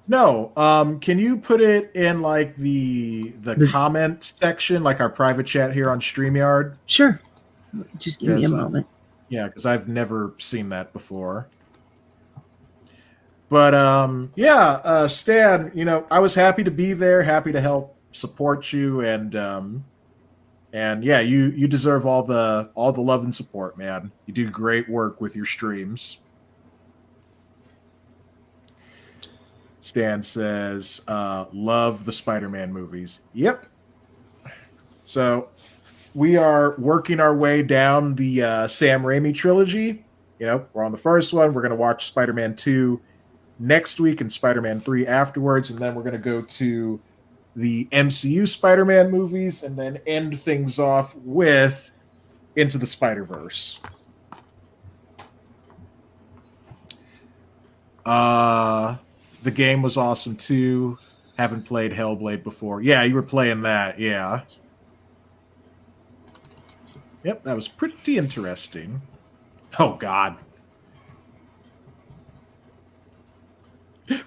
S1: No. Can you put it in like the comment section, like our private chat here on StreamYard?
S4: Sure. Just give me a moment.
S1: Yeah, because I've never seen that before. But Stan, I was happy to be there, happy to help support you, and yeah, you deserve all the love and support, man. You do great work with your streams. Stan says, love the Spider-Man movies. Yep. So we are working our way down the Sam Raimi trilogy. We're on the first one. We're going to watch Spider-Man 2 next week and Spider-Man 3 afterwards, and then we're going to go to the MCU Spider-Man movies and then end things off with Into the Spider-Verse. The game was awesome too. Haven't played Hellblade before. Yeah, you were playing that. Yeah. Yep, that was pretty interesting. Oh, God.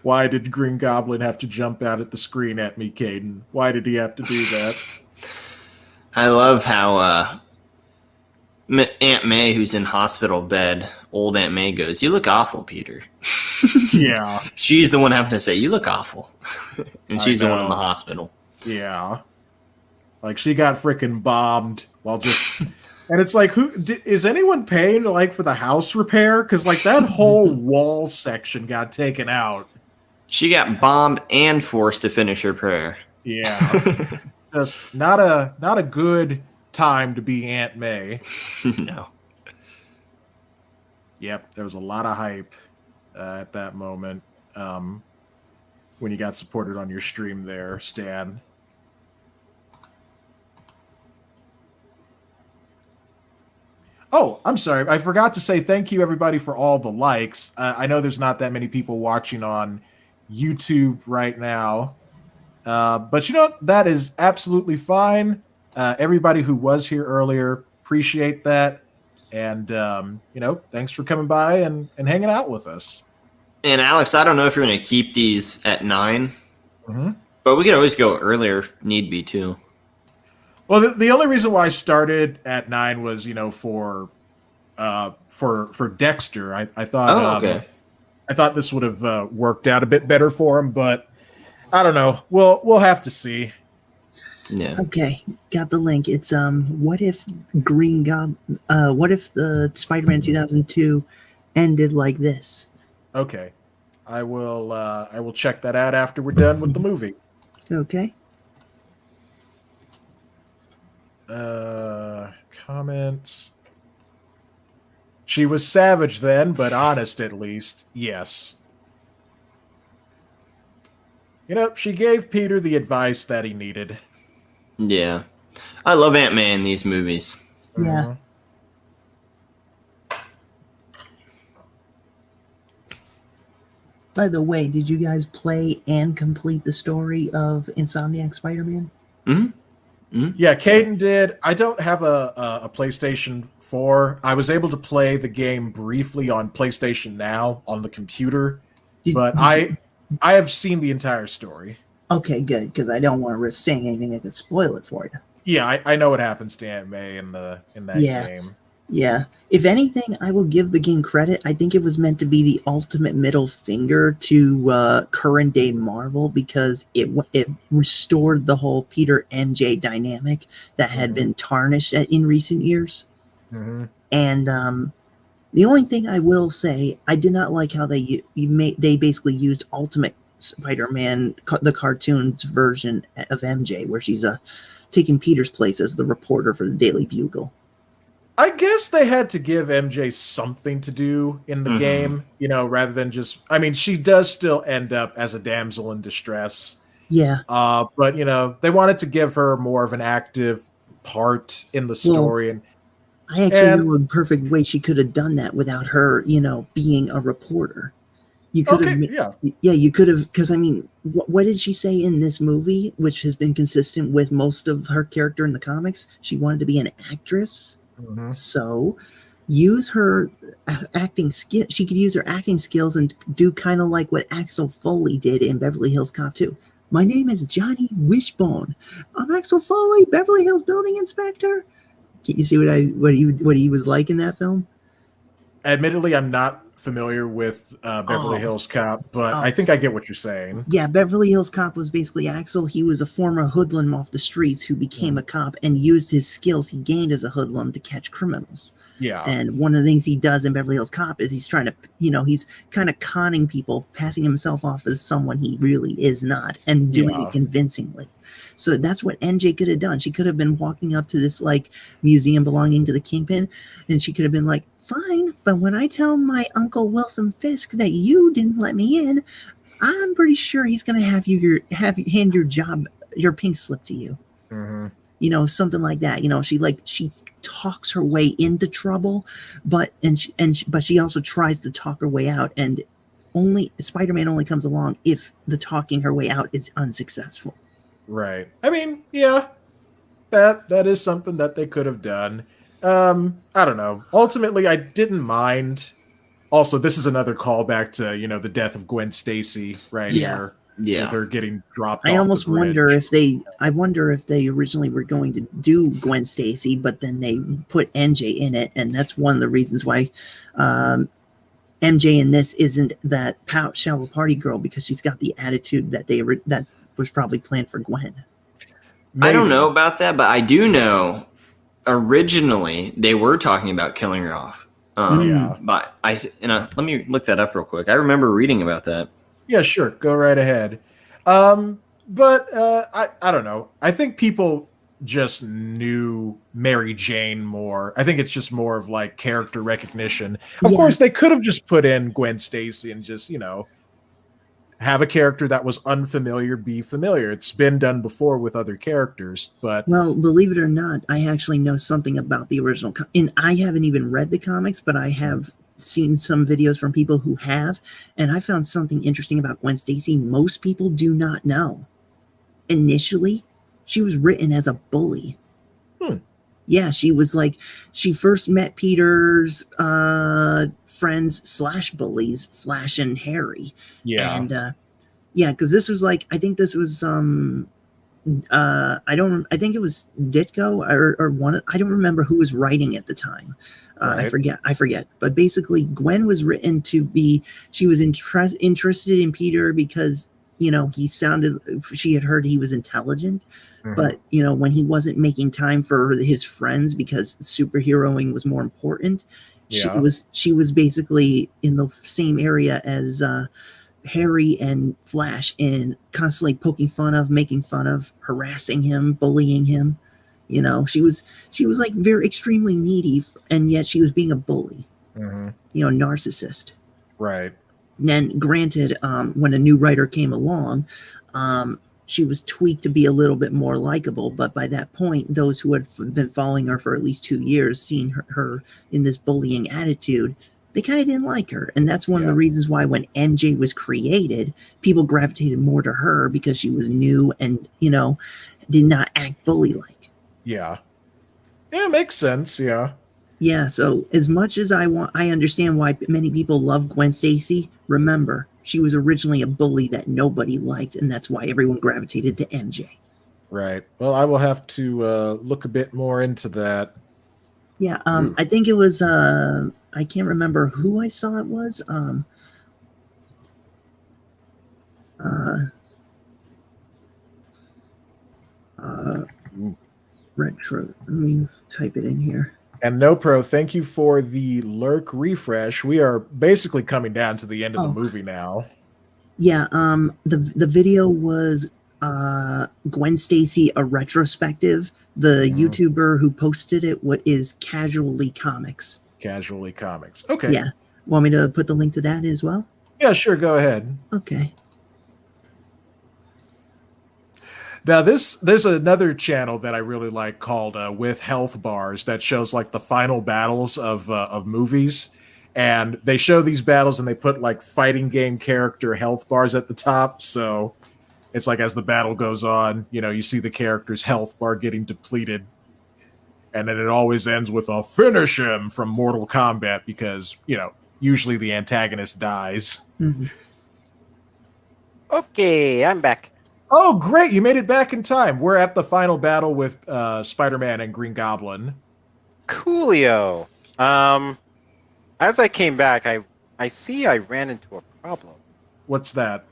S1: Why did Green Goblin have to jump out at the screen at me, Caden? Why did he have to do that?
S3: I love how Aunt May, who's in hospital bed, old Aunt May goes, "You look awful, Peter."
S1: Yeah.
S3: She's the one having to say, "You look awful." And she's the one in the hospital.
S1: Yeah. Like, she got freaking bombed while just... And it's like, is anyone paying like for the house repair? Because like that whole wall section got taken out.
S3: She got bombed and forced to finish her prayer.
S1: Yeah, just not a good time to be Aunt May.
S3: No.
S1: Yep, there was a lot of hype at that moment when you got supported on your stream there, Stan. Oh, I'm sorry. I forgot to say thank you, everybody, for all the likes. I know there's not that many people watching on YouTube right now. But you know, that is absolutely fine. Everybody who was here earlier, appreciate that. And, you know, thanks for coming by and hanging out with us.
S3: And Alex, I don't know if you're going to keep these at 9, but we could always go earlier if need be, too.
S1: Well, the only reason why I started at 9 was, you know, for Dexter. I thought I thought this would have worked out a bit better for him, but I don't know. We'll have to see.
S3: Yeah.
S4: Okay, got the link. It's what if what if the Spider-Man 2002 ended like this?
S1: Okay, I will check that out after we're done with the movie.
S4: Okay.
S1: Comments. She was savage then, but honest at least. Yes. You know, she gave Peter the advice that he needed.
S3: Yeah. I love Aunt May in these movies.
S4: Yeah. By the way, did you guys play and complete the story of Insomniac Spider-Man?
S1: Yeah, Caden did. I don't have a PlayStation 4. I was able to play the game briefly on PlayStation Now on the computer, but I have seen the entire story.
S4: Okay, good, because I don't want to risk saying anything that could spoil it for you.
S1: Yeah, I know what happens to Aunt May in that game.
S4: Yeah. If anything, I will give the game credit. I think it was meant to be the ultimate middle finger to current day Marvel because it restored the whole Peter MJ dynamic that had been tarnished in recent years. And the only thing I will say, I did not like how they basically used Ultimate Spider-Man, the cartoon's version of MJ, where she's taking Peter's place as the reporter for the Daily Bugle.
S1: I guess they had to give MJ something to do in the game, you know, rather than just... I mean, she does still end up as a damsel in distress.
S4: Yeah.
S1: But, you know, they wanted to give her more of an active part in the story.
S4: Well, I actually know a perfect way she could have done that without her, you know, being a reporter. You could have... Yeah, you could have... Because, I mean, what did she say in this movie, which has been consistent with most of her character in the comics? She wanted to be an actress. So use her acting skill. She could use her acting skills and do kind of like what Axel Foley did in Beverly Hills Cop 2. My name is Johnny Wishbone. I'm Axel Foley, Beverly Hills building inspector. Can you see what he was like in that film?
S1: Admittedly, I'm not familiar with Beverly Hills Cop, but I think I get what you're saying.
S4: Yeah, Beverly Hills Cop was basically Axel. He was a former hoodlum off the streets who became a cop and used his skills he gained as a hoodlum to catch criminals.
S1: Yeah.
S4: And one of the things he does in Beverly Hills Cop is he's trying to, you know, he's kind of conning people, passing himself off as someone he really is not, and doing it convincingly. So that's what MJ could have done. She could have been walking up to this like museum belonging to the Kingpin, and she could have been like, fine, but when I tell my Uncle Wilson Fisk that you didn't let me in, I'm pretty sure he's going to have you hand your pink slip to you. You know, something like that. You know, she talks her way into trouble, but she also tries to talk her way out. And Spider-Man only comes along if the talking her way out is unsuccessful.
S1: Right. I mean, yeah, that is something that they could have done. I don't know. Ultimately, I didn't mind. Also, this is another callback to, the death of Gwen Stacy right here.
S3: Yeah.
S1: With her getting dropped
S4: I
S1: off
S4: almost
S1: the bridge.
S4: wonder if they originally were going to do Gwen Stacy, but then they put MJ in it, and that's one of the reasons why MJ in this isn't that shallow party girl, because she's got the attitude that was probably planned for Gwen.
S1: Maybe.
S3: I don't know about that, but I do know originally they were talking about killing her off. But let me look that up real quick. I remember reading about that.
S1: Yeah, sure. Go right ahead. But I don't know. I think people just knew Mary Jane more. I think it's just more of like character recognition. Of course, they could have just put in Gwen Stacy and just, have a character that was unfamiliar be familiar. It's been done before with other characters, but...
S4: Well, believe it or not, I actually know something about the original. And I haven't even read the comics, but I have seen some videos from people who have, and I found something interesting about Gwen Stacy most people do not know. Initially, she was written as a bully. Yeah, she was like, she first met Peter's friends / bullies, Flash and Harry.
S1: Yeah.
S4: And because this was like, I think this was I think it was Ditko or one. I don't remember who was writing at the time.
S1: Right.
S4: I forget. But basically, Gwen was written to be. She was interested in Peter because she had heard he was intelligent. Mm-hmm. But when he wasn't making time for his friends because superheroing was more important, she was basically in the same area as Harry and Flash, and constantly poking fun of, making fun of, harassing him, bullying him. She was like very extremely needy, and yet she was being a bully. Mm-hmm. Narcissist.
S1: Right.
S4: And then, granted, when a new writer came along, she was tweaked to be a little bit more likable. But by that point, those who had been following her for at least 2 years, seeing her in this bullying attitude, they kind of didn't like her. And that's one of the reasons why when MJ was created, people gravitated more to her, because she was new and, did not act bully-like.
S1: Yeah. Yeah, it makes sense, yeah.
S4: Yeah, so as much as I understand why many people love Gwen Stacy, remember, she was originally a bully that nobody liked, and that's why everyone gravitated to MJ.
S1: Right. Well, I will have to look a bit more into that.
S4: Yeah, I think it was... I can't remember who I saw it was. Retro. Let me type it in here.
S1: And No Pro, thank you for the lurk refresh. We are basically coming down to the end of the movie now.
S4: Yeah. The video was Gwen Stacy, a retrospective. The YouTuber who posted it is Casually Comics.
S1: Casually Comics. Okay.
S4: Yeah. Want me to put the link to that as well?
S1: Yeah, sure. Go ahead.
S4: Okay.
S1: Now, there's another channel that I really like called With Health Bars that shows like the final battles of movies. And they show these battles and they put like fighting game character health bars at the top. So it's like as the battle goes on, you see the character's health bar getting depleted. And then it always ends with a finish him from Mortal Kombat because, usually the antagonist dies.
S4: Mm-hmm.
S2: Okay, I'm back.
S1: Oh, great. You made it back in time. We're at the final battle with Spider-Man and Green Goblin.
S2: Coolio. As I came back, I see I ran into a problem.
S1: What's that?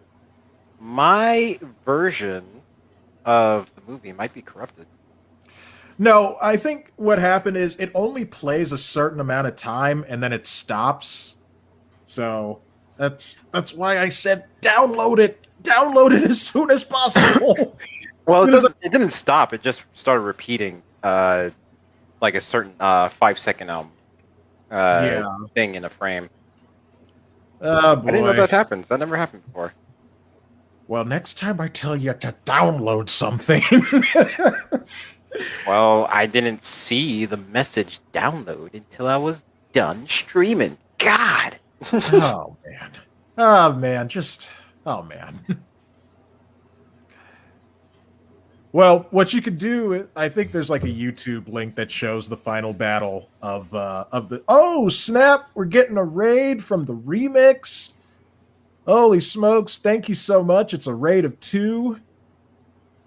S2: My version of the movie might be corrupted.
S1: No, I think what happened is it only plays a certain amount of time and then it stops. So that's why I said download it. Download it as soon as possible.
S2: Well, it didn't stop. It just started repeating like a certain 5-second thing in a frame.
S1: Oh, boy.
S2: I didn't know that happens. That never happened before.
S1: Well, next time I tell you to download something.
S2: Well, I didn't see the message download until I was done streaming. God.
S1: Oh, man. Oh man, oh man. Well, what you could do, I think there's like a YouTube link that shows the final battle of the. Oh snap! We're getting a raid from the remix. Holy smokes! Thank you so much. It's a raid of 2.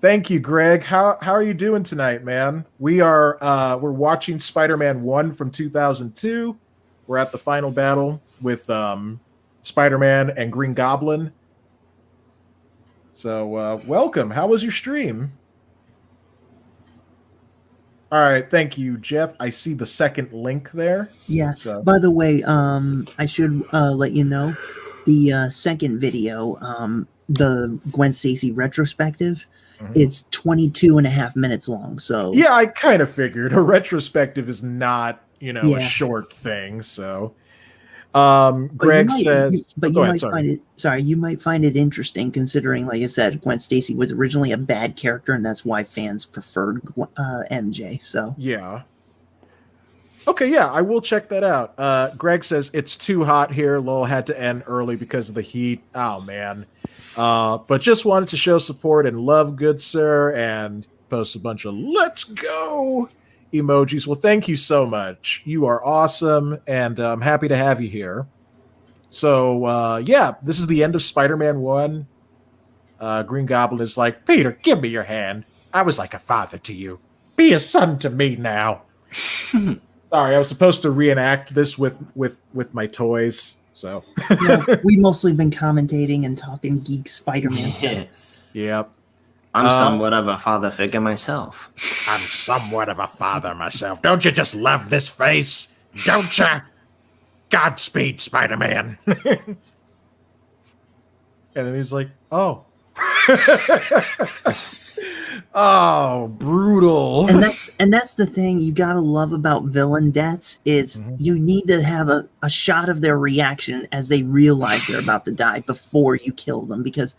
S1: Thank you, Greg. How are you doing tonight, man? We're watching Spider-Man 1 from 2002. We're at the final battle with Spider-Man and Green Goblin. So welcome. How was your stream? All right, thank you, Jeff. I see the second link there.
S4: Yeah.
S1: So.
S4: By the way, I should let you know the second video, the Gwen Stacy retrospective, it's 22 and a half minutes long. So
S1: yeah, I kind of figured a retrospective is not, a short thing. So Greg says,
S4: you might find it interesting considering, like I said, Gwen Stacy was originally a bad character, and that's why fans preferred MJ. So
S1: yeah. Okay, yeah, I will check that out. Greg says it's too hot here. Lowell had to end early because of the heat. Oh man. But just wanted to show support and love, good sir, and post a bunch of let's go emojis. Well, thank you so much. You are awesome, and I'm happy to have you here. So, yeah, this is the end of Spider-Man 1. Green Goblin is like, Peter, give me your hand. I was like a father to you. Be a son to me now. Sorry, I was supposed to reenact this with my toys. So
S4: yeah, we've mostly been commentating and talking geek Spider-Man stuff.
S1: Yep.
S3: I'm somewhat of a father figure myself.
S1: I'm somewhat of a father myself. Don't you just love this face? Don't you? Godspeed, Spider-Man. And then he's like, oh. Oh, brutal.
S4: And that's the thing you gotta love about villain deaths is you need to have a shot of their reaction as they realize they're about to die before you kill them, because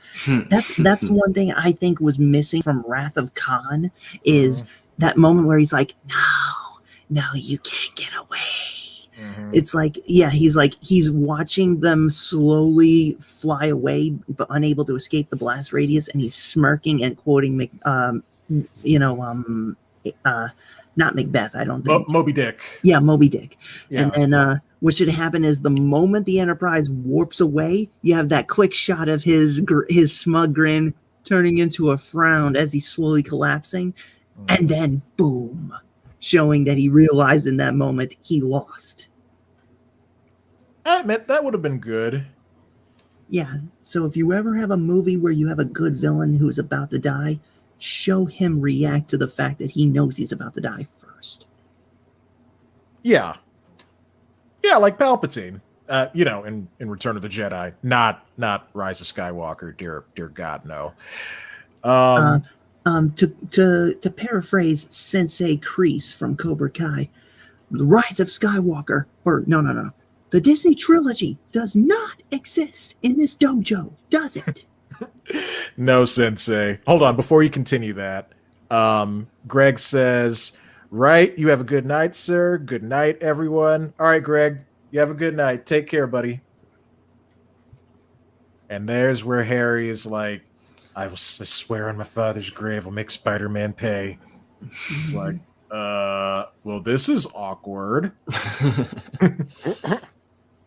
S4: that's one thing I think was missing from Wrath of Khan is that moment where he's like, no, you can't get away. It's like, yeah, he's watching them slowly fly away, but unable to escape the blast radius, and he's smirking and quoting, not Macbeth, I don't think.
S1: Moby Dick.
S4: Yeah, Moby Dick.
S1: Yeah.
S4: And then what should happen is the moment the Enterprise warps away, you have that quick shot of his smug grin turning into a frown as he's slowly collapsing, and then boom, showing that he realized in that moment he lost.
S1: I admit that would have been good.
S4: Yeah, so if you ever have a movie where you have a good villain who's about to die, show him react to the fact that he knows he's about to die first.
S1: Yeah. Yeah, like Palpatine. In Return of the Jedi, not Rise of Skywalker. Dear God, no.
S4: To paraphrase Sensei Kreese from Cobra Kai, the Rise of Skywalker, or no. The Disney trilogy does not exist in this dojo, does it?
S1: No, Sensei. Hold on, before you continue that, Greg says, right, you have a good night, sir. Good night, everyone. All right, Greg, you have a good night. Take care, buddy. And there's where Harry is like, I swear on my father's grave, I'll make Spider-Man pay. It's like, well, this is awkward.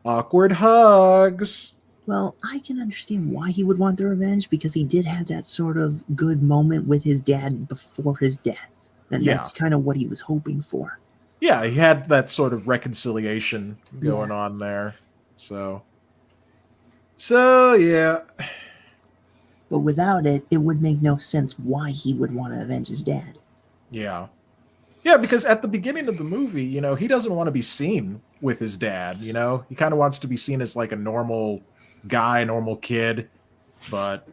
S1: Awkward hugs.
S4: Well, I can understand why he would want the revenge, because he did have that sort of good moment with his dad before his death. And that's kind of what he was hoping for.
S1: Yeah, he had that sort of reconciliation going on there. So yeah.
S4: But without it, it would make no sense why he would want to avenge his dad.
S1: Yeah. Yeah, because at the beginning of the movie, he doesn't want to be seen with his dad, He kind of wants to be seen as like a normal guy, normal kid. But,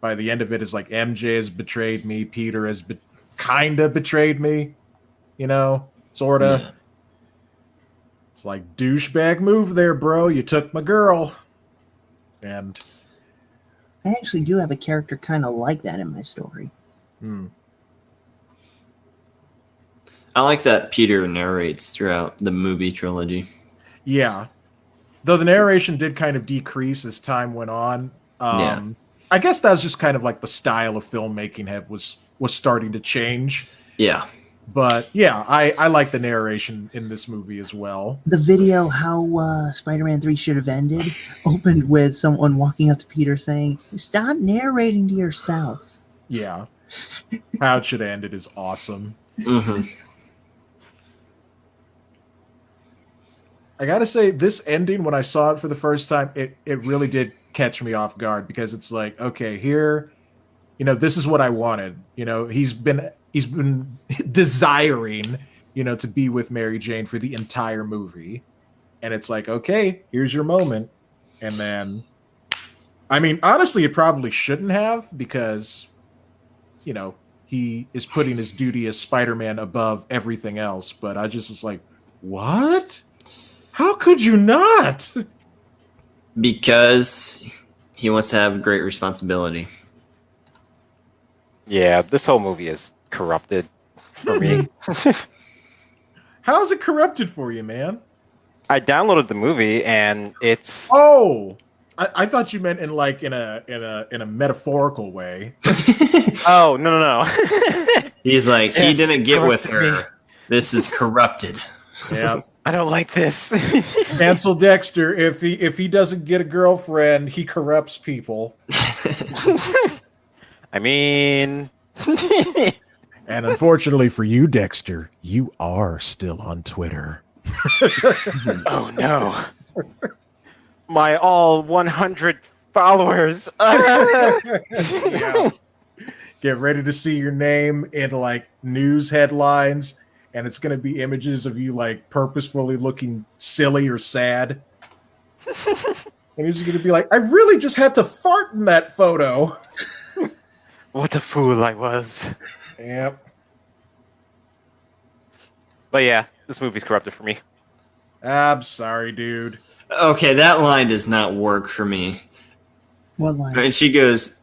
S1: by the end of it, it's like MJ has betrayed me. Peter has kind of betrayed me, sort of. Yeah. It's like, douchebag move there, bro. You took my girl. And
S4: I actually do have a character kind of like that in my story.
S3: I like that Peter narrates throughout the movie trilogy.
S1: Yeah. Though the narration did kind of decrease as time went on. I guess that's just kind of like the style of filmmaking was starting to change.
S3: Yeah.
S1: But yeah, I like the narration in this movie as well.
S4: The video, how Spider-Man 3 should have ended, opened with someone walking up to Peter saying, "Stop narrating to yourself."
S1: Yeah. How it should have ended is awesome.
S3: Mm-hmm.
S1: I gotta say, this ending, when I saw it for the first time, it really did catch me off guard, because it's like, okay, here, this is what I wanted. He's been desiring, to be with Mary Jane for the entire movie. And it's like, okay, here's your moment. And then, I mean, honestly, it probably shouldn't have, because, he is putting his duty as Spider-Man above everything else. But I just was like, what? How could you not?
S3: Because he wants to have great responsibility.
S2: Yeah, this whole movie is corrupted for me.
S1: How is it corrupted for you, man?
S2: I downloaded the movie and it's
S1: I thought you meant in a metaphorical way.
S2: Oh, no.
S3: He's like, he didn't get with her. This is corrupted.
S1: Yeah.
S2: I don't like this.
S1: Cancel Dexter. If he doesn't get a girlfriend, he corrupts people.
S2: I mean,
S1: and unfortunately for you, Dexter, you are still on Twitter.
S2: Oh no. My all 100 followers.
S1: Yeah. Get ready to see your name in like news headlines, and it's going to be images of you like purposefully looking silly or sad. And you're just going to be like, I really just had to fart in that photo.
S2: What a fool I was.
S1: Yep.
S2: But yeah, this movie's corrupted for me.
S1: I'm sorry, dude.
S3: Okay, that line does not work for me.
S4: What line?
S3: And she goes,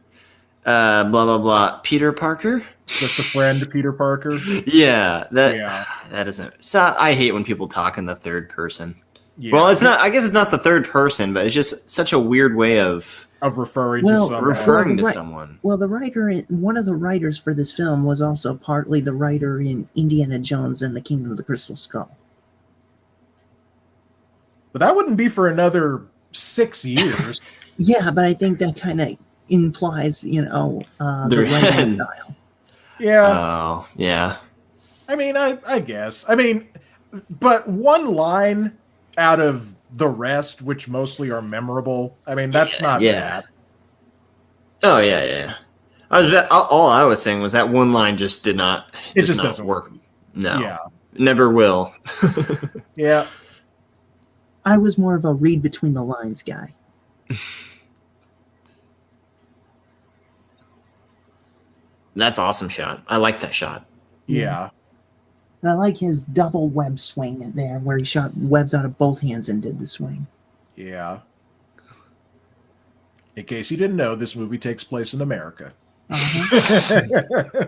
S3: blah, blah, blah. Peter Parker?
S1: Just a friend, Peter Parker.
S3: Yeah, that doesn't stop. I hate when people talk in the third person.
S1: Yeah.
S3: Well, it's not. I guess it's not the third person, but it's just such a weird way of
S1: referring to someone.
S3: Referring to someone.
S4: Well, one of the writers for this film was also partly the writer in Indiana Jones and the Kingdom of the Crystal Skull.
S1: But that wouldn't be for another 6 years.
S4: Yeah, but I think that kind of implies, the writing style.
S1: Yeah.
S3: Oh, yeah.
S1: I mean, I guess. I mean, but one line out of the rest, which mostly are memorable, I mean, that's not bad.
S3: Oh, yeah. All I was saying was that one line just did not.
S1: It just doesn't work.
S3: No.
S1: Yeah.
S3: Never will.
S1: Yeah.
S4: I was more of a read between the lines guy.
S3: That's awesome shot. I like that shot.
S1: Yeah.
S4: And I like his double web swing there, where he shot webs out of both hands and did the swing.
S1: Yeah. In case you didn't know, this movie takes place in America.
S4: Uh-huh.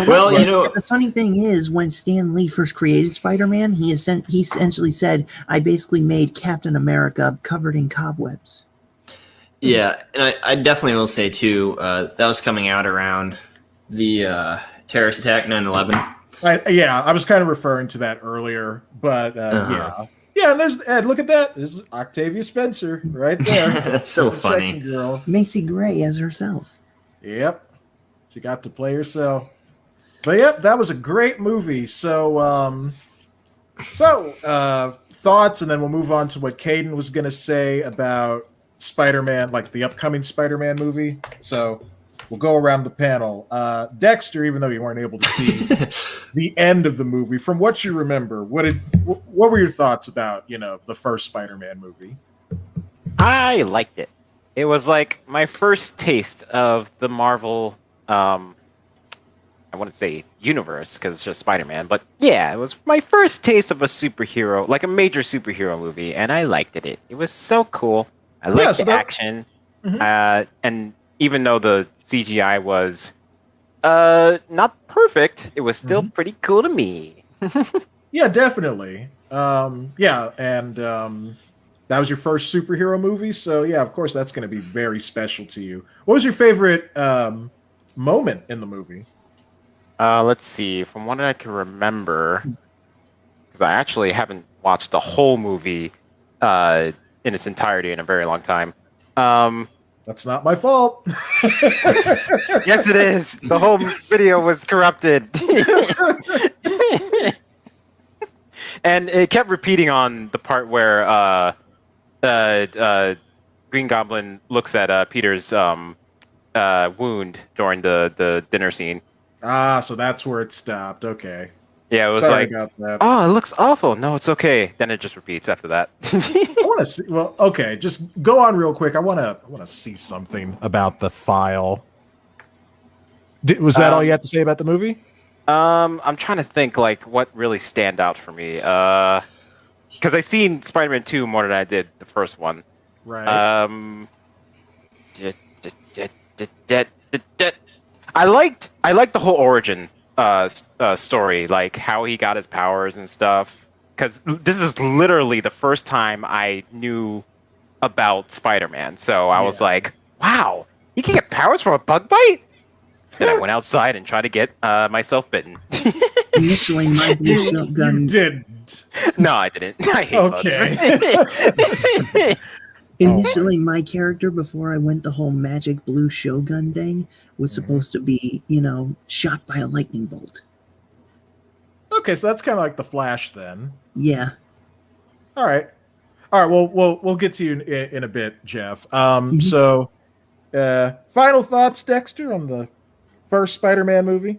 S3: Well,
S4: the funny thing is, when Stan Lee first created Spider-Man, he essentially said, "I basically made Captain America covered in cobwebs."
S3: Yeah, and I definitely will say too, that was coming out around the terrorist attack 9/11.
S1: I was kind of referring to that earlier, but yeah, and look at that. This is Octavia Spencer right there.
S3: That's so funny.
S1: Girl.
S4: Macy Gray as herself.
S1: Yep. She got to play herself. But yep, that was a great movie. So thoughts, and then we'll move on to what Caden was going to say about Spider-Man, like the upcoming Spider-Man movie. So we'll go around the panel. Dexter, even though you weren't able to see the end of the movie, from what you remember, what were your thoughts about, the first Spider-Man movie?
S2: I liked it. It was like my first taste of the Marvel, I wouldn't say universe because it's just Spider-Man, but yeah, it was my first taste of a superhero, like a major superhero movie, and I liked it. It was so cool. I liked the action, and even though the CGI was not perfect, it was still pretty cool to me.
S1: Yeah, definitely. That was your first superhero movie, so yeah, of course that's going to be very special to you. What was your favorite moment in the movie?
S2: Let's see. From what I can remember, because I actually haven't watched the whole movie in its entirety in a very long time.
S1: That's not my fault.
S2: Yes, it is. The whole video was corrupted. And it kept repeating on the part where Green Goblin looks at Peter's wound during the dinner scene.
S1: Ah, so that's where it stopped. Okay.
S2: Yeah, it was
S1: Sorry
S2: like,
S1: about that.
S2: oh, it looks awful. No, it's okay. Then it just repeats after that.
S1: I want to see. Well, okay, just go on real quick. I want to see something about the file. Was that all you had to say about the movie?
S2: I'm trying to think like what really stand out for me. Because I seen Spider-Man 2 more than I did the first one.
S1: Right.
S2: I liked the whole origin story, like how he got his powers and stuff. Because this is literally the first time I knew about Spider-Man, so I was like, "Wow, he can get powers from a bug bite." Then I went outside and tried to get myself bitten.
S4: Initially, my blue shotgun.
S1: You didn't.
S2: No, I didn't. I hate bugs.
S4: Initially, my character, before I went the whole magic blue shotgun thing, was supposed to be, shot by a lightning bolt.
S1: Okay, so that's kind of like the Flash then.
S4: Yeah.
S1: All right. Well, we'll get to you in a bit, Jeff. So, final thoughts, Dexter, on the first Spider-Man movie?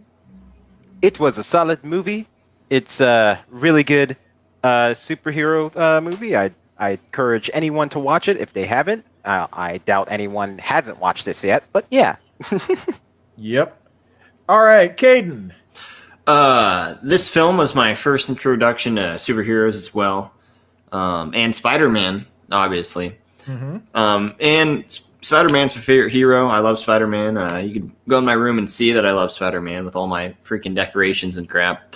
S2: It was a solid movie. It's a really good superhero movie. I encourage anyone to watch it if they haven't. I doubt anyone hasn't watched this yet, but yeah.
S1: Yep. All right, Caden.
S3: This film was my first introduction to superheroes as well, and Spider-Man, obviously. And Spider-Man's my favorite hero. I love Spider-Man. You could go in my room and see that I love Spider-Man with all my freaking decorations and crap.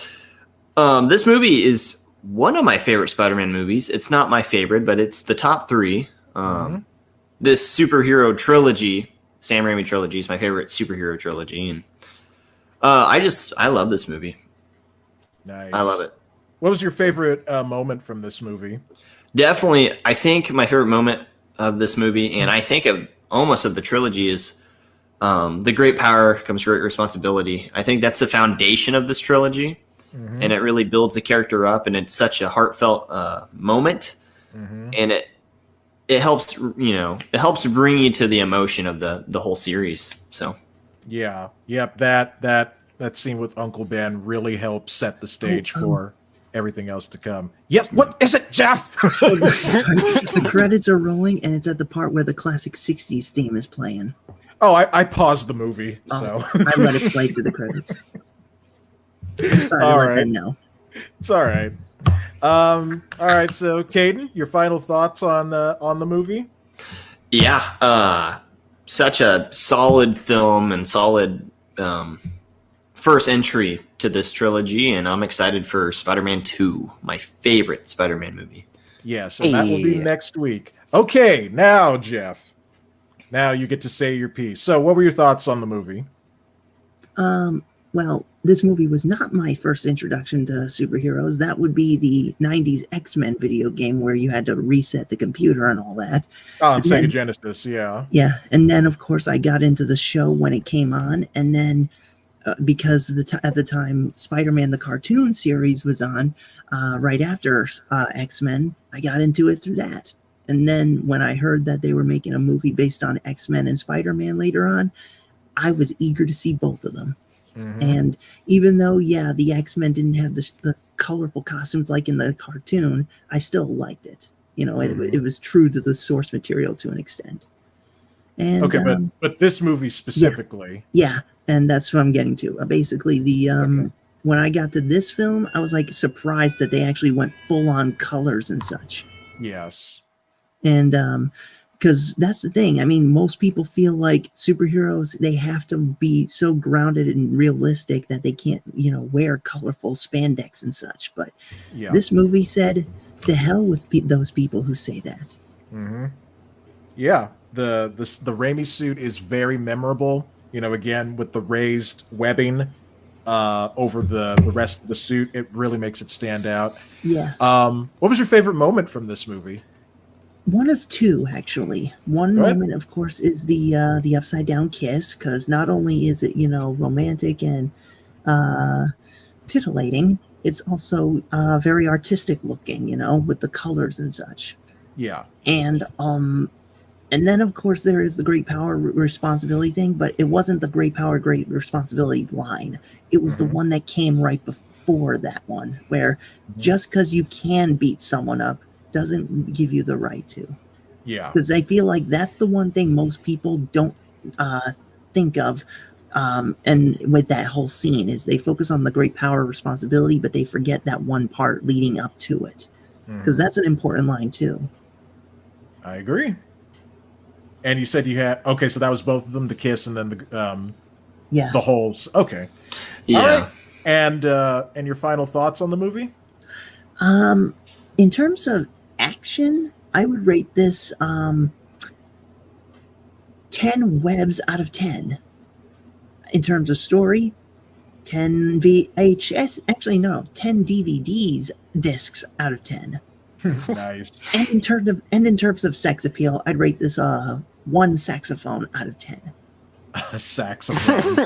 S3: This movie is one of my favorite Spider-Man movies. It's not my favorite, but it's the top 3. This superhero trilogy, Sam Raimi trilogy, is my favorite superhero trilogy, and I love this movie.
S1: Nice.
S3: I love it.
S1: What was your favorite moment from this movie?
S3: Definitely, I think my favorite moment of this movie, and I think of almost of the trilogy, is the great power comes great responsibility. I think that's the foundation of this trilogy, and it really builds the character up, and it's such a heartfelt moment, and it helps bring you to the emotion of the whole series. So
S1: yeah, yep, that scene with Uncle Ben really helps set the stage for everything else to come. Yes, what is it, Jeff?
S4: The credits are rolling, and it's at the part where the classic 60s theme is playing.
S1: Oh, I paused the movie, so
S4: I let it play through the credits. I'm sorry to let them know.
S1: It's all right. All right, so Caden, your final thoughts on the movie?
S3: Yeah, such a solid film and solid first entry to this trilogy, and I'm excited for Spider-Man 2, my favorite Spider-Man movie.
S1: Yes, and that will be next week. Okay, now, Jeff, now you get to say your piece. So what were your thoughts on the movie?
S4: Well, this movie was not my first introduction to superheroes. That would be the 90s X-Men video game where you had to reset the computer and all that.
S1: Oh, and Sega Genesis, yeah.
S4: Yeah, and then, of course, I got into the show when it came on, and then because at the time Spider-Man the cartoon series was on right after X-Men, I got into it through that. And then when I heard that they were making a movie based on X-Men and Spider-Man later on, I was eager to see both of them. And even though, the X-Men didn't have the colorful costumes like in the cartoon, I still liked it. It was true to the source material to an extent. And,
S1: okay, but this movie specifically.
S4: Yeah, and that's what I'm getting to. Basically, when I got to this film, I was like surprised that they actually went full on colors and such.
S1: Yes.
S4: And because that's the thing. I mean, most people feel like superheroes, they have to be so grounded and realistic that they can't, wear colorful spandex and such. But this movie said, to hell with those people who say that.
S1: Mm-hmm. Yeah, the Raimi suit is very memorable. You know, again with the raised webbing over the rest of the suit, it really makes it stand out.
S4: Yeah.
S1: What was your favorite moment from this movie?
S4: One of two, actually. One moment, of course, is the upside down kiss, because not only is it, you know, romantic and titillating, it's also very artistic looking, you know, with the colors and such.
S1: Yeah.
S4: And then, of course, there is the great power responsibility thing, but it wasn't the great power, great responsibility line. It was the one that came right before that one, where just because you can beat someone up doesn't give you the right to.
S1: Yeah.
S4: Because I feel like that's the one thing most people don't think of. And with that whole scene is they focus on the great power responsibility, but they forget that one part leading up to it. Because that's an important line too.
S1: I agree. And you said you had so that was both of them, the kiss and then the holes. Okay.
S3: Yeah.
S1: All right. And your final thoughts on the movie?
S4: In terms of action, I would rate this 10 webs out of 10. In terms of story, 10 VHS, actually no, 10 DVDs discs out of 10.
S1: Nice.
S4: And in terms of sex appeal, I'd rate this 1 saxophone out of 10.
S1: A saxophone.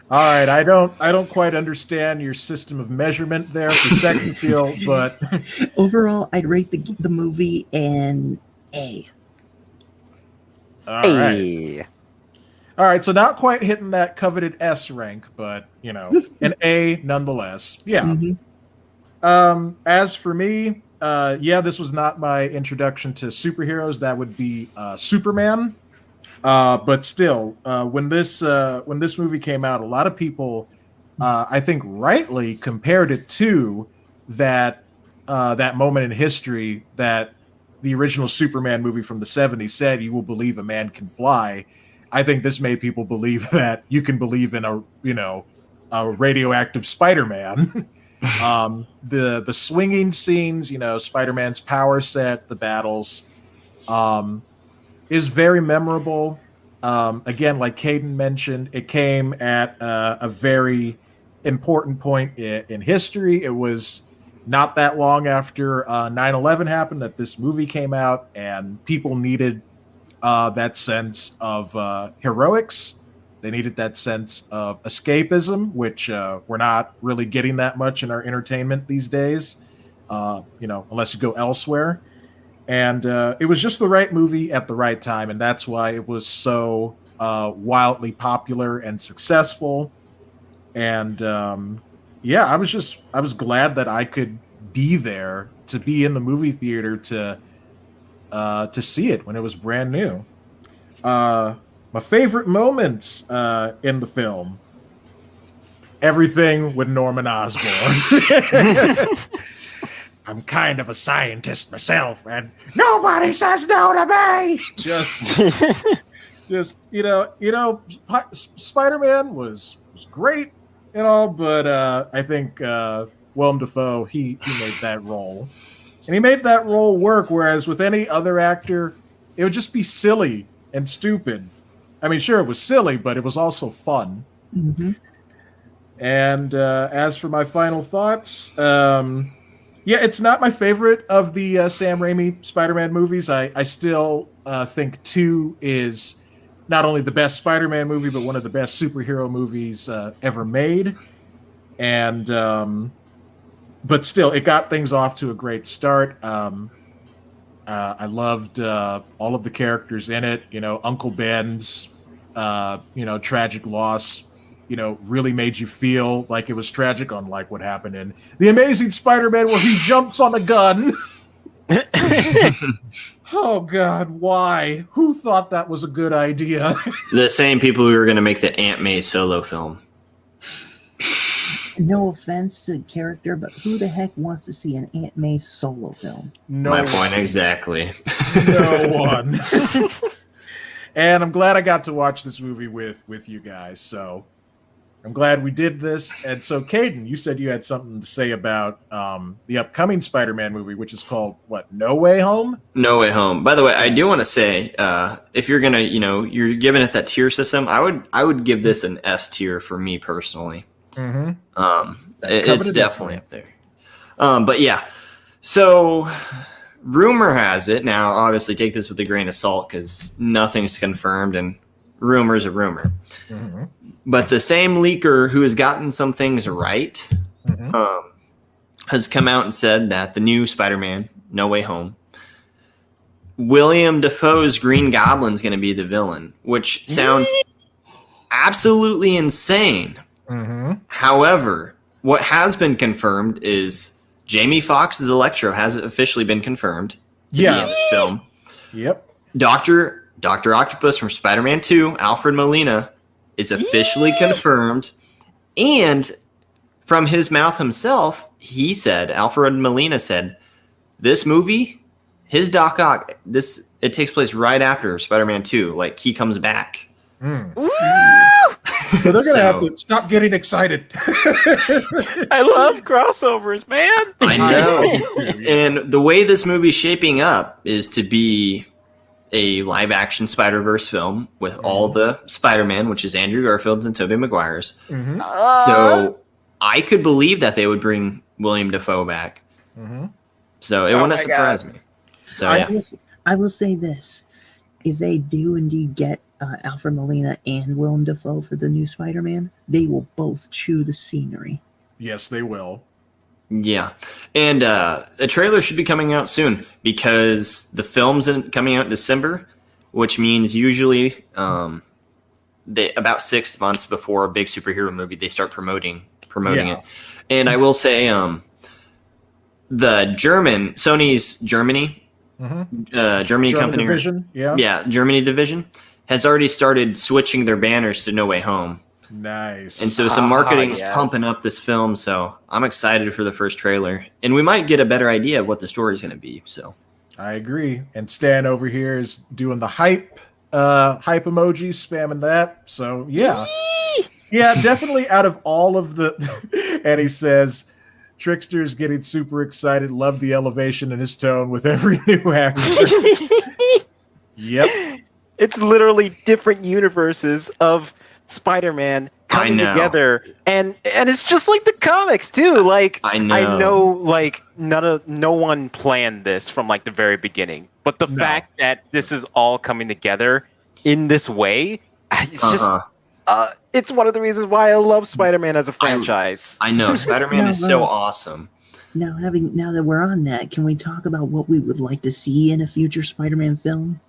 S1: All right, I don't quite understand your system of measurement there for sex appeal, but
S4: overall, I'd rate the movie an A.
S1: All right, so not quite hitting that coveted S rank, but you know, an A nonetheless. Yeah. As for me, this was not my introduction to superheroes. That would be Superman. But still, when this movie came out, a lot of people, I think, rightly compared it to that moment in history that the original Superman movie from the 70s said, "You will believe a man can fly." I think this made people believe that you can believe in a radioactive Spider-Man. The swinging scenes, you know, Spider-Man's power set, the battles, is very memorable. Again, like Caden mentioned, it came at a very important point in history. It was not that long after 9/11 happened that this movie came out, and people needed that sense of heroics. They needed that sense of escapism, which we're not really getting that much in our entertainment these days, unless you go elsewhere. And it was just the right movie at the right time, and that's why it was so wildly popular and successful. And I was glad that I could be there, to be in the movie theater to see it when it was brand new. My favorite moments in the film: everything with Norman Osborn. I'm kind of a scientist myself, and nobody says no to me. Spider-Man was great and all, but I think Willem Dafoe he made that role, and he made that role work. Whereas with any other actor, it would just be silly and stupid. I mean, sure, it was silly, but it was also fun.
S4: Mm-hmm.
S1: And as for my final thoughts. It's not my favorite of the Sam Raimi Spider-Man movies. I still think 2 is not only the best Spider-Man movie, but one of the best superhero movies ever made. And but still, it got things off to a great start. I loved all of the characters in it. You know, Uncle Ben's tragic loss, really made you feel like it was tragic, unlike what happened in The Amazing Spider-Man, where he jumps on a gun. Oh, God, why? Who thought that was a good idea?
S3: The same people who were going to make the Aunt May solo film.
S4: No offense to the character, but who the heck wants to see an Aunt May solo film?
S3: My point exactly.
S1: No one. And I'm glad I got to watch this movie with you guys, so I'm glad we did this. And so, Caden, you said you had something to say about the upcoming Spider-Man movie, which is called, what, No Way Home?
S3: No Way Home. By the way, I do want to say, if you're going to, you're giving it that tier system, I would give this an S tier for me personally. Mm-hmm. It's definitely up there. But yeah, so rumor has it, now obviously take this with a grain of salt because nothing's confirmed and rumor's a rumor. Mm-hmm. But the same leaker who has gotten some things right has come out and said that the new Spider-Man, No Way Home, William Dafoe's Green Goblin is going to be the villain, which sounds absolutely insane. Mm-hmm. However, what has been confirmed is Jamie Foxx's Electro has officially been confirmed to be in this film.
S1: Yep.
S3: Dr. Octopus from Spider-Man 2, Alfred Molina, is officially confirmed, and from his mouth himself, he said, Alfred Molina said, this movie, his Doc Ock, it takes place right after Spider-Man 2, like he comes back.
S1: So they're gonna have to stop getting excited.
S2: I love crossovers, man.
S3: I know. And the way this movie's shaping up is to be a live-action Spider-Verse film with all the Spider-Man, which is Andrew Garfield's and Tobey Maguire's. Mm-hmm. So I could believe that they would bring William Dafoe back. Mm-hmm. So it wouldn't surprise me. So
S4: I will say this. If they do indeed get Alfred Molina and Willem Dafoe for the new Spider-Man, they will both chew the scenery.
S1: Yes, they will.
S3: Yeah. And a trailer should be coming out soon because the film's coming out in December, which means usually about 6 months before a big superhero movie, they start promoting it. And I will say Sony's Germany company
S1: division,
S3: Germany division has already started switching their banners to No Way Home.
S1: Nice.
S3: And so some marketing's pumping up this film, so I'm excited for the first trailer. And we might get a better idea of what the story is going to be. So
S1: I agree. And Stan over here is doing the hype emojis, spamming that. So yeah. Yeah, definitely out of all of the and he says Trickster's getting super excited, love the elevation in his tone with every new actor. Yep.
S2: It's literally different universes of Spider-Man coming together, and it's just like the comics too. Like I know like no one planned this from like the very beginning, but the fact that this is all coming together in this way, it's just it's one of the reasons why I love Spider-Man as a franchise.
S3: I know Spider-Man is so awesome.
S4: Now that we're on that, can we talk about what we would like to see in a future Spider-Man film?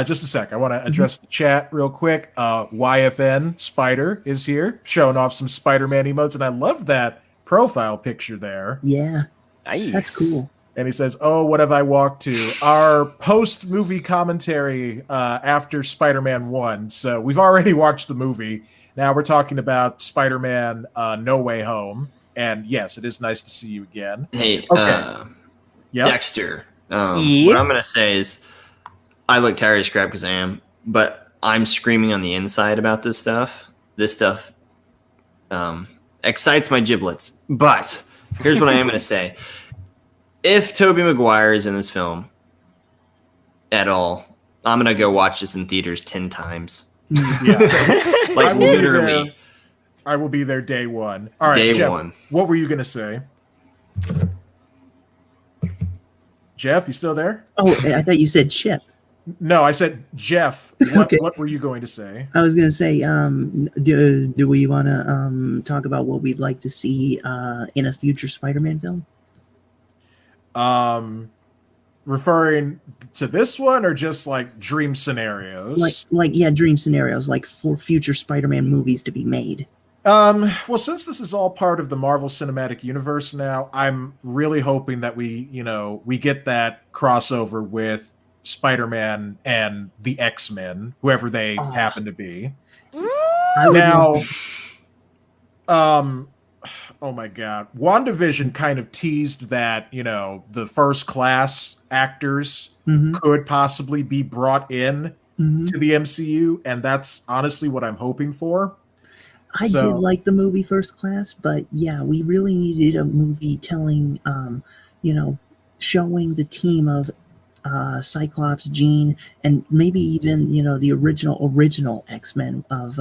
S1: Just a sec. I want to address the chat real quick. YFN Spider is here, showing off some Spider-Man emotes, and I love that profile picture there.
S4: Yeah.
S2: Nice.
S4: That's cool.
S1: And he says, oh, what have I walked to? Our post-movie commentary after Spider-Man 1. So we've already watched the movie. Now we're talking about Spider-Man No Way Home. And yes, it is nice to see you again.
S3: Hey, Dexter. What I'm going to say is, I look tired as crap because I am, but I'm screaming on the inside about this stuff. This stuff excites my giblets. But here's what I am going to say. If Tobey Maguire is in this film at all, I'm going to go watch this in theaters 10 times.
S1: Yeah.
S3: Like literally.
S1: I will be there day one. All right,
S3: day
S1: Jeff,
S3: one.
S1: What were you going to say? Jeff, you still there?
S4: Oh, I thought you said Chip.
S1: No, I said Jeff. What were you going to say?
S4: I was going to say, do we want to talk about what we'd like to see in a future Spider-Man film?
S1: Referring to this one, or just like dream scenarios?
S4: Like dream scenarios, like for future Spider-Man movies to be made.
S1: Well, since this is all part of the Marvel Cinematic Universe now, I'm really hoping that we get that crossover with Spider-Man and the X-Men, whoever they happen to be. Now, oh my God, WandaVision kind of teased that, the first class actors could possibly be brought in to the MCU, and that's honestly what I'm hoping for.
S4: I did like the movie First Class, but yeah, we really needed a movie telling, showing the team of Cyclops, Jean, and maybe even, the original X-Men of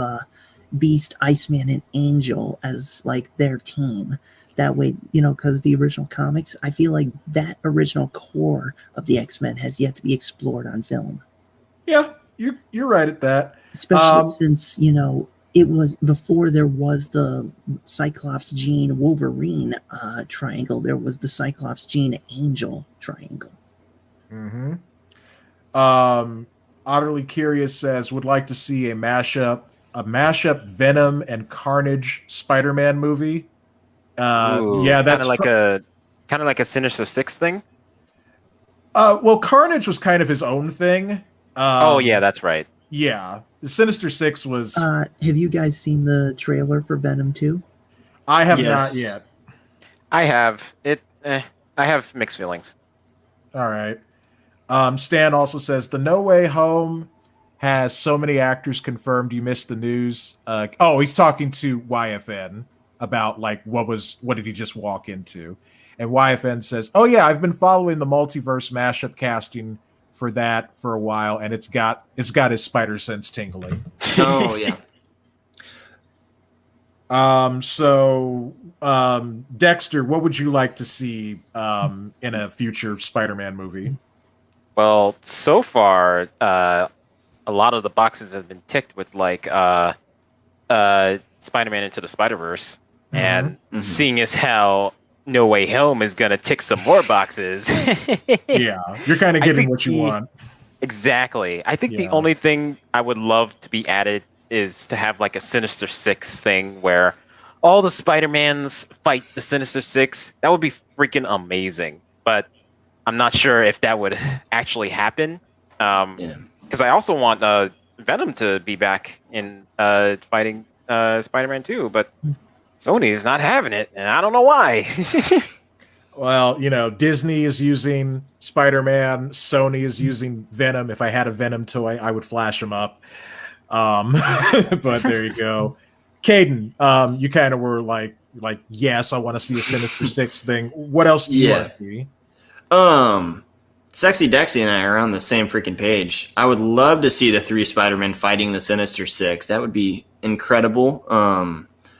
S4: Beast, Iceman, and Angel as like their team. That way, because the original comics, I feel like that original core of the X-Men has yet to be explored on film.
S1: Yeah, you're right at that.
S4: Especially since, it was before there was the Cyclops Jean Wolverine triangle. There was the Cyclops Jean Angel triangle.
S1: Mm-hmm. Utterly Curious says would like to see a mashup Venom and Carnage Spider-Man movie. Yeah, that's
S2: kind of like a Sinister Six thing.
S1: Well, Carnage was kind of his own thing.
S2: Oh yeah, that's right.
S1: Yeah, the Sinister Six was.
S4: Have you guys seen the trailer for Venom 2?
S1: I have not yet.
S2: I have it. I have mixed feelings.
S1: All right. Stan also says the No Way Home has so many actors confirmed. You missed the news. He's talking to YFN about like what did he just walk into, and YFN says, "Oh yeah, I've been following the multiverse mashup casting for that for a while, and it's got his spider sense tingling."
S3: Oh yeah.
S1: Dexter, what would you like to see in a future Spider-Man movie?
S2: Well, so far, a lot of the boxes have been ticked with like Spider-Man Into the Spider-Verse, and seeing as how No Way Home is going to tick some more boxes.
S1: Yeah, you're kind of getting what you want.
S2: Exactly. I think the only thing I would love to be added is to have like a Sinister Six thing where all the Spider-Mans fight the Sinister Six. That would be freaking amazing. But I'm not sure if that would actually happen. Because I also want Venom to be back in fighting Spider-Man 2, but Sony is not having it, and I don't know why.
S1: Well, Disney is using Spider-Man. Sony is using Venom. If I had a Venom toy, I would flash them up. But there you go. Caden, you kind of were like, yes, I want to see a Sinister Six thing. What else do you want to see?
S3: Sexy Dexy and I are on the same freaking page. I would love to see the 3 Spider-Men fighting the Sinister Six. That would be incredible.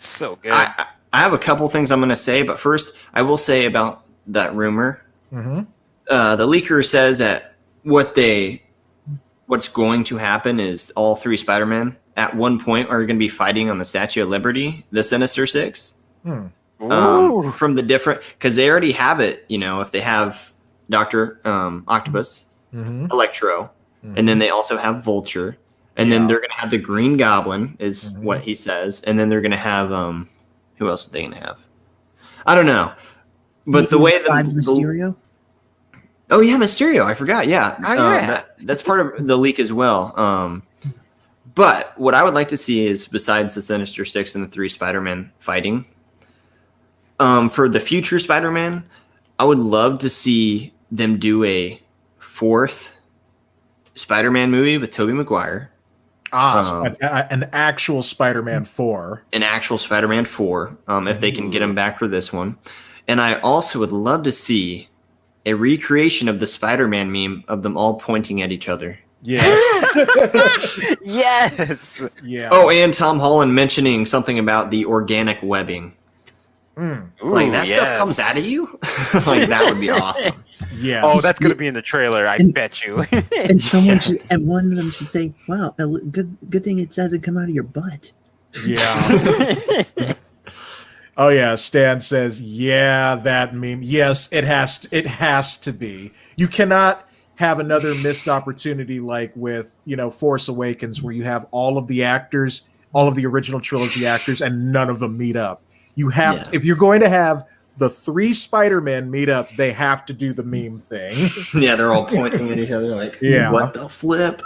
S2: So good.
S3: I have a couple things I'm going to say, but first I will say about that rumor.
S1: Mm-hmm.
S3: The leaker says that what's going to happen is all 3 Spider-Men at one point are going to be fighting on the Statue of Liberty, the Sinister Six. From the different, because they already have it, if they have Dr. Octopus, Electro, and then they also have Vulture, and then they're going to have the Green Goblin is what he says, and then they're going to have who else are they going to have? I don't know, but the way
S4: Mysterio.
S3: Oh yeah, Mysterio. I forgot. Yeah, that's part of the leak as well. But what I would like to see is, besides the Sinister Six and the 3 Spider-Men fighting, for the future Spider-Man, I would love to see them do a 4th Spider-Man movie with Tobey Maguire.
S1: An actual Spider-Man 4.
S3: An actual Spider-Man 4, if they can get him back for this one. And I also would love to see a recreation of the Spider-Man meme of them all pointing at each other.
S1: Yes.
S2: Yes.
S1: Yeah.
S3: Oh, and Tom Holland mentioning something about the organic webbing. Like that stuff comes out of you? Like that would be awesome.
S1: Yeah.
S2: Oh, that's gonna be in the trailer, I bet you.
S4: And someone and one of them should say, "Wow, good thing it doesn't come out of your butt."
S1: Yeah. Oh yeah, Stan says, yeah, that meme. Yes, it has to be. You cannot have another missed opportunity like with, Force Awakens, where you have all of the actors, all of the original trilogy actors, and none of them meet up. You have to, if you're going to have the 3 Spider-Men meet up, they have to do the meme thing.
S3: Yeah, they're all pointing at each other like, what the flip?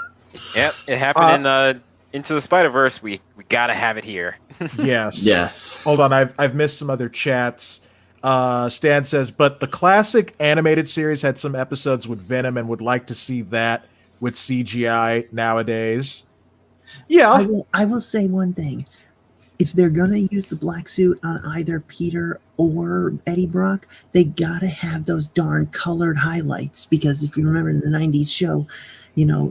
S2: Yep, it happened in Into the Spider-Verse. We gotta have it here.
S1: Yes.
S3: Yes.
S1: Hold on, I've missed some other chats. Stan says, but the classic animated series had some episodes with Venom and would like to see that with CGI nowadays. Yeah.
S4: I will say one thing. if they're gonna use the black suit on either Peter or Eddie Brock, they gotta have those darn colored highlights, because if you remember in the 90s show,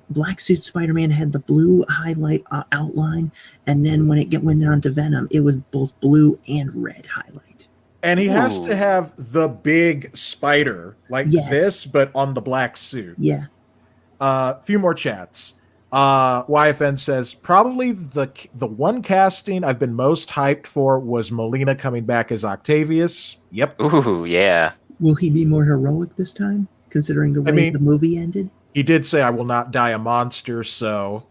S4: black suit Spider-Man had the blue highlight outline, and then when it went down to Venom, it was both blue and red highlight.
S1: And he has to have the big spider like this, but on the black suit.
S4: Yeah.
S1: A few more chats. YFN says, probably the one casting I've been most hyped for was Molina coming back as Octavius. Yep.
S2: Ooh, yeah.
S4: Will he be more heroic this time, considering the way the movie ended?
S1: He did say, I will not die a monster, so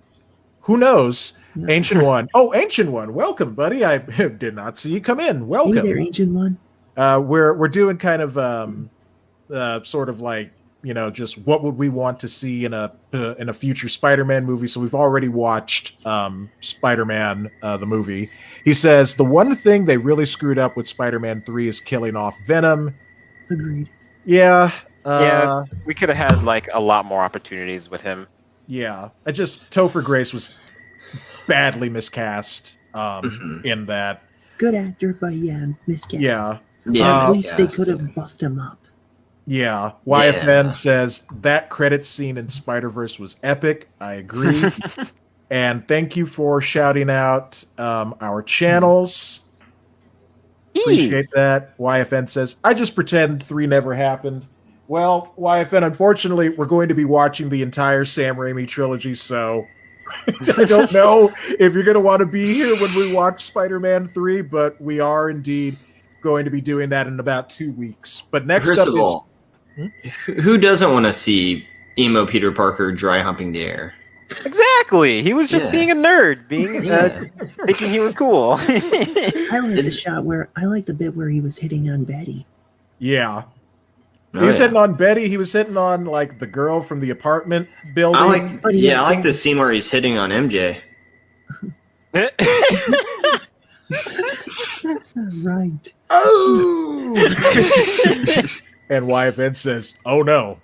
S1: who knows? Ancient One. Oh, Ancient One. Welcome, buddy. I did not see you come in. Welcome.
S4: Hey there, Ancient One.
S1: We're doing kind of sort of like, just what would we want to see in a future Spider-Man movie. So we've already watched Spider-Man, the movie. He says, the one thing they really screwed up with Spider-Man 3 is killing off Venom.
S4: Agreed.
S1: Yeah.
S2: Yeah, we could have had like a lot more opportunities with him.
S1: Yeah. Topher Grace was badly miscast in that.
S4: Good actor, but miscast.
S1: Yeah.
S4: At least they could have buffed him up.
S1: Yeah. YFN says that credit scene in Spider-Verse was epic. I agree. And thank you for shouting out our channels. Appreciate that. YFN says, I just pretend 3 never happened. Well, YFN, unfortunately, we're going to be watching the entire Sam Raimi trilogy, so I don't know if you're going to want to be here when we watch Spider-Man 3, but we are indeed going to be doing that in about 2 weeks. But next
S3: First
S1: up
S3: of all, who doesn't want to see emo Peter Parker dry humping the air?
S2: Exactly. He was just being a nerd, thinking he was cool.
S4: I like the bit where he was hitting on Betty.
S1: Yeah. He was hitting on Betty. He was hitting on like the girl from the apartment building.
S3: I like the scene where he's hitting on MJ.
S4: That's not right.
S1: Oh! And YFN says, "Oh no."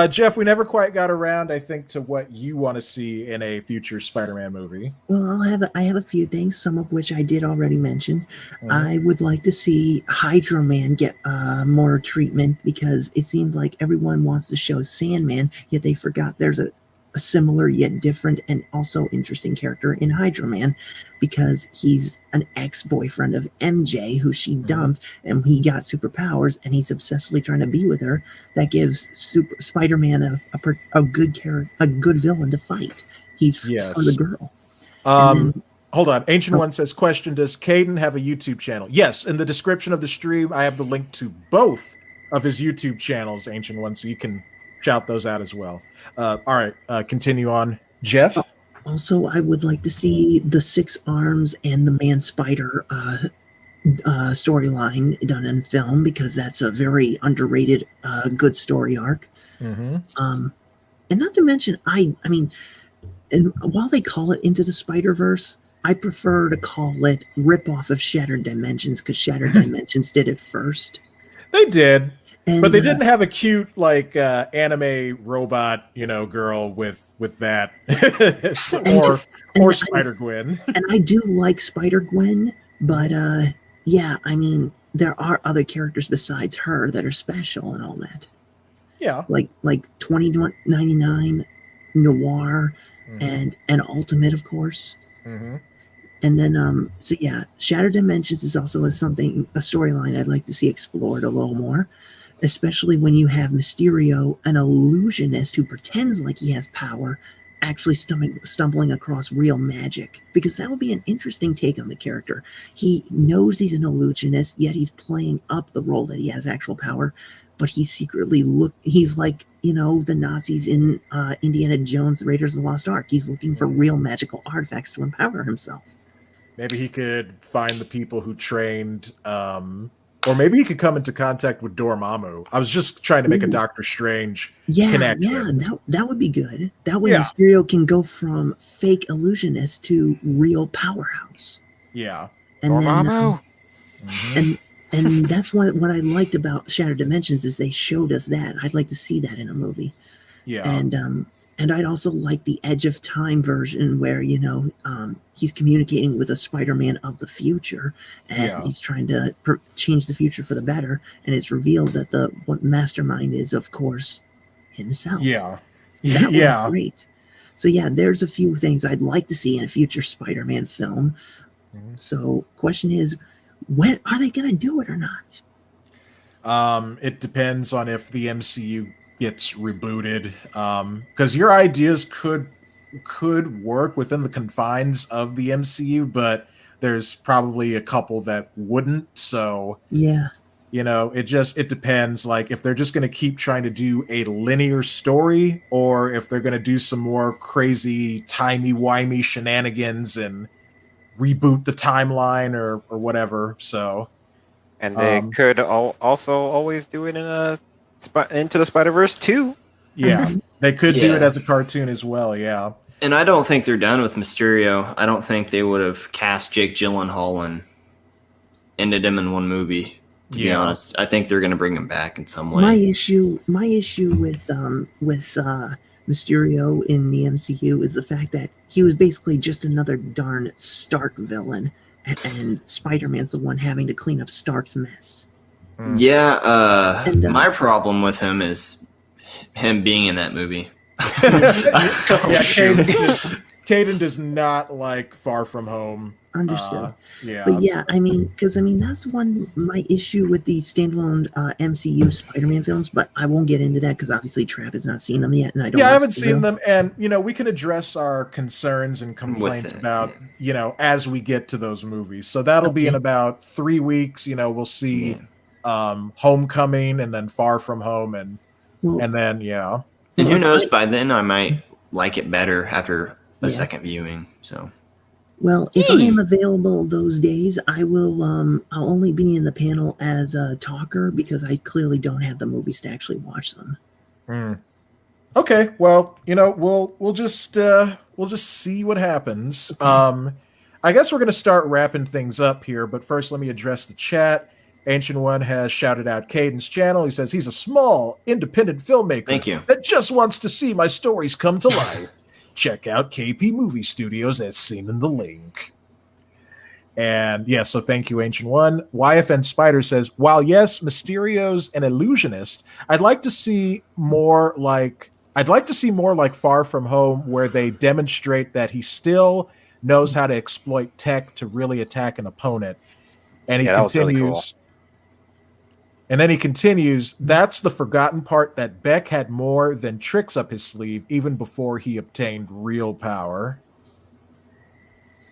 S1: Jeff, we never quite got around, I think, to what you want to see in a future Spider-Man movie.
S4: Well, I have a few things, some of which I did already mention. I would like to see Hydro Man get more treatment, because it seems like everyone wants to show Sandman, yet they forgot there's a similar yet different and also interesting character in Hydro Man, because he's an ex-boyfriend of MJ who she dumped, and he got superpowers, and he's obsessively trying to be with her. That gives Spider-Man a good villain to fight. He's for the girl.
S1: Hold on. Ancient One says, question, does Caden have a YouTube channel? Yes, in the description of the stream, I have the link to both of his YouTube channels, Ancient One, so you can shout those out as well. All right, continue on. Jeff?
S4: Also, I would like to see the 6 Arms and the Man Spider storyline done in film, because that's a very underrated, good story arc. And not to mention, I mean, and while they call it Into the Spider-Verse, I prefer to call it Rip-Off of Shattered Dimensions, because Shattered Dimensions did it first.
S1: They did.
S4: And,
S1: but they didn't have a cute, like, anime robot, girl with that, or Spider-Gwen.
S4: And I do like Spider-Gwen, but I mean, there are other characters besides her that are special and all that.
S1: Yeah,
S4: like 2099, Noir, and Ultimate, of course. And then, Shattered Dimensions is also a storyline I'd like to see explored a little more. Especially when you have Mysterio, an illusionist who pretends like he has power, actually stumbling across real magic. Because that would be an interesting take on the character. He knows he's an illusionist, yet he's playing up the role that he has actual power. But he secretly he's like, the Nazis in Indiana Jones, the Raiders of the Lost Ark. He's looking for real magical artifacts to empower himself.
S1: Maybe he could find the people who trained... or maybe he could come into contact with Dormammu. I was just trying to make a Doctor Strange connection.
S4: Yeah, that would be good. That way Mysterio can go from fake illusionist to real powerhouse.
S1: Yeah.
S4: And Dormammu. And that's what I liked about Shattered Dimensions is they showed us that. I'd like to see that in a movie.
S1: Yeah.
S4: And And I'd also like the Edge of Time version where, he's communicating with a Spider-Man of the future, and he's trying to change the future for the better, and it's revealed that what mastermind is, of course, himself.
S1: Yeah.
S4: That was great. So yeah, there's a few things I'd like to see in a future Spider-Man film. Mm-hmm. So question is, when are they going to do it or not?
S1: It depends on if the MCU gets rebooted, because your ideas could work within the confines of the MCU, but there's probably a couple that wouldn't. So
S4: yeah,
S1: it depends. Like if they're just going to keep trying to do a linear story, or if they're going to do some more crazy timey-wimey shenanigans and reboot the timeline or whatever. So,
S2: and they could also always do it in Into the Spider-Verse 2.
S1: Yeah, they could do it as a cartoon as well. Yeah,
S3: and I don't think they're done with Mysterio. I don't think they would have cast Jake Gyllenhaal and ended him in one movie. To be honest, I think they're going to bring him back in some way.
S4: My issue with Mysterio in the MCU is the fact that he was basically just another darn Stark villain, and Spider-Man's the one having to clean up Stark's mess.
S3: Yeah, my problem with him is him being in that movie.
S1: Caden does not like Far From Home.
S4: Understood. But yeah, that's my issue with the standalone MCU Spider-Man films, but I won't get into that because obviously Trapp has not seen them yet, and I don't.
S1: Yeah, I haven't seen them, and we can address our concerns and complaints about as we get to those movies. So that'll be in about 3 weeks. We'll see Homecoming and then Far From Home, and then
S3: And who knows? By then, I might like it better after a second viewing. So.
S4: Well, if I am available those days, I will. I'll only be in the panel as a talker because I clearly don't have the movies to actually watch them.
S1: Okay, well, we'll just see what happens. I guess we're gonna start wrapping things up here, but first, let me address the chat. Ancient One has shouted out Caden's channel. He says he's a small, independent filmmaker.
S3: Thank you.
S1: That just wants to see my stories come to life. Check out KP Movie Studios as seen in the link. And so thank you, Ancient One. YFN Spider says, while yes, Mysterio's an illusionist, I'd like to see more like Far From Home, where they demonstrate that he still knows how to exploit tech to really attack an opponent. And he continues. Really cool. And then he continues, that's the forgotten part, that Beck had more than tricks up his sleeve even before he obtained real power.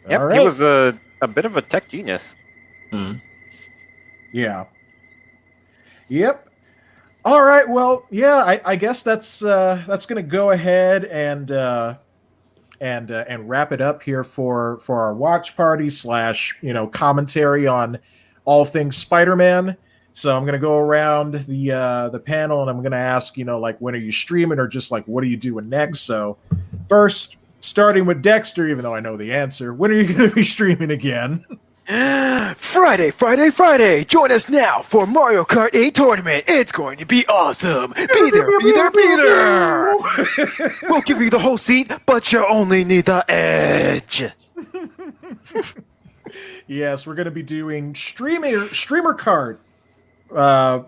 S2: Yep, he was a bit of a tech genius.
S1: Yeah. Yep. All right, well, I guess that's going to go ahead and wrap it up here for our watch party / commentary on all things Spider-Man. So I'm going to go around the panel and I'm going to ask, when are you streaming, or just what are you doing next? So first, starting with Dexter, even though I know the answer, when are you going to be streaming again?
S6: Friday. Join us now for Mario Kart 8 tournament. It's going to be awesome. Be there. We'll give you the whole seat, but you only need the edge.
S1: Yes, we're going to be doing streamer kart.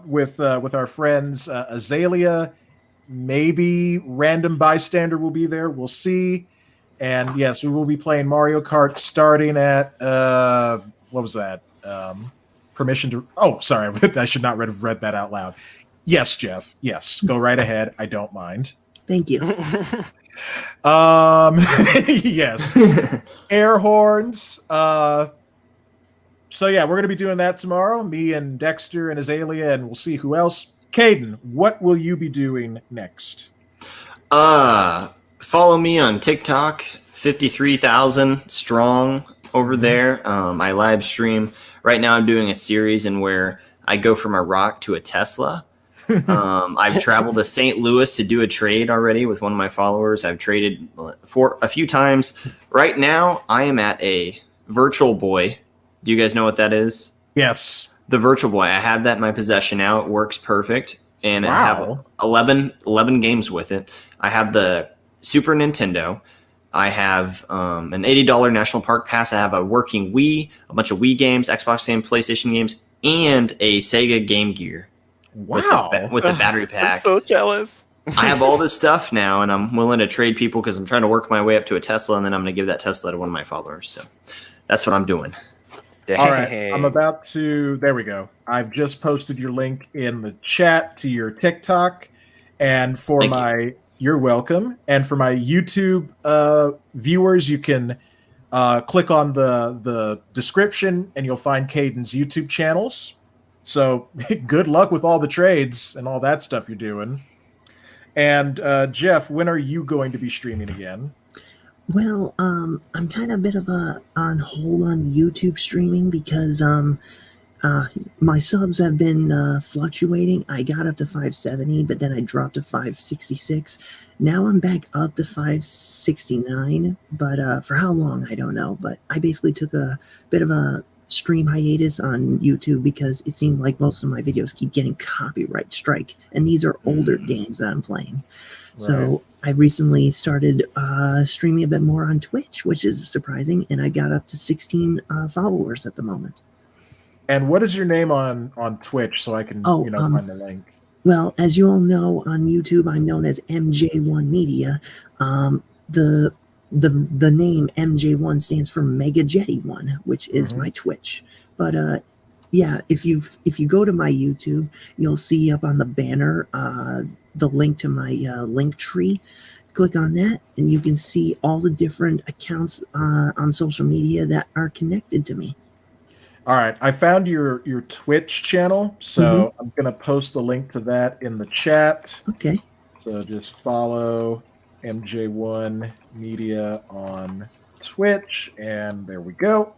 S1: With our friends Azalea, maybe Random Bystander will be there. We'll see. And yes, we will be playing Mario Kart starting at what was that? Permission to. Oh, sorry, I should not have read that out loud. Yes, Jeff. Yes, go right ahead. I don't mind.
S4: Thank you.
S1: Yes. Air horns. So yeah, we're going to be doing that tomorrow, me and Dexter and Azalea, and we'll see who else. Caden, what will you be doing next?
S3: Follow me on TikTok, 53,000 strong over there. I live stream. Right now I'm doing a series in where I go from a rock to a Tesla. I've traveled to St. Louis to do a trade already with one of my followers. I've traded for a few times. Right now I am at a Virtual Boy. Do you guys know what that is?
S1: Yes.
S3: The Virtual Boy. I have that in my possession now. It works perfect. And I have 11 games with it. I have the Super Nintendo. I have an $80 National Park Pass. I have a working Wii, a bunch of Wii games, Xbox games, PlayStation games, and a Sega Game Gear.
S1: Wow.
S3: With the battery pack.
S2: I'm so jealous.
S3: I have all this stuff now, and I'm willing to trade people because I'm trying to work my way up to a Tesla, and then I'm going to give that Tesla to one of my followers. So that's what I'm doing.
S1: All right. I'm about to... There we go. I've just posted your link in the chat to your TikTok. And for You're welcome. And for my YouTube viewers, you can click on the description, and you'll find Caden's YouTube channels. So good luck with all the trades and all that stuff you're doing. And Jeff, when are you going to be streaming again?
S4: Well, I'm kind of a bit of on hold on YouTube streaming because my subs have been fluctuating. I got up to 570, but then I dropped to 566. Now I'm back up to 569, but for how long, I don't know. But I basically took a bit of a stream hiatus on YouTube because it seemed like most of my videos keep getting copyright strike, and these are older games that I'm playing. Right. So I recently started streaming a bit more on Twitch, which is surprising, and I got up to 16 followers at the moment.
S1: And what is your name on Twitch so I can find the link?
S4: Well, as you all know, on YouTube, I'm known as MJ1 Media. The name MJ1 stands for Mega Jetty 1, which is my Twitch. But yeah, if you go to my YouTube, you'll see up on the banner the link to my LinkTree. Click on that, and you can see all the different accounts on social media that are connected to me.
S1: All right, I found your Twitch channel, so I'm going to post the link to that in the chat.
S4: Okay.
S1: So just follow MJ1 Media on Twitch, and there we go.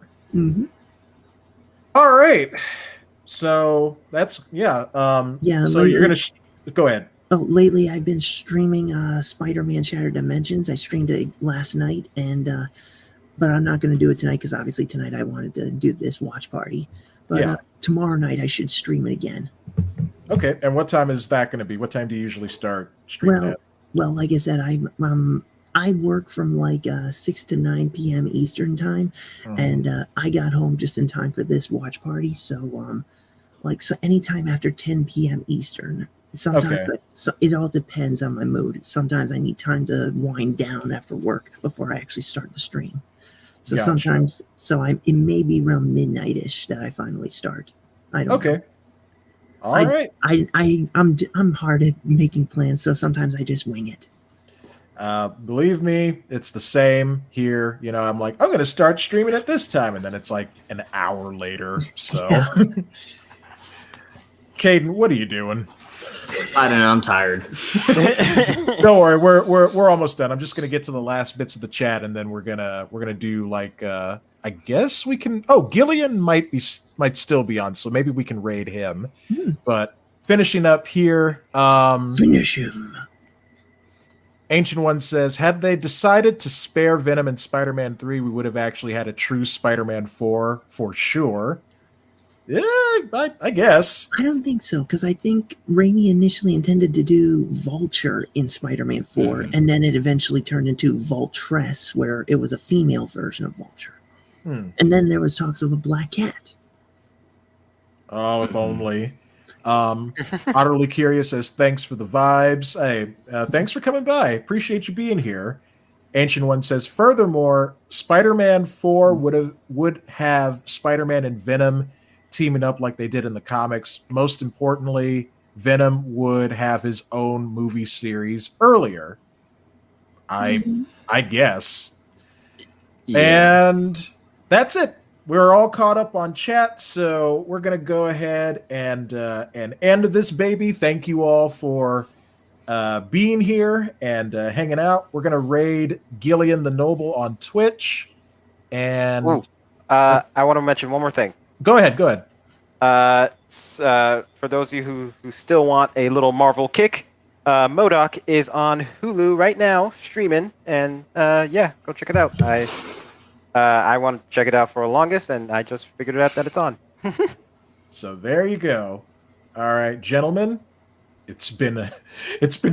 S1: All right. So that's, so lately, you're going to, go ahead.
S4: Oh, lately I've been streaming Spider-Man Shattered Dimensions. I streamed it last night, and but I'm not going to do it tonight because obviously tonight I wanted to do this watch party. But tomorrow night I should stream it again.
S1: Okay, and what time is that going to be? What time do you usually start streaming at?
S4: Well, like I said, I work from like 6 to 9 p.m. Eastern time, and I got home just in time for this watch party. So, so anytime after 10 p.m. Eastern. Sometimes it all depends on my mood. Sometimes I need time to wind down after work before I actually start the stream. So sometimes, it may be around midnight-ish that I finally start. I don't know.
S1: All right.
S4: I'm hard at making plans, so sometimes I just wing it.
S1: Believe me, it's the same here. You know, I'm like, I'm going to start streaming at this time, and then it's like an hour later. So, Caden, what are you doing?
S3: I don't know. I'm tired.
S1: Don't worry, we're almost done. I'm just gonna get to the last bits of the chat, and then we're gonna do like I guess we can. Oh, Gillian might still be on, so maybe we can raid him. But finishing up here,
S4: finish him.
S1: Ancient One says, had they decided to spare Venom in Spider-Man 3, we would have actually had a true Spider-Man 4 for sure. Yeah, I guess.
S4: I don't think so, because I think Raimi initially intended to do Vulture in Spider-Man 4, and then it eventually turned into Vultress, where it was a female version of Vulture. And then there was talks of a Black Cat.
S1: Oh, if only. Utterly Curious says, thanks for the vibes. Hey, thanks for coming by. Appreciate you being here. Ancient One says, furthermore, Spider-Man 4 would have Spider-Man and Venom teaming up like they did in the comics. Most importantly, Venom would have his own movie series earlier. I guess. Yeah. And that's it. We're all caught up on chat, so we're gonna go ahead and end this baby. Thank you all for being here and hanging out. We're gonna raid Gillian the Noble on Twitch. And
S2: I want to mention one more thing.
S1: Go ahead.
S2: For those of you who still want a little Marvel kick, MODOK is on Hulu right now streaming, and go check it out. I want to check it out for the longest, and I just figured out that it's on.
S1: So there you go. All right, gentlemen, it's been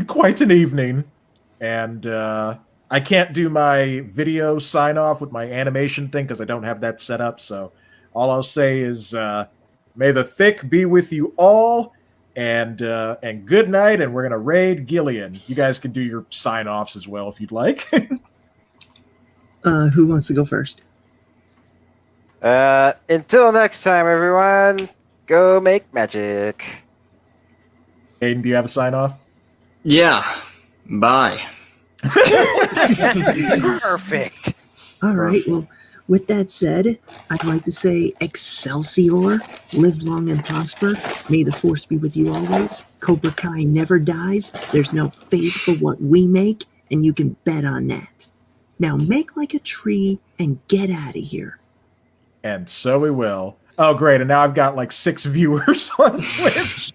S1: quite an evening, And I can't do my video sign off with my animation thing because I don't have that set up. So all I'll say is may the thick be with you all, and good night. And we're gonna raid Gillian. You guys can do your sign offs as well if you'd like.
S4: Who wants to go first?
S2: Until next time, everyone, go make magic.
S1: Aiden, do you have a sign off?
S3: Yeah. Bye.
S6: Perfect.
S4: All right. Well, with that said, I'd like to say Excelsior, live long and prosper. May the force be with you always. Cobra Kai never dies. There's no fate for what we make, and you can bet on that. Now make like a tree and get out of here.
S1: And so we will. Oh, great. And now I've got like 6 viewers on Twitch.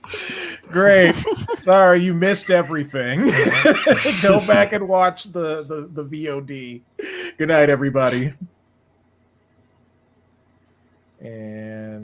S1: Great. Sorry, you missed everything. Go back and watch the VOD. Good night, everybody. And